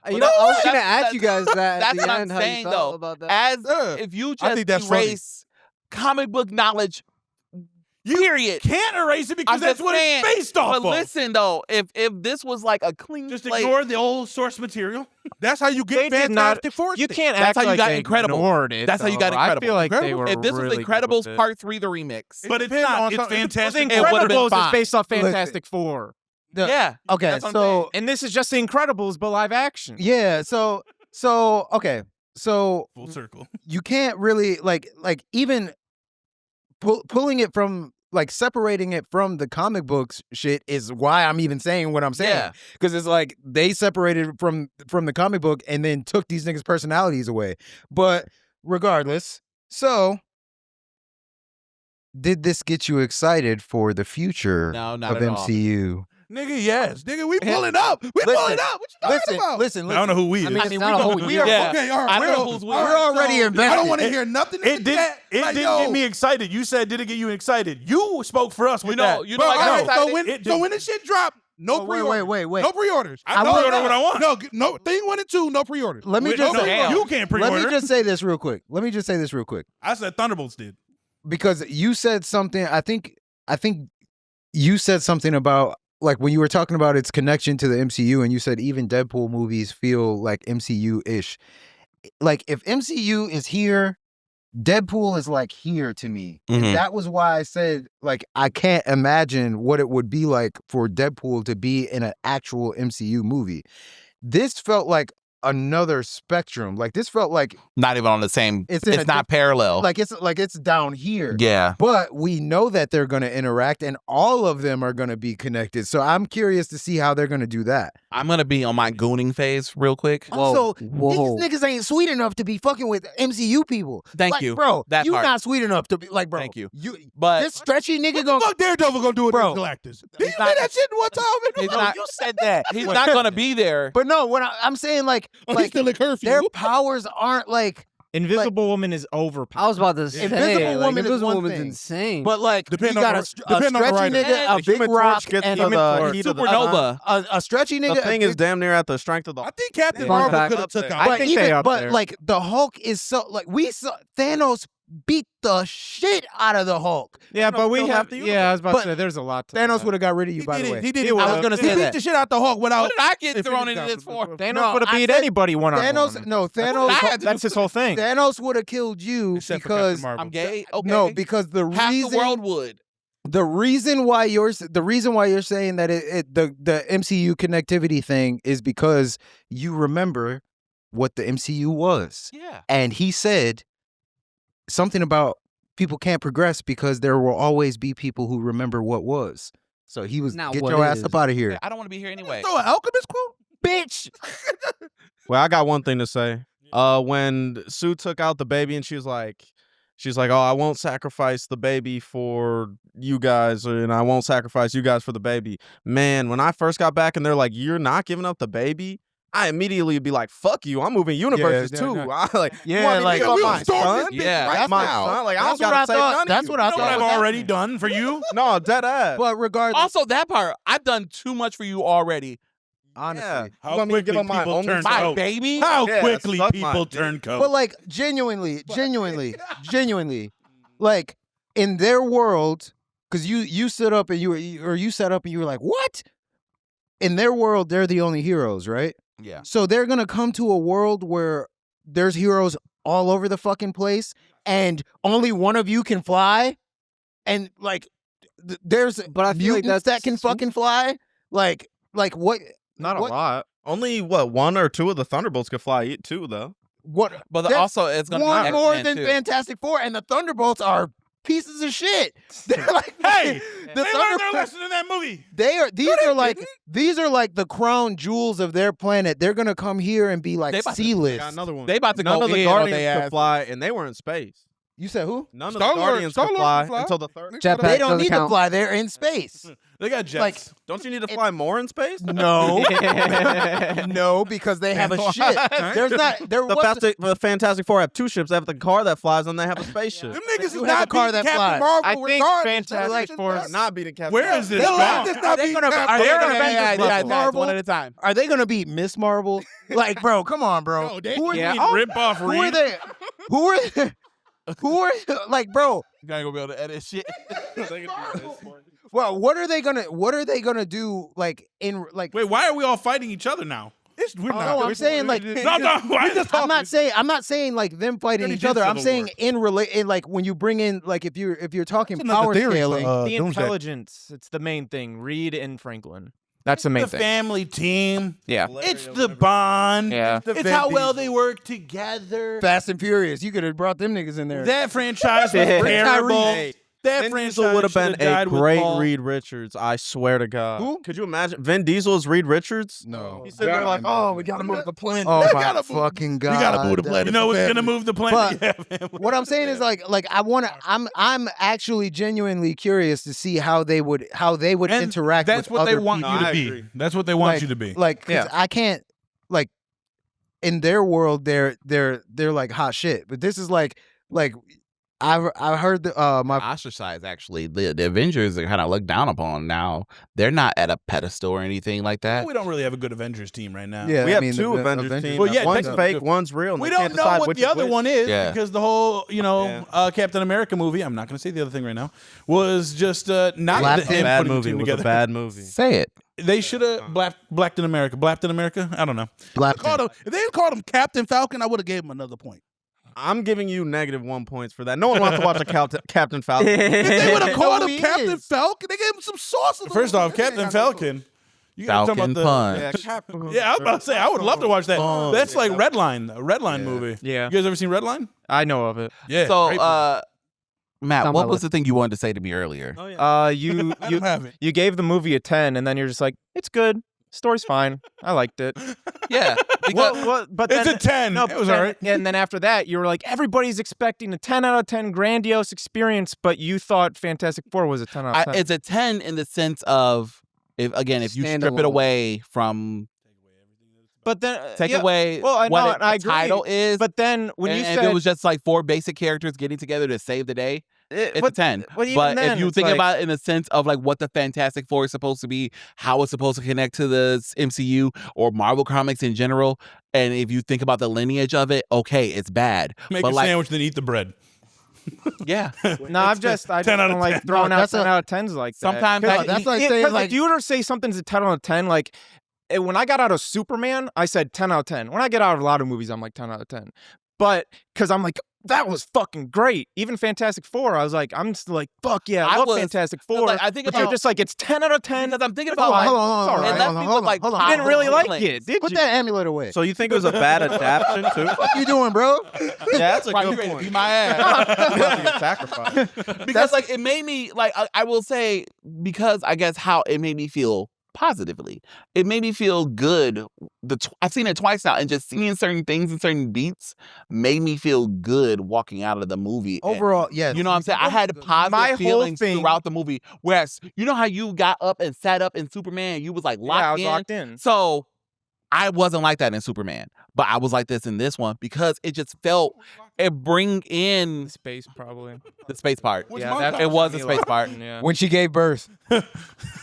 You know, I was gonna That's- ask you guys that. at That's the what I'm end, how saying, you felt though. about that. As Yeah. if you I just think that's funny. erase comic book knowledge, period. Can't erase it because I'm that's just what saying, it's based off But of. listen though, if this was like a clean Just slate, ignore the old source material. That's how you They get did not. Fantastic Four. You can't That's act how you like got they Incredible. ignored it. That's how you got though. I Incredible. feel like they Incredible. were if this really was good Incredibles with it. Part 3, the remix. But it's depends not. on It's something. fantastic. It would've been Incredibles is fine. based off Fantastic Four, Yeah. Okay, That's what I'm so and this is just the Incredibles but live action. yeah, so okay, so Full circle. you can't really like even pulling it from like separating it from the comic books shit is why I'm even saying what I'm saying. Yeah. Because it's like they separated from the comic book and then took these niggas' personalities away. But regardless, so did this get you excited for the future No, not of at all. MCU? Nigga, yes. Nigga, we pulling up. We pulling up. What you talking about? Listen. I don't know who we is. I mean, I it's mean, not a we whole don't- year. Yeah. Okay, all right. I don't know we're- who's we all are. We're already so invested. I don't want to hear nothing. It didn't get me excited. You said, did it get you excited? You spoke for us with that. You Bro, know, all I got right, excited. so when It so when the shit drop, no Oh, pre-orders. wait. No pre-orders. I can pre-order what I want. No, thing 1 and 2, no pre-orders. Let me Wait, just no, say, you can't pre-order. let me just say this real quick. I said Thunderbolts did. Because you said something. I think you said something about like when you were talking about its connection to the MCU, and you said even Deadpool movies feel like MCU-ish. Like if MCU is here, Deadpool is like here to me. And Mhm. that was why I said like I can't imagine what it would be like for Deadpool to be in an actual MCU movie. This felt like another spectrum. Like this felt like Not even on the same. It's It's, in a not parallel. like it's down here. yeah. But we know that they're going to interact and all of them are going to be connected. So I'm curious to see how they're going to do that. I'm gonna be on my gooning phase real quick. Also, Whoa. these niggas ain't sweet enough to be fucking with MCU people. Thank Like, you. Bro, That you part. not sweet enough to be like, bro. Thank you. But But this stretchy nigga What gonna the fuck Daredevil gonna do with Bro. these Galactus? Did you not- say that shit one time? he's not, you said that. He's not gonna be there. But no, when I'm saying like He's like still in curfew. their powers aren't like Invisible Woman is overpowered. I was about to say, Invisible like, Woman is Invisible one Woman's thing. insane. but like Depend you on got the- a depend on the stretchy writer. nigga, a The big Human Torch rock, gets and to the heat of the Supernova. a stretchy nigga. The thing a is big- damn near at the strength of the. I think Captain Fun Marvel fact. could have took But out. I think they up but there. like the Hulk is so like we saw Thanos beat the shit out of the Hulk. Yeah, but we still have have to use Yeah, I was about But to say there's a lot to Thanos that. would have got rid of you. He By did the it. way, He did He it. would've. I was gonna He say beat that. the shit out the Hulk without. What did I get Infinity thrown into this Gauntlet. for? Thanos No, would have I beat said anybody one on Thanos. one. No, Thanos. That's his whole thing. Thanos would have killed you Except for because Captain Marvel. I'm gay. Okay. no, because the half reason the world would. the reason why you're saying that the MCU connectivity thing is because you remember what the MCU was, Yeah. and he said something about people can't progress because there will always be people who remember what was. So he was Not get what your ass is. up out of here, I don't want to be here anyway. Throw an alchemist quote. bitch. Well, I got one thing to say. When Sue took out the baby and she's like, oh, I won't sacrifice the baby for you guys, and I won't sacrifice you guys for the baby. Man, when I first got back and they're like, you're not giving up the baby, I immediately would be like, fuck you, I'm moving universes yeah, too. no. I like, Yeah, you want me to like, give up we my gonna storm son? this bitch Yeah. right That's my now. son. Like, I That's don't what I gotta save thought. none of That's you. what I You know what thought I've was already happening. done for you? No, dead ass. But regardless, Also, that part, I've done too much for you already. honestly. Yeah. How You want me to give quickly up my people only turn son? My coat. baby. How Yeah, quickly suck my people dick. turn coat. But like genuinely, like in their world, because you stood up and you sat up and you were like, what? In their world, they're the only heroes, right? Yeah. So they're gonna come to a world where there's heroes all over the fucking place, and only one of you can fly, and like there's But I feel like mutants that's that can fucking fly. Like what? Not what- a lot. Only one or two of the Thunderbolts could fly too, though. What? But There's also, it's gonna one be more X-Men, than too. Fantastic Four, and the Thunderbolts are pieces of shit. They're like, Hey, the they learned their Thunderbolts. lesson in that movie. These are like the crown jewels of their planet. They're gonna come here and be like They about to- C-list. Got another one. They about to None go of the in on Guardians they could ass. fly, and they were in space. You said who? None of the Star-Lord- Guardians could Star-Lord fly can fly. until the third. Jetpack They don't doesn't need to count. fly. They're in space. They got jets. Like, Don't you need to fly more in space? no, no, because they have a shit. There's not. There was. The Fantastic Four have two ships. They have the car that flies, and they have a spaceship. Them niggas is You have a not car beating that Captain flies. Marvel. I think regardless. Fantastic Four They're not beating Captain. Where Marvel. is this They gone? like this not Are they beating gonna? Captain Are they Marvel. gonna beat Like Miss Marvel? one at a time? Are they gonna beat Miss Marvel? Like, bro, come on, bro. No, they Who are Yeah. need rip off Who are they? Who are they? Who are like, bro? You ain't gonna be able to edit shit. Well, what are they gonna do? Like in like. Wait, why are we all fighting each other now? We're not. No, I'm saying like. No, I just I'm not saying like them fighting Already each did other. I'm Civil saying War. in like when you bring in like if you're talking That's another power theory, scaling. the Doomsday. intelligence. It's the main thing. Reed and Franklin. That's the main The thing. family team. Yeah. It's the bond. Yeah. It's how well they work together. Fast and Furious. You could have brought them niggas in there. That franchise was terrible. Hey, That Vin franchise Diesel would have been shoulda died a with great Paul. Reed Richards. I swear to God. Who? Could you imagine? Vin Diesel is Reed Richards. No. He's sitting there like, oh, we gotta move the planet. Oh We my gotta move- fucking god. We gotta move the planet. You know what's gonna move the planet? But Yeah, man. what I'm saying is like I'm actually genuinely curious to see how they would And interact that's with what they other want people. you to I be. agree. That's what they want Like- you to be. Like 'cause Yeah. I can't like in their world they're like hot shit. But this is like I heard my Ostracized, actually. The Avengers are kind of looked down upon now. They're not at a pedestal or anything like that. We don't really have a good Avengers team right now. yeah We I have mean, two the Avengers teams. Well, yeah, one's technically- fake, one's real. And We they don't can't know decide what which the is other which. one is Yeah. because the whole, Captain America movie, I'm not going to say the other thing right now, was just not Blacked them in. Bad putting the movie. team It was together. a bad movie. Say it. They should have blacked in America. Blacked in America? I don't know. Black If they had called him Captain Falcon, I would have gave him another point. I'm giving you -1 points for that. No one wants to watch a Captain Falcon. If they would have called No, him he Captain is. Falcon, they gave him some sauce. First off, Captain Falcon, You guys talking Falcon about Punch. Yeah, I was about to say I would love to watch that. Oh, That's like Redline, a Redline Yeah. movie. Yeah, You guys ever seen Redline? I know of it. Yeah. So, great movie. Matt, On what my was the thing you wanted to say to me earlier? You I don't have it. you gave the movie a 10, and then you're just like, it's good. Story's fine. I liked it. Yeah, because But It's then, a 10. No, It was then- all right. And then after that, you were like, everybody's expecting a 10 out of 10 grandiose experience, but you thought Fantastic Four was a 10 out of 10. it's a 10 in the sense of if you strip it Standalone. away from but then take yeah, away well, I know, what and I the agree, title is. But then when and, you and said if it was just like 4 basic characters getting together to save the day, it's a 10. but even But then, if you it's think like- about it in the sense of like what the Fantastic Four is supposed to be, how it's supposed to connect to the MCU or Marvel Comics in general, and if you think about the lineage of it, okay, it's bad. Make but a like, sandwich, then eat the bread. yeah, no, I just 10 out don't of like 10. throwing No, out that's 10 a- out of 10s like that. sometimes 'Cause that's like yeah, saying, 'cause like- if you were to say something's a 10 out of 10, like when I got out of Superman, I said 10 out of 10. When I get out of a lot of movies, I'm like 10 out of 10. But because I'm like, that was fucking great. Even Fantastic Four, I was like, I'm just like, fuck yeah, I I love was- Fantastic no, Four. like, I think but you're about- just like, it's 10 out of 10. because I'm thinking It's about fine. like, Hold on, It's all it right. left me with like hold on. You didn't really like feelings. it, did Put you? that amulet away. So you think it was a bad adaptation too? What you doing, bro? Yeah, that's a Right, you good ready to point. beat my ass. Sacrifice. Because like it made me like I will say because I guess how it made me feel positively. It made me feel good. I've seen it twice now, and just seeing certain things and certain beats made me feel good walking out of the movie. And, Overall, yes. you know what I'm saying? I had positive My whole feelings thing- throughout the movie. Whereas you know how you got up and sat up in Superman, and you was like locked Yeah, I was in. locked in. So I wasn't like that in Superman, but I was like this in this one because it just felt it bring in Space, probably. the space part. Yeah, that It was the me space locked part. in, yeah. When she gave birth. Yo,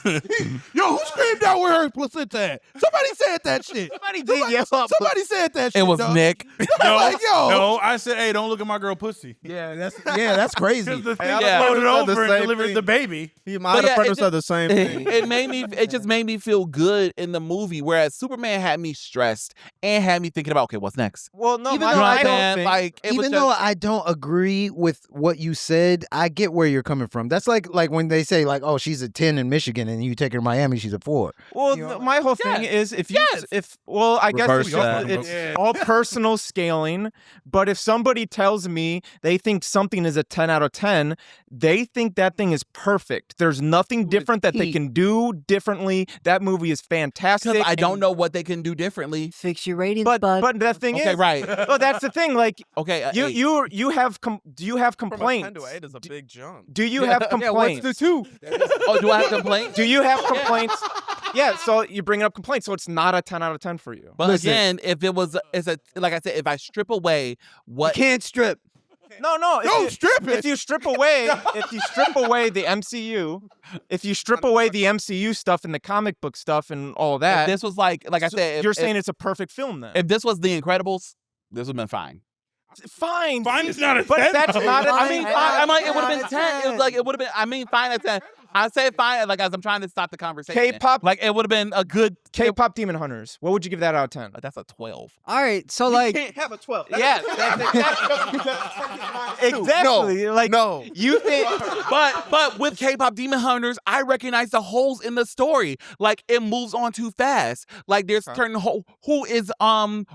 who screamed out where her placenta at? Somebody said that shit. Somebody did yell up. Somebody said that shit. It was dog. Nick. No, Like, yo. no, I said, hey, don't look at my girl pussy. Yeah, that's crazy. Because the thing I Yeah. floated would've said the over and same delivered thing. the baby. My yeah, friend it said the same thing. It made me. It just made me feel good in the movie. Whereas Superman had me stressed and had me thinking about, okay, what's next? Well, no, Even my, though my I whole don't thing- like. It was Even just- though I don't agree with what you said, I get where you're coming from. That's like when they say like, "Oh, she's a 10 in Michigan," and you take her to Miami, she's a 4. Well, You know, my whole thing Yes. is if you, Yes. I guess Reverse it's, that. it's all personal scaling. But if somebody tells me they think something is a 10 out of 10, they think that thing is perfect. There's nothing different that they peak. can do differently. That movie is fantastic. because I don't and- know what they can do differently. Fix your ratings, But bud. the thing Okay, is, right. well, that's the thing. Like Okay, you have do you have From a 10 complaints? to 8 is a big jump. Do you have complaints? Oh, do I have complaints? Do you have complaints? Yeah, so you bring up complaints, so it's not a 10 out of 10 for you. But Listen. again, if it was, it's a like I said, if I strip away what Can't strip. No. Don't strip it. If you strip away the MCU, if you strip away the MCU stuff and the comic book stuff and all if that, this was like I so said, you're if, saying it's a perfect film then. if this was The Incredibles, this would have been fine. Fine. Fine is not a But 10. that's though. not a I mean, fine. fine. I'm like, it would have been 10. It was like, it would have been, I mean, fine at 10. I say fine, like, as I'm trying to stop the conversation. K-pop- Like, it would have been a good, K-pop Demon Hunters. What would you give that out of 10? like, that's a 12. All right, so like, Can't have a 12. Yeah, exactly. Like No. you think But with K-pop Demon Hunters, I recognize the holes in the story. Like, it moves on too fast. Like, there's certain who is, who's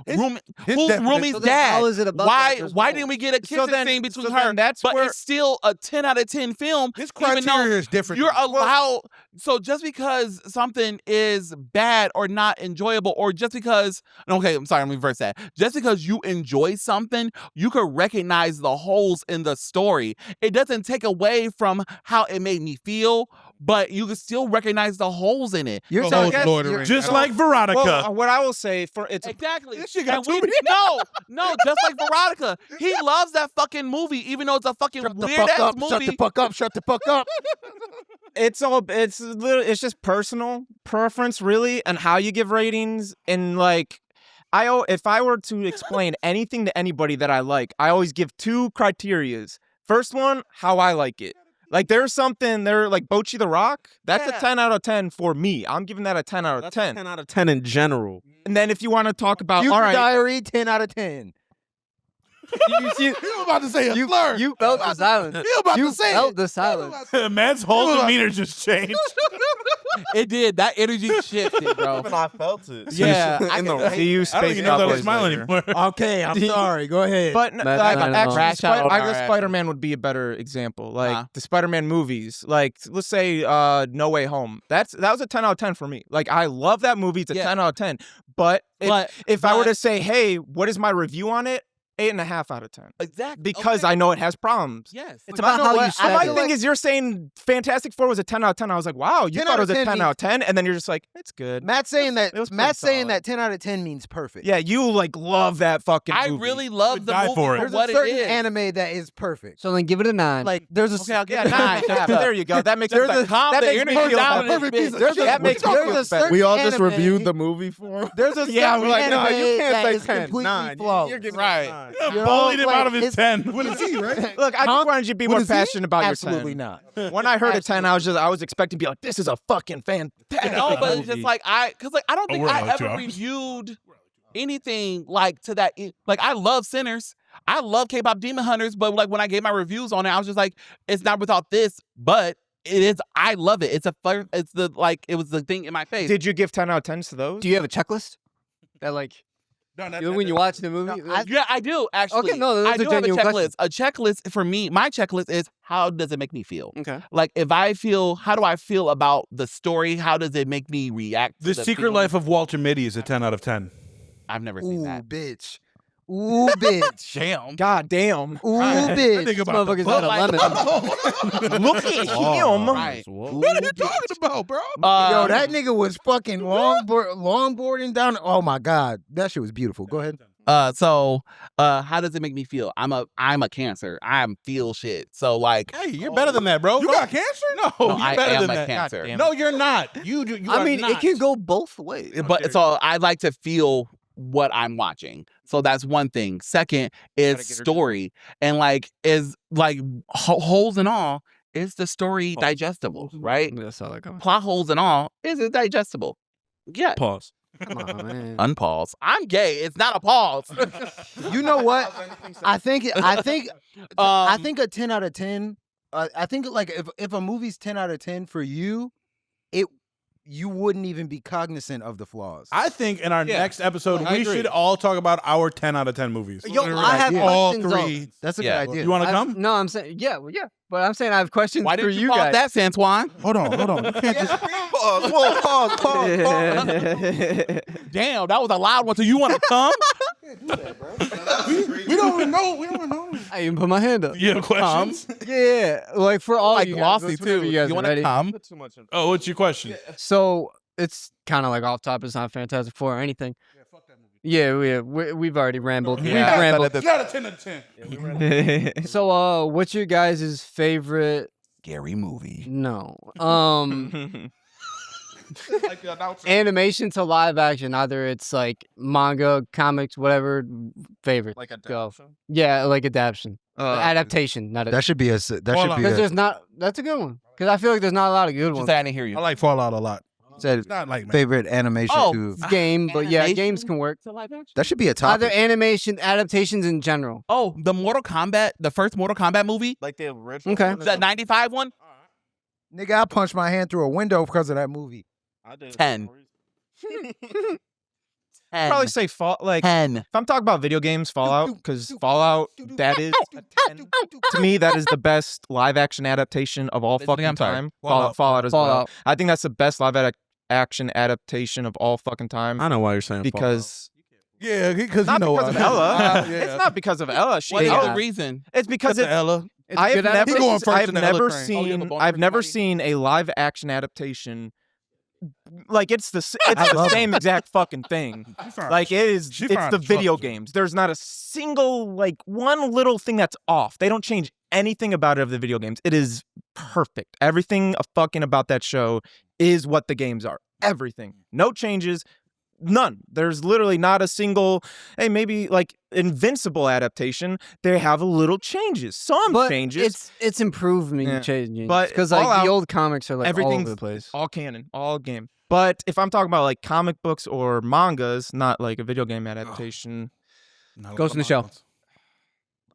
definition- Rumi's So then dad? how is it above that? There's Why no- didn't we get a kissing then- scene between so her? then that's but where- it's still a 10 out of 10 film. His even though criteria is different. You're allowed. So just because something is bad or not enjoyable, or just because, okay, I'm sorry, let me reverse that. Just because you enjoy something, you can recognize the holes in the story. It doesn't take away from how it made me feel, but you can still recognize the holes in it. You're The saying whole guess Lord of the you're- Rings. Just like Veronica. well, what I will say for it's Exactly. This shit got And too we- many- no, just like Veronica. He loves that fucking movie, even though it's a fucking Shut the weird fuck ass up. movie. Shut the fuck up. Shut the fuck up. it's just personal preference really and how you give ratings and like if I were to explain anything to anybody that I like, I always give two criterias. First one, how I like it. Like there's something there like Bocchi the Rock, that's Yeah. a 10 out of 10 for me. I'm giving that a 10 out of That's 10. 10 out of 10 in general. And then if you want to talk about Future all right, Diary, 10 out of 10. You about to say a slur. you felt the silence. You about You to say felt it. the silence. Matt's whole demeanor just changed. It did. That energy shifted, bro. Even I felt it. Yeah, I See can you, I don't Space even know if I was Cowboys smiling later. anymore. Okay, I'm sorry. Go ahead. But Matt, like, I don't actually, know. Crash out on I our guess ass. Spider-Man would be a better example. Like Huh? the Spider-Man movies, like let's say No Way Home. That was a 10 out of 10 for me. Like I love that movie. It's a Yeah. 10 out of 10. But if I were but- to say, hey, what is my review on it? 8.5 out of 10. Exactly. Because Okay. I know it has problems. Yes. It's about how you said My it. thing is, you're saying Fantastic Four was a 10 out of 10. I was like, wow, you 10 thought out it of was a 10 10 out of 10, and then you're just like, it's good. Matt's saying that. It was pretty Matt's saying solid. that 10 out of 10 means perfect. Yeah, you like love that fucking I movie. really love Would the die movie for it. for There's what a it certain is. anime that is perfect. So then give it a 9. Like there's a Okay, I'll Yeah, give it 9. a 9. There you go. That makes There's a that makes me feel down better. in this bitch. There's a- That makes me there's feel a better. certain We all just anime- reviewed the movie for him. There's a Yeah, certain we're like, no, you anime can't that say is 10. completely 9. flawless. You're giving Right. it a 9. Yeah, You know, bullied him like, out of his it's- 10. What is he, right? Look, I just wanted you to be What more is he? passionate about Absolutely your 10. not. When I heard a 10, I was expecting to be like, this is a fucking fantastic No, but it's movie. just like I don't think we're I like 2 ever hours. reviewed anything like to that. Like I love Sinners, I love K-pop Demon Hunters, but like when I gave my reviews on it, I was just like, it's not without this, but it is. I love it. It's it's the like it was the thing in my face. Did you give 10 out of 10s to those? Do you have a checklist? That like when you watch the movie? Yeah, I do actually. Okay, no, I that's a do have a genuine checklist. question. A checklist for me, my checklist is how does it make me feel? Okay. Like if I feel, how do I feel about the story? How does it make me react? The to Secret feeling? Life of Walter Mitty is a 10 out of 10. I've never seen Ooh, that. bitch. Ooh, bitch. Damn. God damn. Ooh, I bitch. think about the Motherfucker's got a like- lemon. Look at him. Right. What are you talking about, bro? Yo, that nigga was fucking longboarding down. Oh my god, that shit was beautiful. Go ahead. So how does it make me feel? I'm a Cancer. I'm feel shit. So like Hey, you're better than that, bro. You got cancer? No, no, you're I better am than a that. Cancer. damn. No, you're not. You I are mean, not. it can go both ways. But so I like to feel what I'm watching. So that's one thing. Second is Gotta get her story. And like is like holes and all, is the story digestible, right? That's all I got. Plot holes and all, is it digestible? Yeah. Pause. Come on, man. Unpause. I'm gay. It's not a pause. You know what? I think a 10 out of 10. I think like if a movie's 10 out of 10 for you, you wouldn't even be cognizant of the flaws. I think in our Yeah. next episode, I we agree. should all talk about our 10 out of 10 movies. Yo, I have all questions. though. three. That's a Yeah. good idea. You want to come? No, I'm saying yeah. But I'm saying I have questions Why for didn't you you pause guys. that, Santuan? Hold on. You can't just Pause. Damn, that was a loud one. So you want to come? we don't even know. We don't even know. I even put my hand up. You have questions? Yeah, like for all Like you glossy guys, whenever too. You guys You are want to ready. come? Oh, what's your question? So it's kind of like off topic. It's not Fantastic Four or anything. Yeah, we've already rambled. Yeah. We've rambled. It's not a 10 out of 10. So, what's your guys' favorite? Scary movie. No, animation to live action. Either it's like manga, comics, whatever. Favorite. Like a Go. Yeah, like adaptation, adaptation, not a. That should be that should be Because a, there's not. That's a good one. Because I feel like there's not a lot of good Just ones. say I didn't hear you. I like Fallout a lot. said It's not like man. favorite animation Oh, to. It's game, but yeah, Animation games can work. to live action? That should be a Either topic. animation adaptations in general. Oh, the Mortal Kombat, the first Mortal Kombat movie, Like the original. Okay. the '95 one. Nigga, I punched my hand through a window because of that movie. I did. 10. 10. Probably say like 10. if I'm talking about video games, Fallout, because Fallout, that is a 10. To me, that is the best live action adaptation of all Video fucking game, sorry. time. Fallout. Fallout as well. Fallout. I think that's the best live action adaptation of all fucking time I know why you're saying because Yeah, because you not know because of why. Ella. Yeah. It's not because of Ella. She What's Yeah. the reason? it's because Because of it, Ella. It's I have good never, adaptation. He going first I have in the Ella never train. Oh, you have a seen, boner I've for never somebody? seen a live action adaptation. Like it's the love same exact fucking thing. Like it is, She it's fine the as fuck, video too. games. There's not a single like one little thing that's off. They don't change anything about it of the video games. It is perfect. Everything fucking about that show is what the games are. Everything. No changes. None. There's literally not a single, hey, maybe like Invincible adaptation. They have a little changes. Some But changes. it's improvement Yeah. changing. But because like Fallout, the old comics are like all over everything's the place. all canon, all game. But if I'm talking about like comic books or mangas, not like a video game adaptation. Not Ghost in the lot Shell. of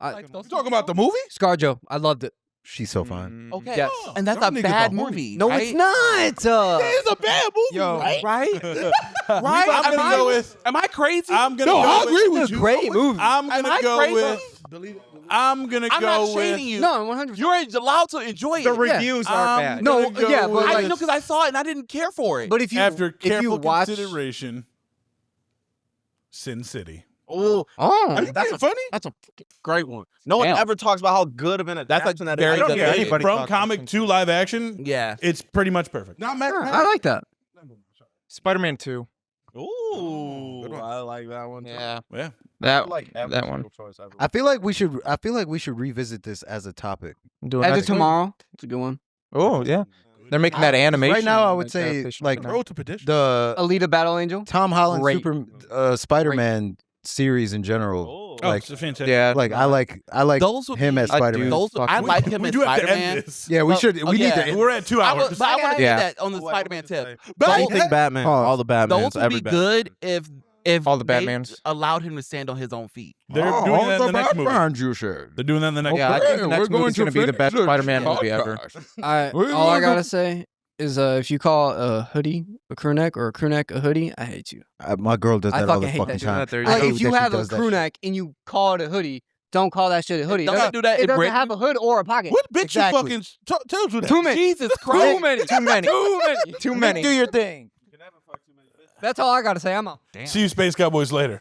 You talking about the movie? ScarJo. I loved it. She's so fine. Okay. Yes. And that's Y'all a niggas bad are horny. movie. No, right? it's not. It's a bad movie, Yo, right? Right? Right? Right? I'm gonna go with. Am I crazy? I'm gonna No, go I with. agree with you. Great movie. I'm Am gonna I go crazy? with. I'm gonna I'm go not with. shading you. No, 100%. You're allowed to enjoy The it. reviews are bad. No, gonna go yeah, but with- I like- know because I saw it and I didn't care for it. But if you after if you careful watch, consideration, Sin City. Oh, Are you That's being funny? that's a fucking great one. No one Damn. ever talks about how good of an That's a adaptation that very is. good I don't hear movie. anybody From talk about comic Sin to City. live action, yeah. it's pretty much perfect. Not Matt. I like that. Spider-Man 2. Ooh, I like that one. Too. Yeah. Yeah. That like every that one. single choice ever. I feel like we should revisit this as a topic. Do Edit next week. tomorrow. It's a good one. Oh yeah, they're making that animation. Right now, I would that say adaptation like right now. Road to Perdition. the Alita Battle Angel. Tom Holland Great. Spider-Man series in general. Oh, Like, it's a fantastic. yeah, like I like Those would him be- as I do. Spider-Man. Those, Fuck, I we- like him we as do have to Spider-Man. end this. Yeah, we Well, should. We need yeah. to. We're at 2 I hours. want to Yeah. get that on the Spider-Man tip. But I think Batman. Pause. All the Batmans. Those would every be Batman. good if All the they Batmans. allowed him to stand on his own feet. They're doing that in the next movie. You said. They're doing that in the next Yeah, I movie. think the next movie's gonna be the best Spider-Man movie ever. All I gotta say is, if you call a hoodie a crew neck or a crew neck a hoodie, I hate you. My girl does I that all the fucking hate fucking that shit. time. That there- I Like, hate if you that she have a does that crew shit. neck and you call it a hoodie, don't call that shit a hoodie. Don't do that It in doesn't Britain. have a hood or a pocket. What bitch Exactly. you fucking tells you that? Too many. Jesus Too Christ. many. Too many. Too many. Too many. Do your thing. That's all I gotta say. I'm out. See you, Space Cowboys, later.